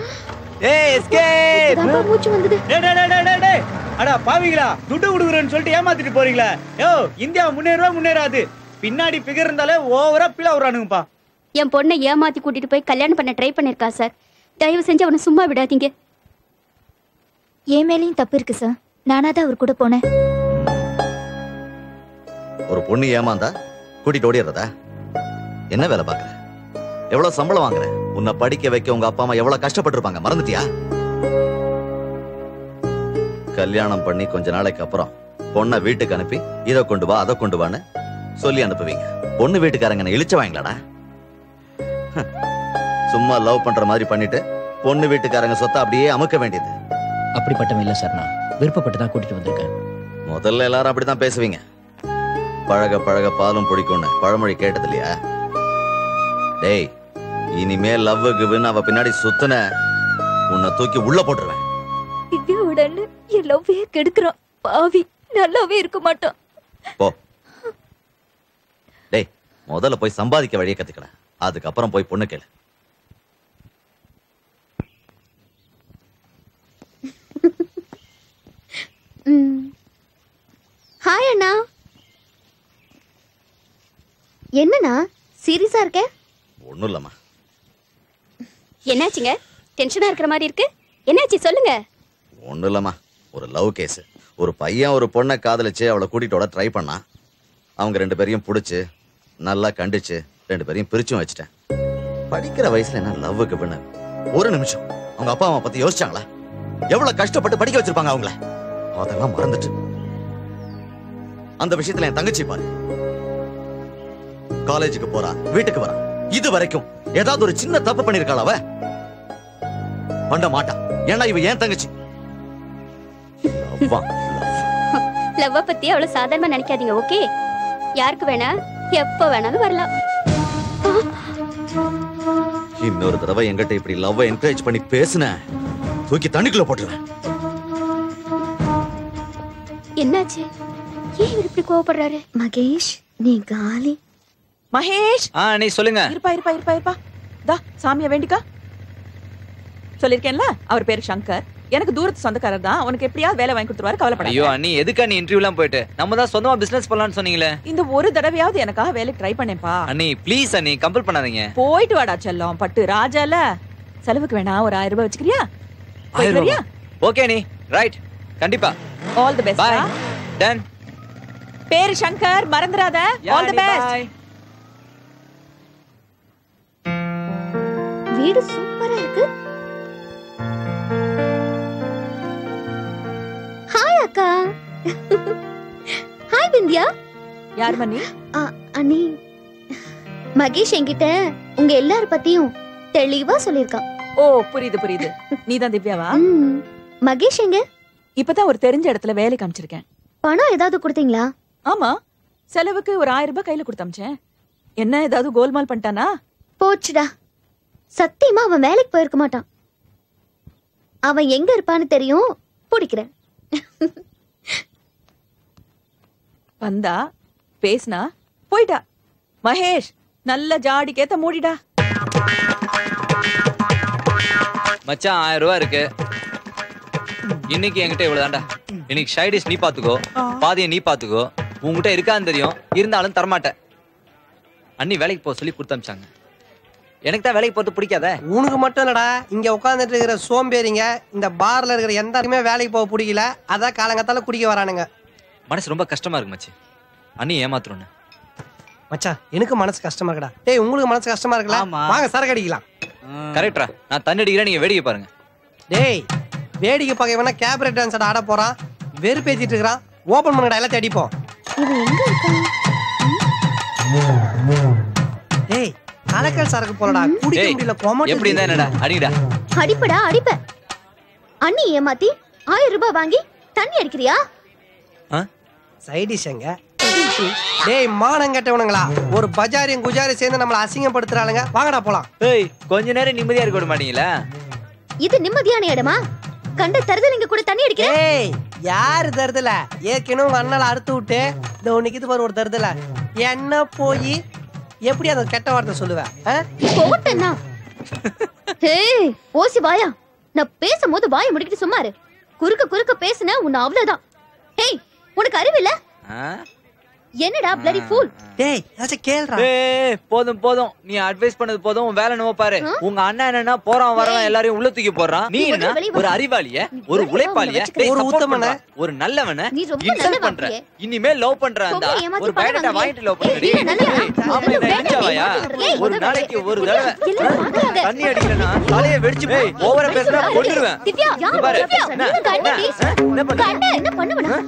ஏய் எஸ்கேப். மூச்சு வந்தது. டேய் டேய் டேய் டேய், அட பாவிங்களா, துட்டு குடுக்குறேன்னு சொல்லிட்டு ஏமாத்திட்டு போறீங்களா? யோ, இந்தியா முன்னேறாது. பின்னாடி பிகர் இருந்தாலே ஓவரா பிளா வரானுங்கப்பா. என் பொண்ணை ஏமாத்தி கூட்டிட்டு போய் கல்யாணம் பண்ண ட்ரை பண்ணிருக்கா சார். தயவு செஞ்சு அவனை சும்மா விடாதீங்க. என் மேலேயும் தப்பு இருக்கு சார். நானா தான் அவர் கூட போனேன். ஒரு பொண்ணு ஏமாந்தா கூட்டிட்டு ஓடிடுறதா? என்ன வேலை பாக்குற? எவ்வளவு சம்பளம் வாங்குற? உன்னை படிக்க வைக்க உங்க அப்பா அம்மா எவ்வளவு கஷ்டப்பட்டு இருப்பாங்க, மறந்துட்டியா? கல்யாணம் பண்ணி கொஞ்ச நாளைக்கு அப்புறம் பொண்ணை வீட்டுக்கு அனுப்பி இதை கொண்டு வா அதை கொண்டு வான்னு சொல்லி அனுப்புவீங்க. பொண்ணு வீட்டுக்காரங்க இழிச்சவாங்களாடா? சும்மா லவ் பண்ற மாதிரி பண்ணிட்டு பொண்ணு வீட்டுக்காரங்க சொத்தை அப்படியே அமுக்க வேண்டியது. அப்படிப்பட்டவன் இல்ல சார், நான் விருப்பப்பட்டு தான் கூட்டிட்டு வந்திருக்கேன். முதல்ல எல்லாரும் அப்படித்தான் பேசுவீங்க. பழக பழக பாலும் பிடிக்கும்னு பழமொழி கேட்டது இல்லையா? டேய், இனிமே லவ் கிவ்னு அவ பின்னாடி சுத்துன உன்னை தூக்கி உள்ள போட்டுருவேன். திவ்யாவோட அண்ணன் என் லவ்வையே கெடுக்கிறான். பாவி, நல்லாவே இருக்க மாட்டான். போ. டேய், முதல்ல போய் சம்பாதிக்க வழியை கத்துக்கடா, அதுக்கப்புறம் போய் பொண்ணு கேளு. ஹாய் அண்ணா. என்னண்ணா சீரியஸா இருக்க? ஒண்ணும் இல்லம்மா. என்னாச்சுங்க? டென்ஷனா இருக்கிற மாதிரி இருக்கு. என்னாச்சு சொல்லுங்க. ஒண்ணும் இல்லம்மா, ஒரு லவ் கேஸ். ஒரு பையன் ஒரு பொண்ணை காதலிச்சு அவளை கூட்டிட்டு வர ட்ரை பண்ணான். அவங்க 2 பேரையும் பிடிச்சு நல்லா கண்டிச்சு 2 பேரையும் பிரிச்சும் வச்சுட்டேன். படிக்கிற வயசுல என்ன லவ்வுக்கு பண்ண? ஒரு நிமிஷம் அவங்க அப்பா அம்மா பத்தி யோசிச்சாங்களா? எவ்வளவு கஷ்டப்பட்டு படிக்க வச்சிருப்பாங்க அவங்கள. அதெல்லாம் மறந்துட்டு அந்த விஷயத்துல என் தங்கச்சி பாரு, காலேஜுக்கு போறா, வீட்டுக்கு வரா. இது வரைக்கும் ஏதாவது ஒரு சின்ன தப்பு பண்ணிருக்காளா? அவ பண்ண மாட்டா. ஏன்னா இவ ஏன் தங்கச்சி. லவ்வ பத்தி அவ்வளவு சாதாரணமா நினைக்காதீங்க, ஓகே? யாருக்கு வேணா எப்ப வேணாலும் வரலாம். இன்னொரு தடவை என்கிட்ட இப்படி லவ் என்கரேஜ் பண்ணி பேசுன தூக்கி தண்ணிக்குள்ள போட்டுருவேன். என்னாச்சு? ஏன் இவர் இப்படி கோவப்படுறாரு? மகேஷ் நீ காலி. மகேஷ் நீ சொல்லுங்க. இருப்பா தா சாமியை வேண்டிக்கா. சொல்லிருக்கேன்ல, அவர் பேரு சங்கர். எனக்கு தூரத்து சொந்தக்காரர் தான். உனக்கு எப்படியாவது வேலை வாங்கி கொடுத்துருவாரு, கவலைப்படாத. ஐயோ அண்ணி, எதுக்கு நீ இன்டர்வியூலாம் போயிட்டு? நம்ம தான் சொந்தமா பிசினஸ் பண்ணலாம்னு சொன்னீங்களே. இந்த ஒரு தடவையாவது எனக்காக வேலைக்கு ட்ரை பண்ணேன்ப்பா. அண்ணி ப்ளீஸ் அண்ணி, கம்பல் பண்ணாதீங்க. போயிட்டு வாடா செல்லம். பட்டு ராஜால செலவுக்கு வேணா ஒரு 1000 ரூபாய் வச்சுக்கிறியா? போயிடுறியா? ஓகே நீ ரைட், கண்டிப்பா. All the best. Bye. Done. பேரு சங்கர், மறந்துடாத. All the best. வீடு சூப்பரா இருக்கு. ஹாய் அக்கா. ஹாய் பிந்தியா. யார் மன்னி? அண்ணி, மகேஷ் என்கிட்ட உங்க எல்லார பத்தியும் தெளிவா சொல்லிருக்கான். ஓ புரியுது. நீதான் திவ்யாவா? மகேஷ் எங்க? இப்பதான் ஒரு தெரிஞ்ச இடத்துல வேலைக்கு அனுப்பிச்சிருக்கேன். பணம் ஏதாவது கொடுத்தீங்களா? ஆமா, செலவுக்கு ஒரு 1000 ரூபாய் கையில கொடுத்தமிச்சேன். என்ன ஏதாவது கோல்மால் பண்ணிட்டானா? போச்சுடா, சத்தியமா அவன் வேலைக்கு போயிருக்க மாட்டான். அவன் எங்க இருப்பான்னு தெரியும், பிடிக்கிறேன். வந்தா பேசினா போயிட்டா. மகேஷ் நல்ல ஜாடி கேத்த மூடிடா. மச்சான் 1000 ரூபாய் இருக்கு. இன்னைக்கு என்கிட்ட இவ்வளவுதான்டா. இன்னைக்கு ஷைடிஷ் நீ பாத்துக்கோ, பாதியை நீ பாத்துக்கோ. உங்ககிட்ட இருக்கான்னு தெரியும், இருந்தாலும் தரமாட்டேன். அண்ணி வேலைக்கு போக சொல்லி கொடுத்தமிச்சாங்க. எனக்கு தான் வேலைக்கு போறது பிடிக்காத. உனக்கு மட்டும் இல்லடா, இங்க உட்காந்துட்டு இருக்கிற சோம்பேறிங்க இந்த பார்ல இருக்கிற எல்லாருமே வேலைக்கு போக பிடிக்கல. அதான் காலங்கத்தால குடிக்க வரானுங்க. மனசு ரொம்ப கஷ்டமா இருக்கு மச்சி. அண்ணி ஏமாத்துறோன்னு. மச்சான் எனக்கு மனசு கஷ்டமா இருக்குடா. டேய் உங்களுக்கு மனசு கஷ்டமா இருக்குல்ல? வாங்க சரக்கு அடிக்கலாம். கரெக்டா, நான் தண்ணி அடிக்கிறேன், நீங்க வேடிக்கை பாருங்க. டேய் வேடிக்கை பார்க்க வேணா கேபரேட் டான்ஸ் ஆட போறான். வெறுப்பேத்திட்டு இருக்கிறான். ஓபன் பண்ணுடா, எல்லாத்தையும் அடிப்போம். இவன் எங்க இருக்கான்? டேய் கலக்கல் சரக்கு போலடா, குடிக்க முடியல. கோமட் எப்படி இருந்தா என்னடா? அடிடா. அடிப்படா அடிப்ப. அண்ணி ஏமாத்தி 1000 ரூபாய் வாங்கி தண்ணி அடிக்கிறியா? சைடிஷ் எங்க? டேய் மானம் கெட்டவனுங்களா, ஒரு பஜாரியும் குஜாரி சேர்ந்து நம்மள அசிங்கப்படுத்துறாளுங்க. வாங்கடா போலாம். ஏய் கொஞ்ச நேரம் நிம்மதியா இருக்க விட மாட்டீங்களா? இது நிம்மதியான இடமா? கண்ட தருதலிங்க கூட தண்ணி அடிக்கிற? ஏய் யாரு தருதல? ஏற்கனவே உங்க அண்ணால அறுத்து விட்டு இந்த உனக்கு இது பாரு ஒரு தருதல. என்ன போய் எப்படி அந்த கெட்ட வார்த்தை சொல்லுவேன்? போட்டேன்னா ஏய் ஓசி வாயா, நான் பேசும்போது வாயை முடிக்கிட்டு சும்மா இரு. குறுக்க பேசுன உன்னை அவ்வளவுதான். ஏய் உனக்கு அறிவு இல்ல? என்னடா bloody fool. டேய் அத கேளுடா. ஏய் போதும், நீ அட்வைஸ் பண்ணது போதும். உன் வேலை என்னவோ பாரு. உங்க அண்ணன் என்னன்னா போறான் வரவன் எல்லாரையும் உள்ள தூக்கி போறான். நீ என்ன ஒரு அறிவாளிய, ஒரு உழைப்பாளிய, ஒரு உத்தமன, ஒரு நல்லவன இன்சல்ட் பண்ற. இனிமே லவ் பண்றான்டா. ஒரு பையனை வாங்கிட்டு லவ் பண்றடி. ஆமா இத நினைச்சவாயா? ஒரு நாளைக்கு ஒரு தடவை தண்ணி அடிக்கலனா தலைய வெடிச்சு போய் ஓவரா பேசுறா கொன்னுருவேன். திவ்யா பாரு என்ன பண்ணுவனா?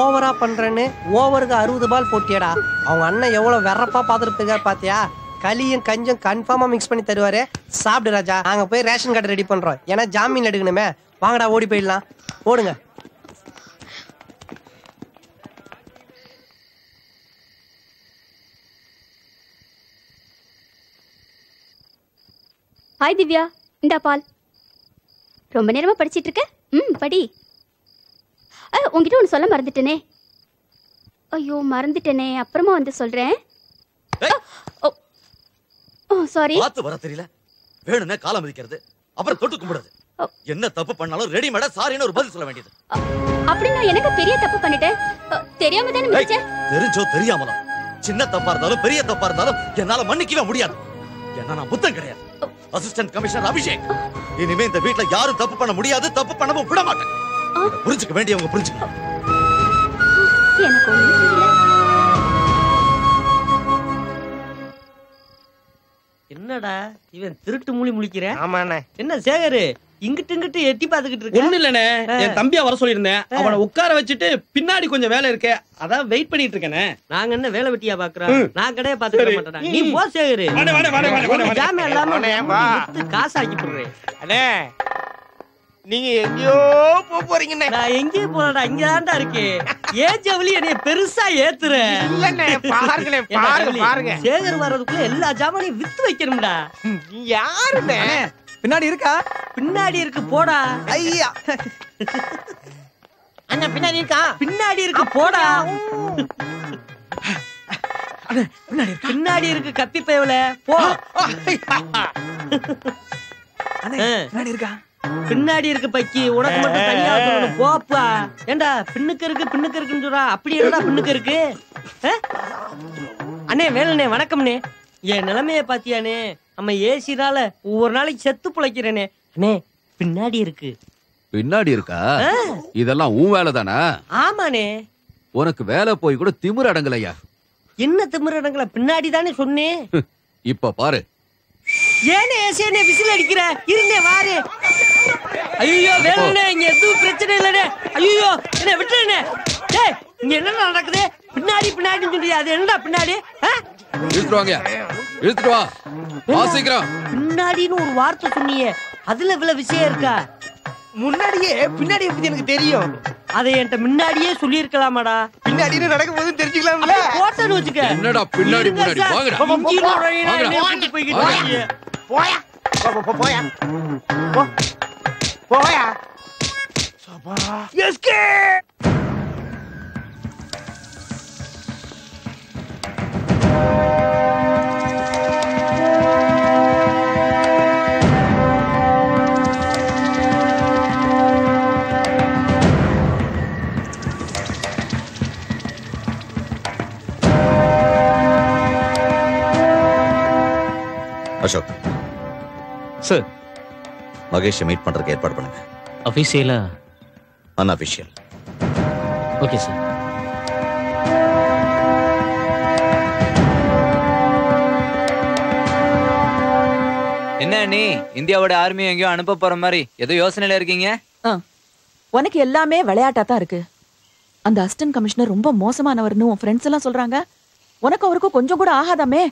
ஓவரா பண்றேன்னு ஓவருக்கு 60 பால் போட்டியடா. அவங்க அண்ணன் எவ்வளவு வெறப்பா பாத்துட்டு பாத்தியா? களியும் கஞ்சும் கன்ஃபார்மா மிக்ஸ் பண்ணி தருவாரு. சாப்பிடு ராஜா. நாங்க போய் ரேஷன் கார்டு ரெடி பண்றோம். ஏன்னா ஜாமீன் எடுக்கணுமே. வாங்கடா ஓடி போயிடலாம். ஓடுங்க. ஹாய் திவ்யா, இந்தா பால். ரொம்ப நேரமா படிச்சிட்டு இருக்க? படி. உங்ககிட்ட ஒன்று சொல்ல மறந்துட்டேனே. ஐயோ மறந்துட்டேனே, அப்புறமா வந்து சொல்றேன். சாரி. பார்த்து வர தெரியல. வேணும்னா காலம் மிதிக்கிறது, அப்புறம் தொட்டு கும்பிடுறது. என்ன தப்பு பண்ணாலும் ரெடிமேடா சாரின்னு ஒரு பதில் சொல்ல வேண்டியது. அப்படின்னா எனக்கு பெரிய தப்பு பண்ணிட்டேன். தெரியாம தானே மிதிச்சேன். தெரிஞ்சோ தெரியாமலோ சின்ன தப்பா இருந்தாலும் பெரிய தப்பா இருந்தாலும் என்னால மன்னிக்கவே முடியாது. ஏன்னா நான் புத்தன் கிடையாது. Assistant commissioner Abhishek. இனிமே இந்த வீட்ல யாரும் தப்பு பண்ண முடியாது, தப்பு பண்ணவும் விட மாட்டேன். புரிஞ்சுக்க வேண்டியவங்க புரிஞ்சுக்கணும். எனக்கு ஒண்ணும் புரியல. என்னடா இவன் திருட்டு மூலி முழிக்கிற? ஆமாண்ணே. என்ன சேகரு இங்கிட்டு இங்கிட்டு எட்டி பாத்துக்கிட்டு இருக்க? ஒண்ணு இல்லனே, என் தம்பியா வர சொல்லியிருந்தேன். அவனை உட்கார வச்சுட்டு பின்னாடி கொஞ்சம் வேலை இருக்கு, அதான் வெயிட் பண்ணிட்டு இருக்கேனே. நாங்க என்ன வேலை வெட்டியா பாக்குறோம்? நான் கடையை பாத்துக்க மாட்டேன். நீ போ சேகரு. ஜாம இல்லாம காசு ஆக்கி போடுறேன். அண்ணே நீங்க எங்கேயோ போறீங்கண்ணே. நான் எங்கேயும் போறடா, இங்க தான்டா இருக்கேன். ஏன் ஜவுளி என்னைய பெருசா ஏத்துற? இல்லண்ணே பாருங்களே, பாருங்க. சேகர் வர்றதுக்குள்ள எல்லா ஜாமானையும் வித்து வைக்கணும்டா. நீ யாருண்ணே? பின்னாடி இருக்கா? பின்னாடி இருக்கு, போடா. ஐயா அண்ணா பின்னாடி இருக்கா? பின்னாடி இருக்கு, போடா. பின்னாடி இருக்கு, கப்பி பயவுல போ. பின்னாடி இருக்கா? பின்னாடி இருக்கு பக்கி, உனக்கு மட்டும் தனியா சொல்லணும், போப்பா. ஏண்டா பின்னுக்கு இருக்குன்னு சொல்றா, அப்படி என்னடா பின்னுக்கு இருக்கு? அண்ணே வேலண்ணே, வணக்கம்ண்ணே. என் நிலைமைய பாத்தியானே, நம்ம ஏசினால ஒவ்வொரு நாளைக்கு செத்து பிழைக்கிறேனே. அண்ணே பின்னாடி இருக்கு. பின்னாடி இருக்கா? இதெல்லாம் உன் வேலை தானே? ஆமாண்ணே. உனக்கு வேலை போய் கூட திமிர் அடங்கலையா? என்ன திமிர் அடங்கல? பின்னாடி தானே சொன்னேன். இப்ப பாரு. ஏனே ஏசியனே விசில் அடிக்கிற? இருந்தே வாரு. ஐயோ வேலண்ணே, இங்க எதுவும் பிரச்சனை இல்லனே. ஐயோ என்ன விட்டுறனே. டேய் இங்க என்ன நடக்குது? பின்னாடி சொல்றியா? அது என்னடா பின்னாடி? இழுத்துட்டு வாங்க, இழுத்துட்டு வா, சீக்கிரம். பின்னாடின்னு ஒரு வார்த்தை சொன்னியே, அதுல இவ்வளவு விஷயம் இருக்கா? முன்னாடியே பின்னாடி எப்படி எனக்கு தெரியும்? அதை என்கிட்ட முன்னாடியே சொல்லி இருக்கலாமாடா? பின்னாடி நடக்கும் போது தெரிஞ்சுக்கலாம்ல. போட்டோன்னு வச்சுக்க. என்னடா பின்னாடி முன்னாடி? போயா போயா. எஸ்கேப். அசோக் சார், மகேஷை மீட் பண்றதுக்கு ஏற்பாடு பண்ணுங்க. அபிஷியலா? அன்அபிஷியல். Okay sir. என்ன நீ இந்தியாவோட ஆர்மி எங்கேயோ அனுப்ப போற மாதிரி ஏதோ யோசனையில இருக்கீங்க? உனக்கு எல்லாமே விளையாட்டா தான் இருக்கு. அந்த அசிஸ்டன்ட் கமிஷனர் ரொம்ப மோசமானவர்னு உன் ஃப்ரெண்ட்ஸ் எல்லாம் சொல்றாங்க. உனக்கு அவருக்கும் கொஞ்சம் கூட ஆகாதாமே.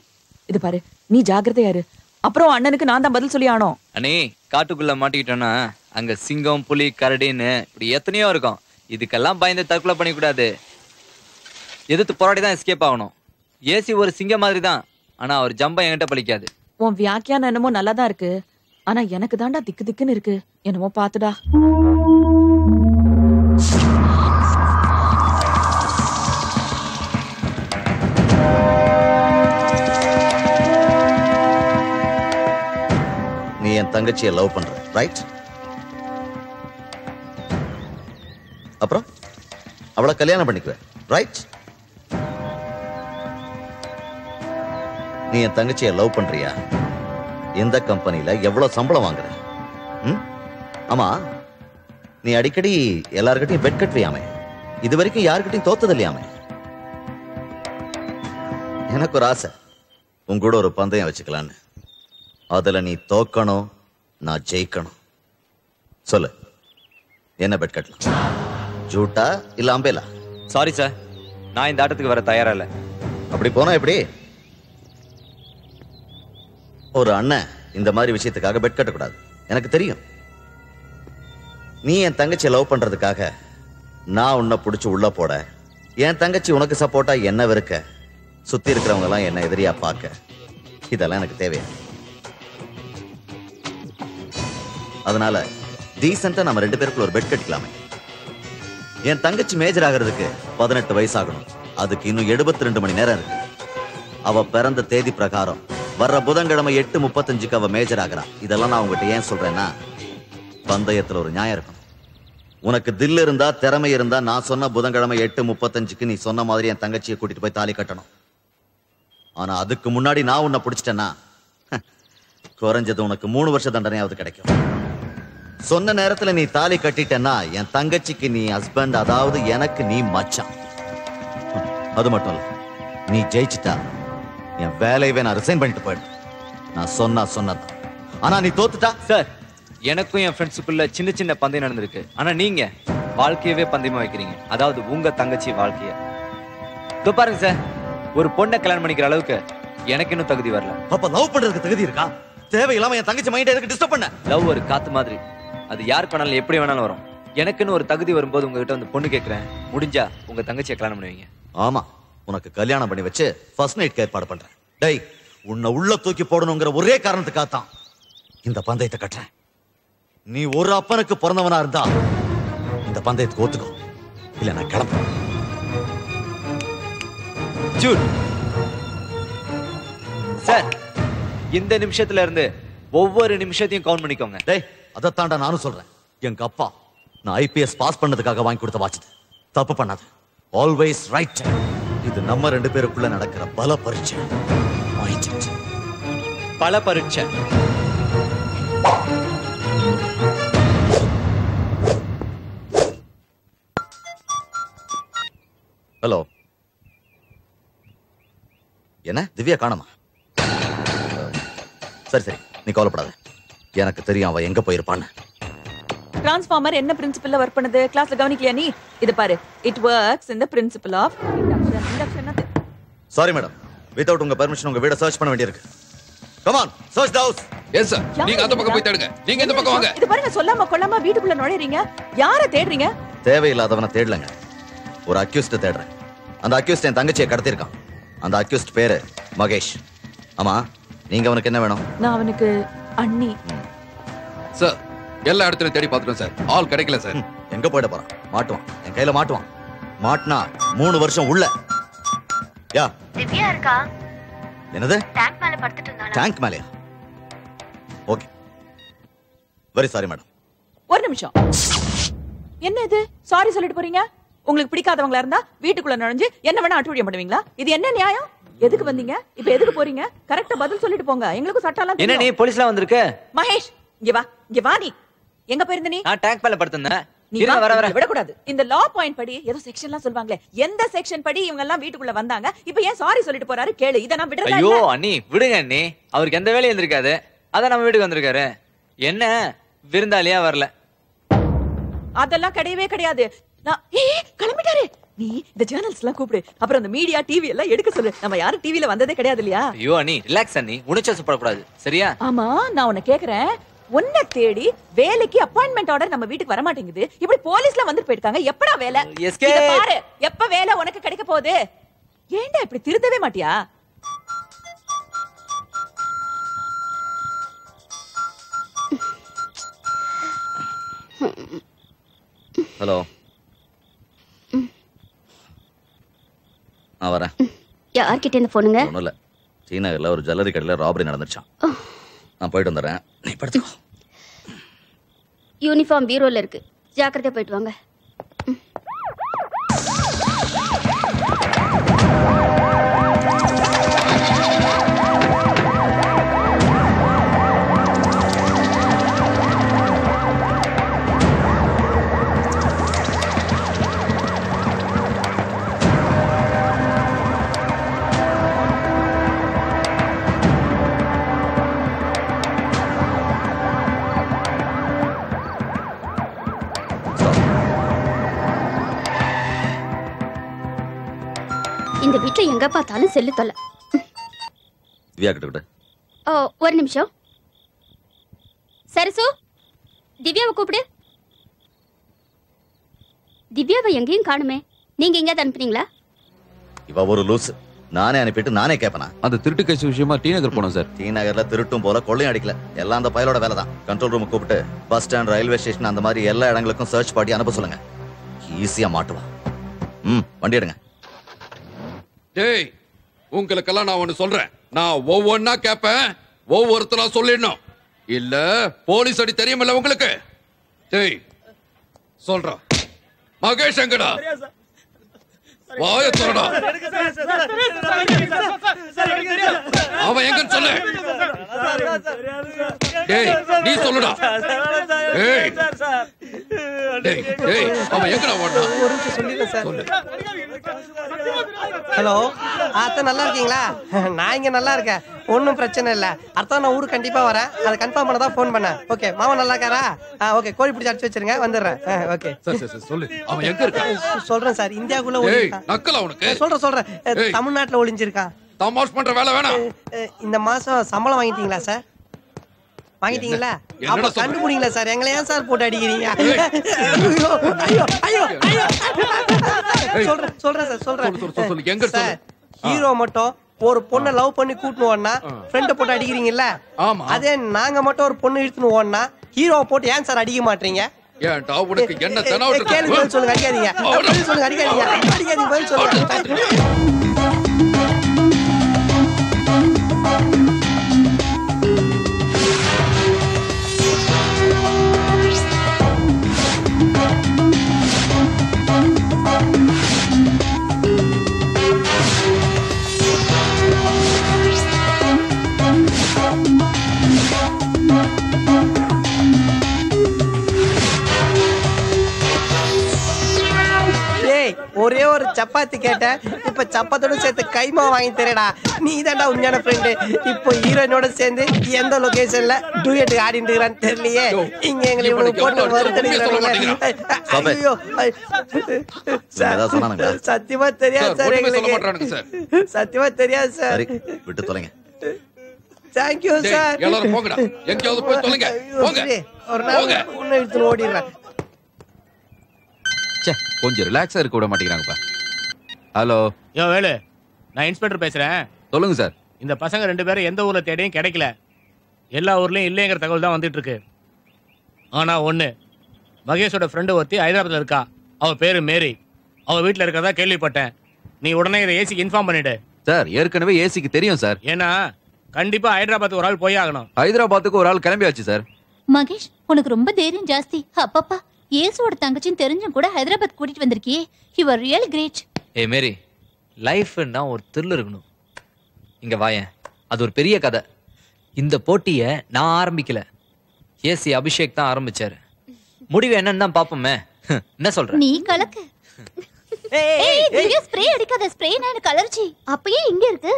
இது பாரு, நீ ஜாக்கிரதையா இரு. அப்புறம் அண்ணனுக்கு நான் தான் பதில் சொல்லி ஆனோம். அண்ணே காட்டுக்குள்ள மாட்டிக்கிட்டோன்னா அங்க சிங்கம், புலி, கரடின்னு இப்படி எத்தனையோ இருக்கும். இதுக்கெல்லாம் பயந்து தற்கொலை பண்ணிக்கூடாது. எதிர்த்து போராடி தான் எஸ்கேப் ஆகணும். ஏசி ஒரு சிங்கம் மாதிரி தான், ஆனா அவர் ஜம்பம் என்கிட்ட பலிக்காது. உன் வியாக்கியானம் என்னமோ நல்லா தான் இருக்கு, ஆனா எனக்கு தாண்டா திக்கு திக்குன்னு இருக்கு. என்னமோ பாத்துடா. நீ என் தங்கச்சியை லவ் பண்ற, ரைட்? அப்புறம் அவளை கல்யாணம் பண்ணிக்குவ, ரைட்? நீ என் தங்கச்சியை லவ் பண்றியா? எந்த கம்பெனில எவ்வளவு சம்பளம் வாங்குற? ஆமா, நீ அடிக்கடி எல்லார்கிட்டையும் பெட் கட்டுவியாமே, இது வரைக்கும் யாருக்கிட்டையும் தோத்தது இல்லையாமே. எனக்கு ஒரு ஆசை, உன் கூட ஒரு பந்தயம் வச்சுக்கலான்னு. அதுல நீ தோக்கணும், நான் ஜெயிக்கணும். சொல்லு, என்ன பெட் கட்டலாம்? ஜூட்டா இல்ல அம்பேலா? சாரி சார், நான் இந்த ஆட்டத்துக்கு வர தயாரா இல்ல. அப்படி போனா எப்படி? ஒரு அண்ணன் இந்த மாதிரி விஷயத்துக்காக பெட் கட்டக்கூடாது, எனக்கு தெரியும். நீ என் தங்கச்சியை லவ் பண்றதுக்காக நான் உன்னை புடிச்சு உள்ள போட, என் தங்கச்சி உனக்கு சப்போர்ட்டா என்ன வெறுக்க, சுத்தி இருக்கிறவங்க எல்லாம் என்ன எதிரியா பார்க்க, இதெல்லாம் எனக்கு தேவையா? அதனால டீசெண்டா நம்ம 2 பேருக்குள்ள ஒரு பெட் கட்டிக்கலாமே. என் தங்கச்சி மேஜர் ஆகிறதுக்கு 18 வயசு ஆகணும். அதுக்கு இன்னும் 72 மணி நேரம் இருக்கு. அவ பிறந்த தேதி பிரகாரம் வர்ற புதன்கிழமை 8:35க்கு அவ மேஜர் ஆகிறா. இதெல்லாம் நான் உங்ககிட்ட ஏன் சொல்றேன்னா, பந்தயத்துல ஒரு நியாயம் இருக்கும். உனக்கு தில் இருந்தா, திறமை இருந்தா, நான் சொன்ன புதன்கிழமை 8:35க்கு நீ சொன்ன மாதிரி என் தங்கச்சியை கூட்டிட்டு போய் தாலி கட்டணும். ஆனா அதுக்கு முன்னாடி நான் உன்னை பிடிச்சிட்டேன்னா குறைஞ்சது உனக்கு 3 வருஷ தண்டனையாவது கிடைக்கும். சொன்ன நேரத்துல நீ தாலி கட்டிட்டேன்னா என் தங்கச்சிக்கு நீ ஹஸ்பண்ட், அதாவது எனக்கு நீ மச்சான். அது மட்டும் இல்ல, நீ ஜெயிச்சிட்டா என் வேலையவே நான் ரிசைன் பண்ணிட்டு போயிடு. நான் சொன்னதான். ஆனா நீ தோத்துட்டா சார், எனக்கும் என் ஃப்ரெண்ட்ஸுக்குள்ள சின்ன சின்ன பந்தயம் நடந்திருக்கு. ஆனா நீங்க வாழ்க்கையவே பந்தயமா வைக்கிறீங்க. அதாவது உங்க தங்கச்சி வாழ்க்கைய. இதோ பாருங்க சார், ஒரு பொண்ணை கல்யாணம் பண்ணிக்கிற அளவுக்கு எனக்கு இன்னும் தகுதி வரல. அப்ப லவ் பண்றதுக்கு தகுதி இருக்கா? தேவையில்லாம என் தங்கச்சி மைண்ட் எதுக்கு டிஸ்டர்ப் பண்ண? லவ் ஒரு காத்து மாதிரி, அது யாருக்கு வேணாலும் எப்படி வேணாலும் வரும். எனக்குன்னு ஒரு தகுதி வரும்போது உங்ககிட்ட வந்து பொண்ணு கேட்கிறேன். முடிஞ்சா உங்க தங்கச்சியை கல்யாணம் பண்ணுவீங்க? ஆமா, உனக்கு கல்யாணம் பண்ணி வச்சு ஃபர்ஸ்ட் நைட் ஏற்பாடு பண்றேன். டேய், உன்னை உள்ள தூக்கி போடணுங்கிற ஒரே காரணத்துக்காக தான் இந்த பந்தயத்தை கட்டுறேன். நீ ஒரு அப்பனுக்கு பிறந்தவனா இருந்தா இந்த பந்தயத்துக்கு ஒத்துக்கோ, இல்ல நான் கிளம்புறேன். சார், இந்த நிமிஷத்துல இருந்து ஒவ்வொரு நிமிஷத்தையும் கவுண்ட் பண்ணிக்கோங்க. டேய், அதைத்தாண்டா நானும் சொல்றேன். எங்க அப்பா நான் ஐபிஎஸ் பாஸ் பண்ணதுக்காக வாங்கி கொடுத்த வாட்ச். தப்பு பண்ணாது. Always right. இது நம்ம 2 பேருக்குள்ள நடக்கிற பல பரீட்சை. பல பரீட்சை. ஹலோ, என்ன திவ்யா காணுமா? சரி சரி, நீ கவலைப்படாத. எனக்கு தெரியும் அவ எங்க போயிருப்பான்னு. டிரான்ஸ்ஃபார்மர் என்ன பிரின்சிபல்ல வர்க் பண்ணுது? கிளாஸ்ல கவனிக்கலையா நீ? இது பாரு, it works in the principle of induction. Sorry madam, without உங்க பெர்மிஷன் உங்க வீட சர்ச் பண்ண வேண்டியிருக்கு. Come on, search the house. Yes sir, நீங்க அந்த பக்கம் போய் தேடுங்க. நீங்க இந்த பக்கம் வாங்க. இது பாருங்க, சொல்லாம கொள்ளாம வீட்டுக்குள்ள நுழையறீங்க. யாரை தேடுறீங்க? தேவையில்லாதவனை தேடலங்க, ஒரு அக்யூஸ்ட் தேடுறேன். அந்த அக்யூஸ்ட் என் தங்கச்சியை கடத்திருக்கான். அந்த அக்யூஸ்ட் பேரு மகேஷ். ஆமா, நீங்க அவனுக்கு என்ன வேணும்? நான் அவனுக்கு அண்ணி. சார், எல்லா இடத்துலயும் தேடி பார்த்துட்டோம் சார், ஆள் கிடைக்கல சார். எங்க போயிட போறான்? மாட்டுவான், என் கையில மாட்டுவான். மாட்டினா 3 வருஷம் உள்ள. யா, திவ்யா இருக்கா? என்னது? டேங்க் மேல படுத்துட்டு இருந்தாளா? டேங்க் மேலயா? Okay, very sorry madam. ஒரு நிமிஷம். என்ன இது? சாரி சொல்லிட்டு போறீங்க? உங்களுக்கு பிடிக்காதவங்களா இருந்தா வீட்டுக்குள்ள நுழைஞ்சு என்ன வேணா அட்டுழியம் பண்ணுவீங்களா? இது என்ன நியாயம்? எதுக்கு வந்தீங்க? இப்ப எதுக்கு போறீங்க? கரெக்ட்டா பதில் சொல்லிட்டு போங்க. எங்களுக்கு சட்டம்லாம் என்ன நீ போலீஸ்லாம் வந்திருக்க? மகேஷ், இங்க வா. இங்க வா. நீ எங்க போயிருந்த? நீ நான் டேங்க் மேல படுத்திருந்தேன். நீ வர விட கூடாது. இந்த லா பாயிண்ட் படி ஏதோ செக்ஷன்லாம் சொல்வாங்களே, எந்த செக்ஷன் படி இவங்க எல்லாம் வீட்டுக்குள்ள வந்தாங்க? இப்போ ஏன் சாரி சொல்லிட்டு போறாரு? கேளு. இத நான் விடுறேன். ஐயோ அண்ணி, விடுங்க அண்ணி. அவருக்கு எந்த வேலையும் இருந்திருக்காது. அதான் நம்ம வீட்டுக்கு வந்திருக்காரு. என்ன விருந்தாளியா வரல? அதெல்லாம் கிடையவே கிடையாது. நான் கிளம்பிட்டாரு. நீ இந்த ஜர்னல்ஸ் எல்லாம் கூப்பிடு. அப்புறம் அந்த மீடியா டிவி எல்லாம் எடுக்க சொல்லு. நம்ம யாரும் டிவில வந்ததே கிடையாது இல்லையா? ஐயோ அண்ணி, ரிலாக்ஸ் அண்ணி. உணர்ச்சி படக்கூடாது, சரியா? ஆமா, நான் உன்னை கேக்குறேன். உன்னை தேடி வேலைக்கு அப்பாயின்மெண்ட் ஆர்டர் நம்ம வீட்டுக்கு வர மாட்டேங்குது. இப்படி போலீஸ்ல வந்து போயிட்டாங்க. எப்படா வேலை? இத பாரு, எப்ப வேலை உனக்கு கிடைக்க போகுது? ஏன்டா இப்படி திருந்தவே மாட்டியா? ஹலோ, நான் வரேன். யார்கிட்ட இந்த போனுங்க? ஒண்ணும் இல்ல, ஸ்ரீநகர்ல ஒரு ஜுவல்லரி கடையில ராபரி நடந்துச்சான். நான் போயிட்டு வந்துடுறேன், நீ படுத்துக்கோ. யூனிஃபார்ம் பீரோல இருக்கு, ஜாக்கிரதையா போயிட்டு வாங்க. இந்த வீட்டுல எங்க பார்த்தாலும் செல்லு தொல்லை. திவ்யா கிட்ட விடு. ஓ, ஒரு நிமிஷம். சரசு, திவ்யாவை கூப்பிடு. திவ்யாவை எங்கேயும் காணுமே. நீங்க எங்கேயாவது அனுப்புறீங்களா? இவ ஒரு லூஸ். நானே அனுப்பிட்டு நானே கேப்பனா? அந்த திருட்டு கேஸ் விஷயமா டி நகர் போனோம் சார். டி நகர்ல திருட்டும் போல கொள்ளையும் அடிக்கல. எல்லாம் அந்த பயலோட வேலை தான். கண்ட்ரோல் ரூம் கூப்பிட்டு பஸ் ஸ்டாண்ட், ரயில்வே ஸ்டேஷன் அந்த மாதிரி எல்லா இடங்களுக்கும் சர்ச் பாட்டி அனுப்ப சொல்லுங்க. ஈஸியா மாட்டுவான். வண்டி எடுங்க. டேய், உங்களுக்கெல்லாம் நான் ஒண்ணு சொல்றேன். நான் ஒவ்வொன்னா கேட்பேன், ஒவ்வொருத்தரா சொல்லிடணும். இல்ல போலீஸ் அடி தெரியுமில்ல உங்களுக்கு? டேய் சொல்றேன், மகேஷ் எங்கடா? வாய திறடா. அவன் எங்கன்னு சொல்லு. டேய் நீ சொல்லுடா. டேய் டேய் டேய் அவன் எங்கடா ஓடுறான்? ஒரு நிமிஷம் சொல்லிடுறேன் சார். ஹலோ அத்தை நல்லா இருக்கீங்களா? நான் இங்க நல்லா இருக்கேன், ஒன்றும் பிரச்சனை இல்லை. அர்த்தம் நான் ஊருக்கு கண்டிப்பா வரேன், அதை கன்ஃபார்ம் பண்ண தான் ஃபோன் பண்ணேன். ஓகே மாமா நல்லா இருக்காரா? ஓகே கோழி பிடிச்சி அடிச்சு வச்சிருங்க, வந்துடுறேன். ஓகே சொல்லு அவன் எங்க இருக்கான்? சொல்றேன் சார், இந்தியாக்குள்ள ஒளிஞ்சிருக்கான். சொல்றேன் தமிழ்நாட்டுல ஒளிஞ்சிருக்கான். தமாஷ் பண்ற வேலை வேணாம். இந்த மாசம் சம்பளம் வாங்கிட்டீங்களா சார்? வாங்கிட்டீங்களா? அப்ப கண்டுபிடிங்களா சார்? எங்களை ஏன் சார் போட்டு அடிக்கிறீங்க? சொல்றேன் சார், ஹீரோ மட்டும் ஒரு பொண்ணை லவ் பண்ணி கூட்டணும் ஓடனா ஃப்ரெண்ட போட்டு அடிக்கிறீங்கல்ல, அதே நாங்க மட்டும் ஒரு பொண்ணு இழுத்துன்னு ஓடனா ஹீரோவை போட்டு ஏன் சார் அடிக்க மாட்டீங்க? கேளுங்க சொல்லுங்க, அடிக்காதீங்க. சொல்லுங்க அடிக்காதீங்க, அடிக்காதீங்க, பதில் சொல்லுங்க. ஒரே ஒரு சப்பாத்தி கேட்டேன், இப்ப சப்பாத்தோட சேர்த்து கைமா வாங்கி தரேடா. நீ தான்டா உண்மையான ஃப்ரெண்டு. இப்போ ஹீரோயினோட சேர்ந்து எந்த லொகேஷன்ல டூயட் ஆடிட்டு இருக்கான்னு தெரியலையே. இங்க எங்களை இவனுக்கு போட்டு வருத்தடிக்கிறாங்க. ஐயோ சத்தியமா தெரியாது சார், எங்களுக்கு சத்தியமா தெரியாது சார். விட்டு தொலைங்க. Thank you sir. எல்லாரும் போங்கடா, எங்கயாவது போய் தொலைங்க. போங்க. ஒரு நாள் உன்னை எடுத்து ஓடிடுறேன். கொஞ்சம் ரிலாக்ஸா இருக்க விட மாட்டேங்கிறாங்கப்பா. ஹலோ யோ வேலு, நான் இன்ஸ்பெக்டர் பேசுறேன். சொல்லுங்க சார். இந்த பசங்க 2 பேரும் எந்த ஊர்ல தேடியும் கிடைக்கல. எல்லா ஊர்லயும் இல்லைங்கிற தகவல் தான் வந்துட்டு இருக்கு. ஆனா ஒண்ணு, மகேஷோட ஃப்ரெண்டு ஒருத்தி ஹைதராபாத்ல இருக்கா. அவ பேரு மேரி. அவ வீட்டுல இருக்கிறதா கேள்விப்பட்டேன். நீ உடனே இதை ஏசிக்கு இன்ஃபார்ம் பண்ணிடு. சார் ஏற்கனவே ஏசிக்கு தெரியும் சார். ஏன்னா கண்டிப்பா ஹைதராபாத் ஒரு ஆள் போய் ஆகணும். ஹைதராபாத்துக்கு ஒரு ஆள் கிளம்பியாச்சு சார். மகேஷ், உனக்கு ரொம்ப தைரியம் ஜாஸ்தி. அப்பப்பா, ஏசுவோட தங்கச்சின்னு தெரிஞ்சும் கூட ஹைதராபாத் கூட்டிட்டு வந்திருக்கியே. You are real great. ஏ மேரி, லைஃப்னா ஒரு த்ரில் இருக்கணும். இங்க வாயேன், அது ஒரு பெரிய கதை. இந்த போட்டியை நான் ஆரம்பிக்கல, ஏசி அபிஷேக் தான் ஆரம்பிச்சாரு. முடிவு என்னன்னு தான் பாப்போமே. என்ன சொல்ற? நீ கலக்கு. ஏய் திவ்யா, ஸ்ப்ரே அடிக்காத. ஸ்ப்ரேனா எனக்கு அலர்ஜி. அப்பயே இங்க இருக்கு.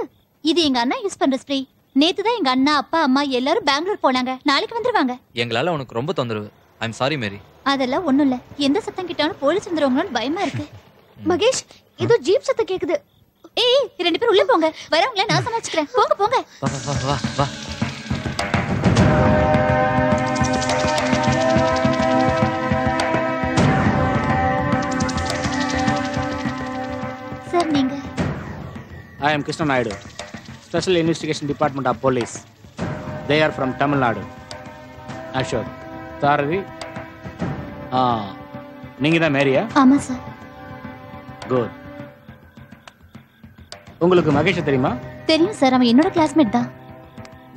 இது எங்க அண்ணா யூஸ் பண்ற ஸ்ப்ரே. நேத்து தான் எங்க அண்ணா அப்பா அம்மா எல்லாரும் பெங்களூர் போனாங்க. நாளைக்கு வந்துருவாங்க. எங்களால உனக்கு ரொம்ப தொந்தரவு. ஐ அம் சாரி மேரி. அதெல்லாம் ஒண்ணும் இல்ல. எந்த சத்தம் கிட்டாலும் போலீஸ் வந்துருவாங்களோன்னு பயமா இருக்கு. மகேஷ், ஏதோ ஜீப் சத்தம் கேக்குது. ஏய் 2 பேரும் உள்ள போங்க. வரவங்கள நான் சமாளிச்சுக்கிறேன். போங்க போங்க. வா வா வா வா. சார் நீங்க? I am Krishna Naidu, Special Investigation Department of Police. They are from Tamil Nadu. Ashok, Taravi. நீங்க தான் மேரியா? ஆமா சார். குட். உங்களுக்கு மகேஷ் தெரியுமா? தெரியும் சார், அவன் என்னோட கிளாஸ்மேட் தான்.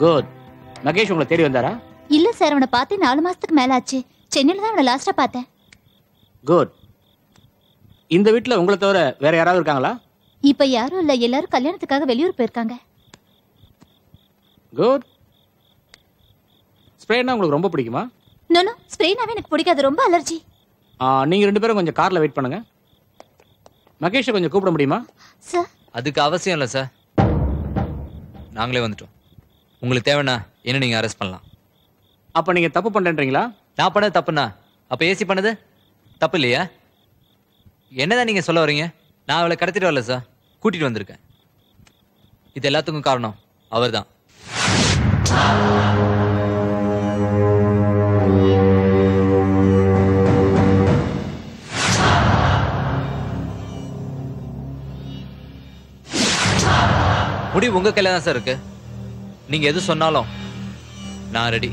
குட். மகேஷ் உங்களை தேடி வந்தாரா? இல்ல சார், அவனை பார்த்து 4 மாசத்துக்கு மேல ஆச்சு. சென்னையில தான் அவனை லாஸ்டா பார்த்தேன். குட். இந்த வீட்ல உங்களை தவிர வேற யாராவது இருக்காங்களா? இப்ப யாரும் இல்ல, எல்லாரும் கல்யாணத்துக்காக வெளியூர் போயிருக்காங்க. குட். ஸ்ப்ரேனா உங்களுக்கு ரொம்ப பிடிக்குமா? நோ நோ, ஸ்ப்ரேனாவே எனக்கு பிடிக்காது, ரொம்ப அலர்ஜி. நீங்க 2 பேரும் கொஞ்சம் கார்ல வெயிட் பண்ணுங்க. மகேஷை கொஞ்சம் கூப்பிட முடியுமா? சார் அதுக்கு அவசியம் இல்லை சார், நாங்களே வந்துட்டோம். உங்களுக்கு தேவைன்னா என்ன நீங்க அரெஸ்ட் பண்ணலாம். அப்ப நீங்க தப்பு பண்றீங்களா? நான் பண்ணது தப்புண்ணா, அப்ப ஏசி பண்ணது தப்பு இல்லையா? என்னதான் நீங்க சொல்ல வரீங்க? நான் அவளை கடத்திட்டு வரல சார், கூட்டிட்டு வந்திருக்கேன். இது எல்லாத்துக்கும் காரணம் அவர்தான். முடிவு உங்க கையில தான் சார் இருக்கு. நீங்க எது சொன்னாலும் நான் ரெடி.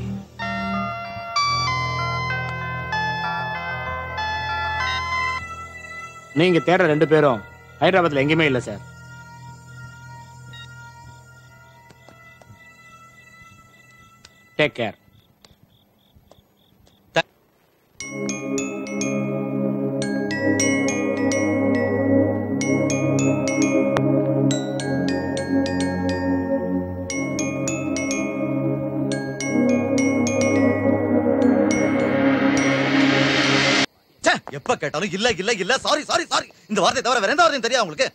நீங்க தேடுற 2 பேரும் ஹைதராபாத்ல எங்கேயுமே இல்ல சார். Take care. எப்ப கேட்டாலும் இல்ல இல்ல இல்ல சாரி சாரி சாரி இந்த வார்த்தை தவிர வேற எந்த வார்த்தையும் தெரியாது உங்களுக்கு?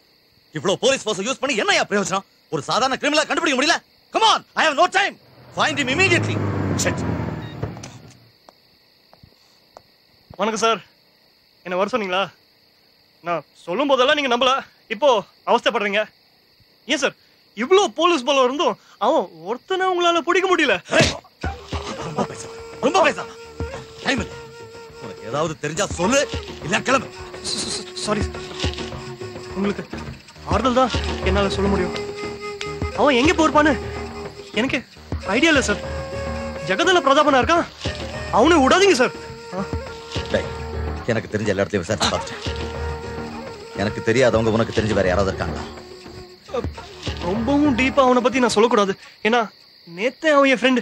இவ்வளவு போலீஸ் ஃபோர்ஸ் யூஸ் பண்ணி என்னையா பிரயோஜனம்? ஒரு சாதாரண கிரிமினலை கண்டுபிடிக்க முடியல? Come on, I have no time. Find him immediately. Shit. வணக்கம் சார். என்ன வர சொன்னீங்களா? நான் சொல்லும் போதெல்லாம் நீங்க நம்பல, இப்போ அவஸ்தைப்படுறீங்க. ஏன் சார் இவ்ளோ போலீஸ் பலம் இருந்தும் அவன் ஒருத்தனை உங்களால பிடிக்க முடியல? ரொம்ப பேச டைம் இல்ல. உனக்கு ஏதாவது தெரிஞ்சா சொல்லு, இல்ல கிளம்பு. சாரி, உங்களுக்கு ஆறுதல் தான் என்னால சொல்ல முடியும். அவன் எங்க போயிருப்பான்னு எனக்கு ஐடியா இல்ல சார். ஜெகதல பிரதாபனா இருக்கான், அவனை விடாதீங்க சார். எனக்கு தெரிஞ்ச எல்லா இடத்தையும் விசாரிச்சு பார்த்துட்டேன். எனக்கு தெரியாதவங்க உனக்கு தெரிஞ்சு வேற யாராவது இருக்காங்களா? ரொம்பவும் டீப்பா அவனை பத்தி நான் சொல்லக்கூடாது. ஏன்னா நேத்தே அவன் என் ஃப்ரெண்டு,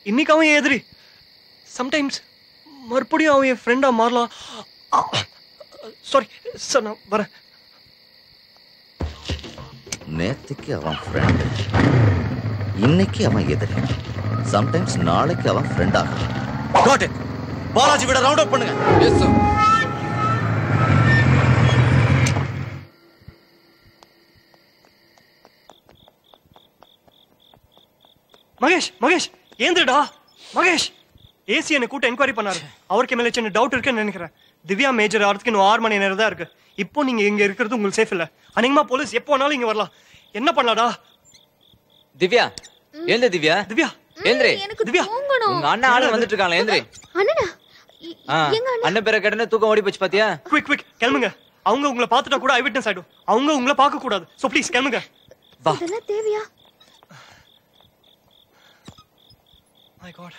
இன்னைக்கு அவன் என் எதிரி. சம்டைம்ஸ் மறுபடியும் அவன் என் ஃப்ரெண்டா மாறலாம். சாரி சார், நான் வரேன். நேத்துக்கு அவன் ஃப்ரெண்ட், இன்னைக்கு அவன் எதிரி. சம்டைம்ஸ் நாளைக்கு அவன் ஃப்ரெண்ட் ஆகலாம். Got it. பாலாஜி விட ரவுண்ட் அப் பண்ணுங்க. Yes sir. மகேஷ், மகேஷ் ஏந்திரடா. மகேஷ், ஏசி என்ன கூட்ட என்கொயரி பண்ணாரு. அவருக்கு மேல சின்ன டவுட் இருக்குன்னு நினைக்கிறேன். திவ்யா மேஜர் ஆகிறதுக்கு இன்னும் 6 மணி நேரம் தான் இருக்கு. இப்போ நீங்க இங்க இருக்கிறது உங்களுக்கு சேஃப் இல்ல. அநேகமா போலீஸ் எப்போ வேணாலும் இங்க வரலாம். என்ன பண்ணலாடா? திவ்யா, ஏந்திர திவ்யா. திவ்யா ஏந்திரே. திவ்யா, உங்க அண்ணன் ஆளு வந்துட்டு இருக்காங்க. ஏந்திரே. அண்ணனா? அண்ணன் பேரை கேட்டனே தூக்கம் ஓடி போச்சு பாத்தியா? குயிக் குயிக் கிளம்புங்க. அவங்க உங்களை பார்த்துட்டா கூட ஐ விட்னஸ் ஆயிடும். அவங்க உங்களை பார்க்க கூடாது. சோ ப்ளீஸ் கிளம்புங்க. வா. இதெல்லாம் தேவையா? My God.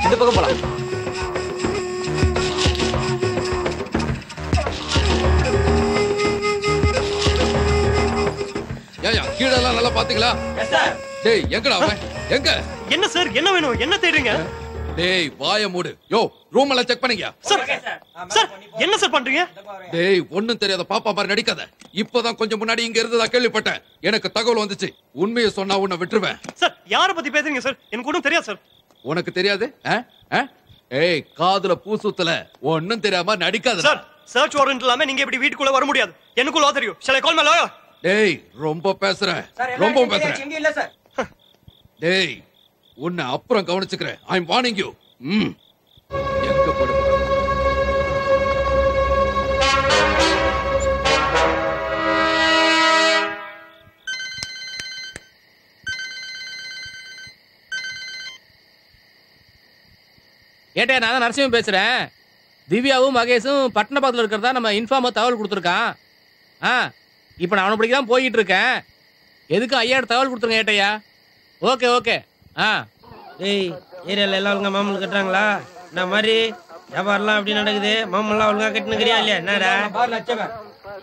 இந்த பக்கம் போலாம். ஏயா கீழெல்லாம் நல்லா பாத்தீங்களா? டேய் எங்கடா அவன்? எங்க? என்ன சார், என்ன வேணும்? என்ன தேடுறீங்க? டேய் வாய மூடு. யோ ரூம் எல்லாம் செக் பண்ணீங்க? சார் சார் என்ன சார் பண்றீங்க? டேய் ஒண்ணும் தெரியாத பாப்பா மாதிரி நடிக்காத. இப்போதான் கொஞ்சம் முன்னாடி இங்க இருந்ததா கேள்விப்பட்டேன். எனக்கு தகவல் வந்துச்சு. உண்மையை சொன்னா உன்னை விட்டுருவேன். சார் யார பத்தி பேசுறீங்க சார்? எனக்கு ஒண்ணும் தெரியாது சார். உனக்கு தெரியாது? ஏய் காதுல பூசுத்தல ஒண்ணும் தெரியாம நடிக்காத. சார் சர்ச் வாரண்ட் இல்லாம நீங்க இப்படி வீட்டுக்குள்ள வர முடியாது. எனக்கு லா தெரியும். shall I call my lawyer? டேய் ரொம்ப பேசுற. ரொம்ப பேசுற. இங்க இல்ல சார். டேய் உன்னை அப்புறம் கவனிச்சுக்கிறேன். ஐ அம் வார்னிங் யூ. எங்க போடு? ஏட்டே, நான் தான் நரசிம்மன் பேசுறேன். திவ்யாவும் மகேஷும் பட்டணபாத்தில் இருக்கிறதா நம்ம இன்ஃபார்மர் தகவல் கொடுத்துருக்கான். இப்போ நான் அவனை பிடிக்க தான் போய்கிட்டு இருக்கேன். எதுக்கு ஐயாயிரம் தகவல் கொடுத்துருங்க ஏட்டையா? Okay okay. டேய் ஏரியால எல்லாம் ஒழுங்கா மாமூல் கட்டுறாங்களா? இந்த மாதிரி வியாபாரம்லாம் எப்படி நடக்குது? மாமூல்லாம் ஒழுங்கா கட்டுனுக்கிறியா இல்லையா? என்னடா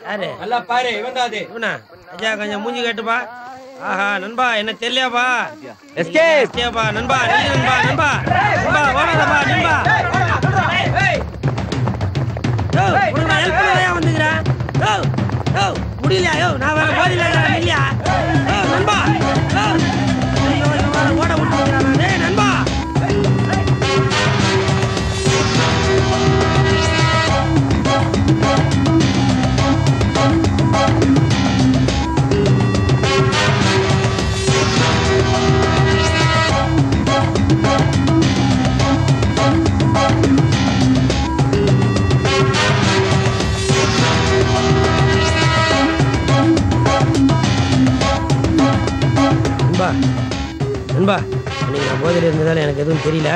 யாரு? நல்லா பாரு, இவன் தான் அது. இவனா? ஐயா கொஞ்சம் மூஞ்சி கட்டுப்பா. ஆஹா நண்பா, என்ன தெரியலையாப்பா? எஸ்கேப்பா நண்பா, நண்பா நண்பா நண்பா ஓடாதப்பா நண்பா. உனக்கு நான் ஹெல்ப் பண்ணலையா வந்துக்கிறேன்? முடியலையா? யோ நான் வேற போதில்லை இல்லையா? நண்பா ஓட விட்டுக்கிறான். டேய் நண்பா நண்பா, நீங்க நான் போதையில் இருந்ததால எனக்கு எதுவும் தெரியல.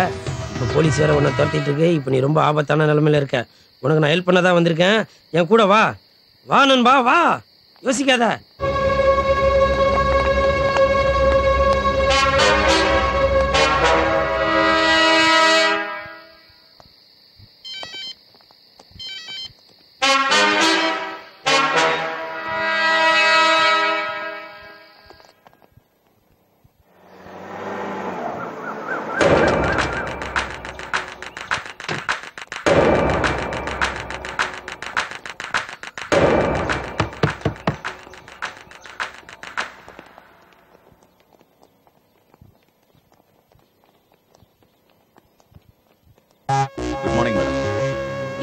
இப்போ போலீஸ் வேற உன்னை துரத்திட்டு இருக்கு. இப்போ நீ ரொம்ப ஆபத்தான நிலைமையில இருக்க. உனக்கு நான் ஹெல்ப் பண்ணதான் வந்திருக்கேன். என் கூட வா. வா நண்பா வா, யோசிக்காத.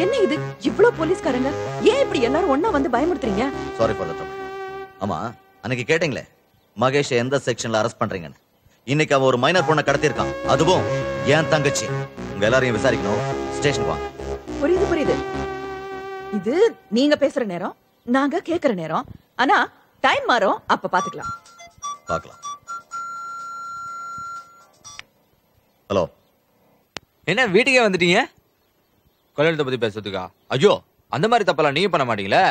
என்ன இது இவ்வளவு போலீஸ்காரங்க? ஏன் இப்படி எல்லாரும் ஒண்ணா வந்து பயமுறுத்துறீங்க? Sorry for that. ஆமா, அன்னைக்கு கேட்டீங்களே மகேஷ் எந்த செக்ஷன்ல அரெஸ்ட் பண்றீங்கன்னு. இன்னைக்கு அவன் ஒரு மைனர் பொண்ணை கடத்தியிருக்கான், அதுவும் என் தங்கச்சி. உங்க எல்லாரையும் விசாரிக்கணும். ஸ்டேஷன் வாங்க. புரியுது புரியுது. இது நீங்க பேசுற நேரம், நாங்க கேக்குற நேரம். ஆனா டைம் மாறும், அப்ப பாத்துக்கலாம். பார்க்கலாம். ஹலோ, என்ன வீட்டுக்கே வந்துட்டீங்க? கல்யாணத்தை பத்தி பேசுறதுக்கா? ஐயோ, அந்த மாதிரி தப்பெல்லாம் நீங்க பண்ண மாட்டீங்களே.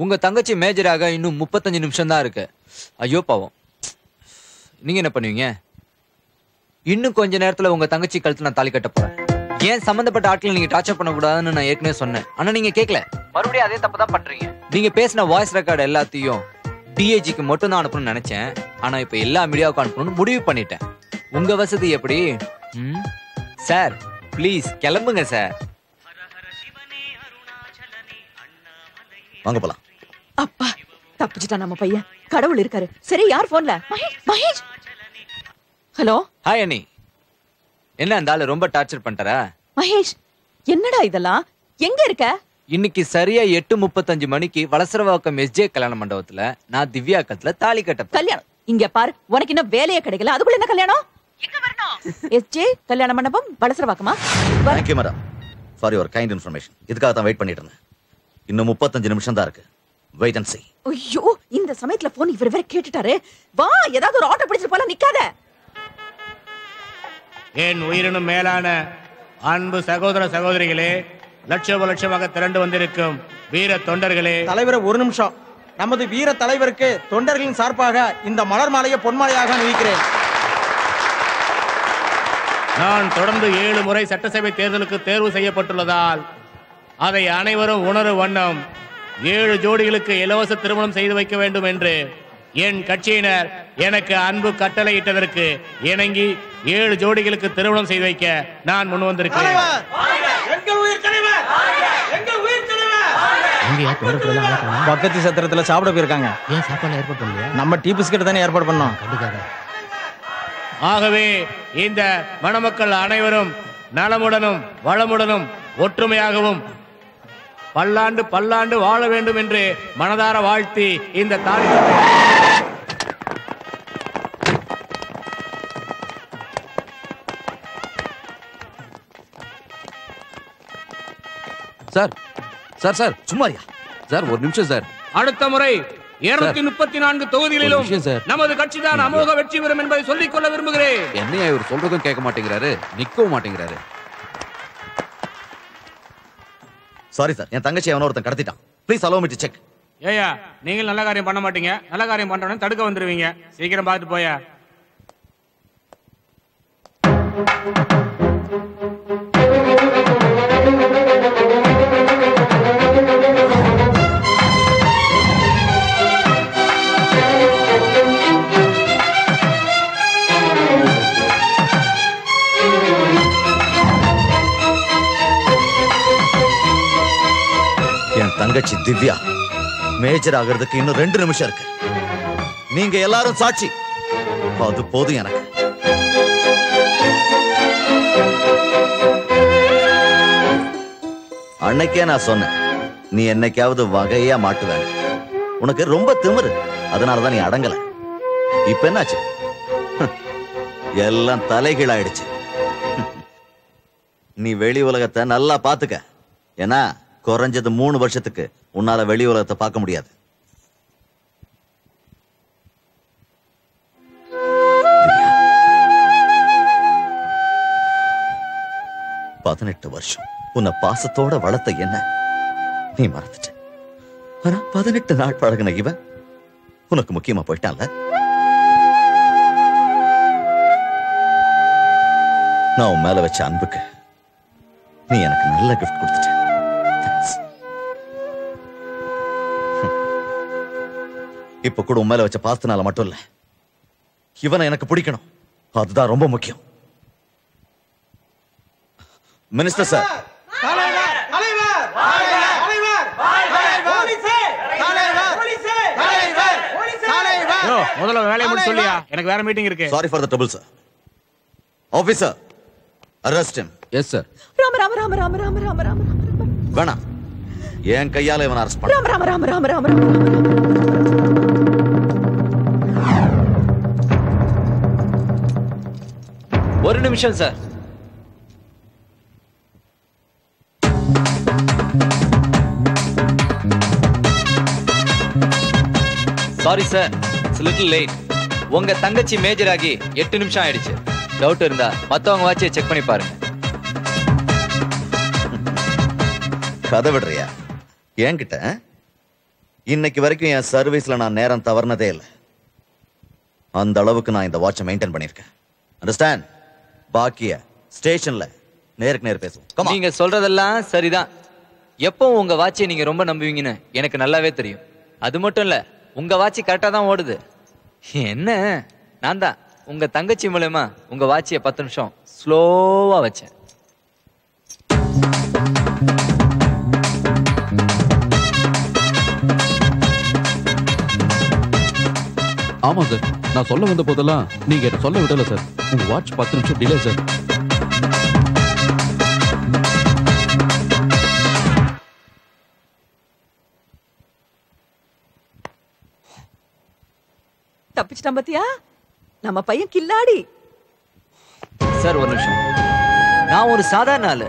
உங்க தங்கச்சி மேஜராக இன்னும் 35 நிமிஷம் தான் இருக்கு. ஐயோ பாவம். நீங்க என்ன பண்ணுவீங்க? இன்னும் கொஞ்ச நேரத்துல உங்க தங்கச்சி கழுத்துல நான் தாலி கட்ட போறேன். ஏன் சம்பந்தப்பட்ட ஆட்களை நீங்க டார்ச்சர் பண்ணக்கூடாதுன்னு நான் ஏற்கனவே சொன்னேன். ஆனா நீங்க கேட்கல. மறுபடியும் அதே தப்பு தான் பண்றீங்க. நீங்க பேசின வாய்ஸ் ரெக்கார்டு எல்லாத்தையும் டிஏஜிக்கு மட்டும் தான் அனுப்பணும்னு நினைச்சேன். ஆனா இப்ப எல்லா மீடியாவுக்கும் அனுப்பணும்னு முடிவு பண்ணிட்டேன். உங்க வசதி எப்படி? சார் ப்ளீஸ் கிளம்புங்க சார். வாங்க போலாம். அப்பா தப்பிச்சிட்டா நம்ம பையன். கடவுள் இருக்காரு. சரி, யார் போன்ல? மகேஷ். ஹலோ. ஹாய் அண்ணி. என்ன அந்த ஆளு ரொம்ப டார்ச்சர் பண்ணிட்டாரா? மகேஷ், என்னடா இதெல்லாம்? எங்க இருக்க? இன்னைக்கு சரியா 8:35 மணிக்கு வலசரவாக்கம் எஸ்ஜே கல்யாண மண்டபத்துல நான் திவ்யா கத்துல தாலி கட்ட. கல்யாணம்? இங்க பாரு, உனக்கு இன்னும் வேலையே கிடைக்கல, அதுக்குள்ள என்ன கல்யாணம்? எங்க வரணும்? எஸ்ஜே கல்யாண மண்டபம் வலசரவாக்கமா? Thank you madam for your kind information. இதுக்காக தான் வெயிட் பண்ணிட்டு இருந்தேன். இன்னும் 35 நிமிஷம் தான் இருக்கு. Wait and see. ஐயோ, இந்த சமயத்துல போன் இவர் வேற கேட்டுட்டாரு. வா, ஏதாவது ஒரு ஆட்டோ பிடிச்சிட்டு போலாம், நிக்காத. என் உயிரினும் மேலான அன்பு சகோதர சகோதரிகளே, லட்சோப லட்சமாக திரண்டு வந்திருக்கும் வீர தொண்டர்களே. தலைவரை ஒரு நிமிஷம். நமது வீர தலைவருக்கு தொண்டர்களின் சார்பாக இந்த மலர் மாலையை பொன்மாலையாக அணிவிக்கிறேன். நான் தொடர்ந்து 7 முறை சட்டசபை தேர்தலுக்கு தேர்வு செய்யப்பட்டுள்ளதால் அதை அனைவரும் உணரும் வண்ணம் 7 ஜோடிகளுக்கு இலவச திருமணம் செய்து வைக்க வேண்டும் என்று என் கட்சியினர் எனக்கு அன்பு கட்டளையிட்டதற்கு இணங்கி 7 ஜோடிகளுக்கு திருமணம் செய்து வைக்க நான் முன் வந்திருக்கிறேன். பக்கத்து சத்திரத்துல சாப்பிட போயிருக்காங்க. ஏன் சாப்பாடு ஏற்பாடு பண்ணலையா? நம்ம டீ பிஸ்கட் தானே ஏற்பாடு பண்ணோம். ஆகவே இந்த மணமக்கள் அனைவரும் நலமுடனும் வளமுடனும் ஒற்றுமையாகவும் பல்லாண்டு பல்லாண்டு வாழ வேண்டும் என்று மனதார வாழ்த்தி இந்த தாலி. சார் சார் சார் சும்மாரியா சார், ஒரு நிமிஷம் சார். அடுத்த முறை 234 தொகுதிகளிலும் நமது கட்சி தான் அமோக வெற்றி பெறும் என்பதை சொல்லிக் கொள்ள விரும்புகிறேன். என்னையா இவர் சொல்றதும் கேட்க மாட்டேங்கிறாரு, நிக்கவும் மாட்டேங்கிறாரு. சாரி சார், என் தங்கச்சி அவன ஒருத்தன் கடத்திட்டான். Please allow me to check. ஏயா, நீங்கள் நல்ல காரியம் பண்ண மாட்டீங்க, நல்ல காரியம் பண்றவன தடுக்க வந்துருவீங்க. சீக்கிரம் பார்த்துட்டு போயா. என் தங்கச்சி திவ்யா மேஜர் ஆகிறதுக்கு இன்னும் 2 நிமிஷம் இருக்கு. நீங்க எல்லாரும் சாட்சி. அது போதும் எனக்கு. அன்னைக்கே நான் சொன்னேன், நீ என்னைக்காவது வகையா மாட்டுவேன். உனக்கு ரொம்ப திமிரு, அதனாலதான் நீ அடங்கல. இப்ப என்னாச்சு? எல்லாம் தலைகீழாயிடுச்சு. நீ வெளி உலகத்தை நல்லா பாத்துக்க. ஏன்னா குறைஞ்சது 3 வருஷத்துக்கு உன்னால வெளி உலகத்தை பார்க்க முடியாது. 18 வருஷம் உன்னை பாசத்தோட வளர்த்த என்ன நீ மறந்துட்ட. ஆனா 18 நாள் பழகின இவன் உனக்கு முக்கியமா போயிட்டான்ல. நான் உன் மேல வச்ச அன்புக்கு நீ எனக்கு நல்ல கிஃப்ட் கொடுத்துட்ட. இப்ப கூட உன் மேல வச்ச பாசத்தினால மட்டும் இல்ல, இவனை எனக்கு பிடிக்கணும், அதுதான் ரொம்ப முக்கியம். மினிஸ்டர் சார், முதல்ல வேலையை முடிச்சு சொல்லியா, எனக்கு வேற மீட்டிங் இருக்கு. Sorry for the trouble sir. Officer, arrest him. Yes sir. Rama Rama Rama Rama Rama Rama Rama Rama. வேணாம், என் கையால இவனை அரெஸ்ட் பண்ண. ராம ராம ராம ராம ராம ஒரு நிமிஷம் sir. Sorry sir, it's little late. உங்க தங்கச்சி மேஜர் ஆகி 8 நிமிஷம் ஆயிடுச்சு. டவுட் இருந்தா மத்தவங்க வாட்சியை செக் பண்ணி பாருங்க. கதை விடுறியா என்கிட்ட? இன்னைக்கு வரைக்கும் என் சர்வீஸ்ல நான் நேரம் தவறுனதே இல்லை. அந்த அளவுக்கு நான் இந்த வாட்சை மெயின்டைன் பண்ணிருக்கேன். அண்டர்ஸ்டாண்ட்? பாக்கிய ஸ்டேஷன்ல நேருக்கு நேர் பேசுவோம். நீங்க சொல்றதெல்லாம் சரிதான். எப்பவும் உங்க வாட்சியை நீங்க ரொம்ப நம்புவீங்கன்னு எனக்கு நல்லாவே தெரியும். அது மட்டும் இல்ல, உங்க வாட்சி கரெக்டா தான் ஓடுது. என்ன, நான் தான் உங்க தங்கச்சி மூலமா உங்க வாட்சியை 10 நிமிஷம் ஸ்லோவா வச்சேன். ஆமா சார், நான் சொல்ல வந்த போதெல்லாம் நீங்க என்ன சொல்ல விடல சார். உங்க வாட்ச் 10 நிமிஷம் டிலே சார். தப்பிச்சிட்டான் பாத்தியா நம்ம பையன் கில்லாடி. சார் ஒரு நிமிஷம், நான் ஒரு சாதாரண ஆளு.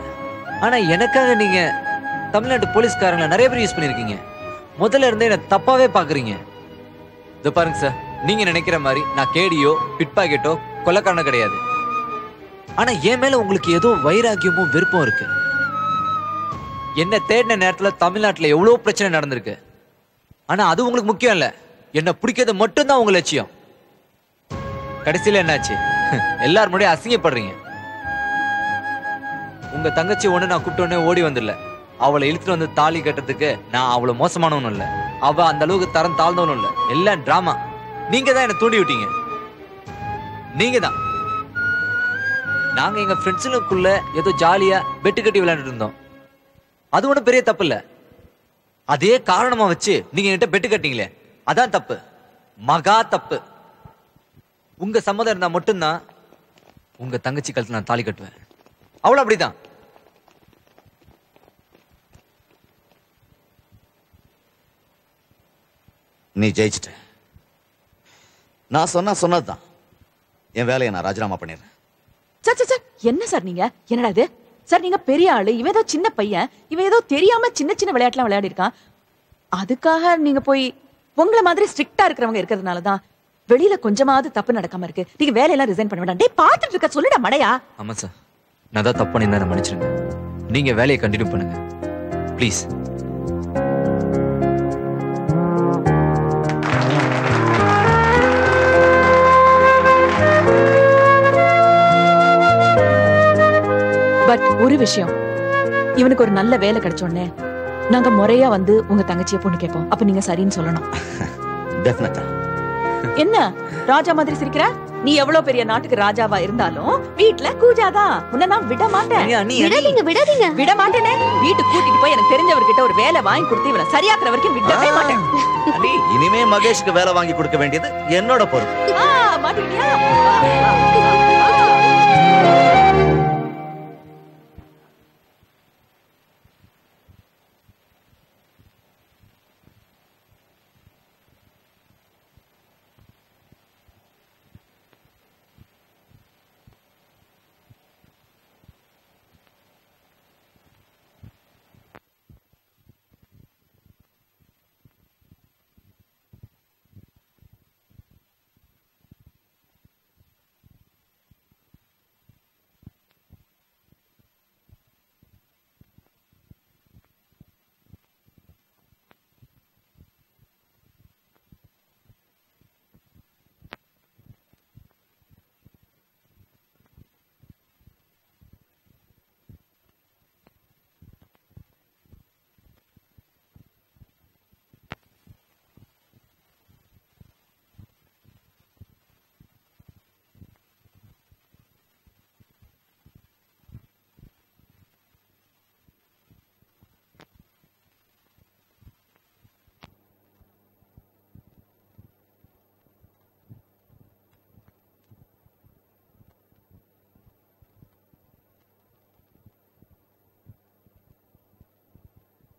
ஆனா எனக்காக நீங்க தமிழ்நாட்டு போலீஸ்காரங்களை நிறைய பேர் யூஸ் பண்ணிருக்கீங்க. முதல்ல இருந்தே என்ன தப்பாவே பாக்குறீங்க. இது பாருங்க சார், நீங்க நினைக்கிற மாதிரி நான் கேடியோ பிட் பாக்கெட்டோ கொலைக்காரனோ கிடையாது. ஆனா என் மேல உங்களுக்கு ஏதோ வைராக்கியமும் விருப்பம் இருக்கு. என்ன தேடின நேரத்துல தமிழ்நாட்டுல எவ்வளவு பிரச்சனை நடந்திருக்கு. ஆனா அது உங்களுக்கு முக்கியம் இல்ல. என்ன பிடிக்கிறது மட்டும்தான் உங்க லட்சியம். கடைசியில என்னாச்சு? எல்லாரும் முன்னாடி அசிங்கப்படுறீங்க. உங்க தங்கச்சி ஒண்ணு நான் கூப்பிட்ட உடனே ஓடி வந்துடல. அவளை இழுத்துட்டு வந்து தாலி கட்டுறதுக்கு நான் அவ்வளவு மோசமானவனும் இல்ல, அவ அந்த அளவுக்கு தரம் தாழ்ந்தவனும் இல்ல. எல்லாம் டிராமா. நீங்க தான் என்ன தூண்டி விட்டீங்க. நீங்க தான். நாங்க எங்க ஃப்ரெண்ட்ஸுக்குள்ள ஏதோ ஜாலியா பெட்டு கட்டி விளையாண்டுட்டு இருந்தோம். அது ஒன்றும் பெரிய தப்பு இல்ல. அதே காரணமா வச்சு நீங்க என்கிட்ட பெட்டு கட்டிங்களே, அதான் தப்பு, மகா தப்பு. உங்க சம்மதம் இருந்தா மட்டும்தான் உங்க தங்கச்சி கழுத்துல நான் தாலி கட்டுவேன். அவ்வளவு அப்படிதான். நீ ஜெயிச்சிட்ட. நான் சொன்னதுதான். என் வேலையை நான் ராஜினாமா பண்ணிடுறேன். சார் என்ன சார் நீங்க? என்னடா இது சார்? நீங்க பெரிய ஆளு, இவன் ஏதோ சின்ன பையன். இவன் ஏதோ தெரியாம சின்ன சின்ன விளையாட்டுலாம் விளையாடி இருக்கான். அதுக்காக நீங்க போய் உங்களை மாதிரி ஸ்ட்ரிக்டா இருக்கிறவங்க இருக்கிறதுனாலதான் வெளியில கொஞ்சமாவது தப்பு நடக்காம இருக்கு. நீங்க வேலையெல்லாம் ரிசைன் பண்ண வேண்டாம். டேய் பாத்துட்டு இருக்க, சொல்லுடா மடையா. ஆமா சார், நான் தான் தப்பு பண்ணியிருந்தா மன்னிச்சிருங்க. நீங்க வேலையை கண்டினியூ பண்ணுங்க ப்ளீஸ். பட் ஒரு விஷயம், இவனுக்கு ஒரு நல்ல வேலை கிடைச்சோடனே நாங்க முறையா வந்து உங்க தங்கச்சிய பொண்ணு கேட்போம். அப்ப நீங்க சரின்னு சொல்லணும். டெஃபினட்டா. என்ன ராஜா மாதிரி சிரிக்கிற? நீ எவ்வளவு பெரிய நாட்டுக்கு ராஜாவா இருந்தாலும் வீட்ல கூஜாதான். உன்னை நான் விட மாட்டேன். விடாதீங்க. விட மாட்டேனே. வீட்டுக்கு கூட்டிட்டு போய் எனக்கு தெரிஞ்சவர்கிட்ட ஒரு வேலை வாங்கி கொடுத்து இவனை சரியாக்குற வரைக்கும் விடவே மாட்டேன். இனிமே மகேஷ்க்கு வேலை வாங்கி கொடுக்க வேண்டியது என்னோட பொறுப்பு. மாட்டீங்களா?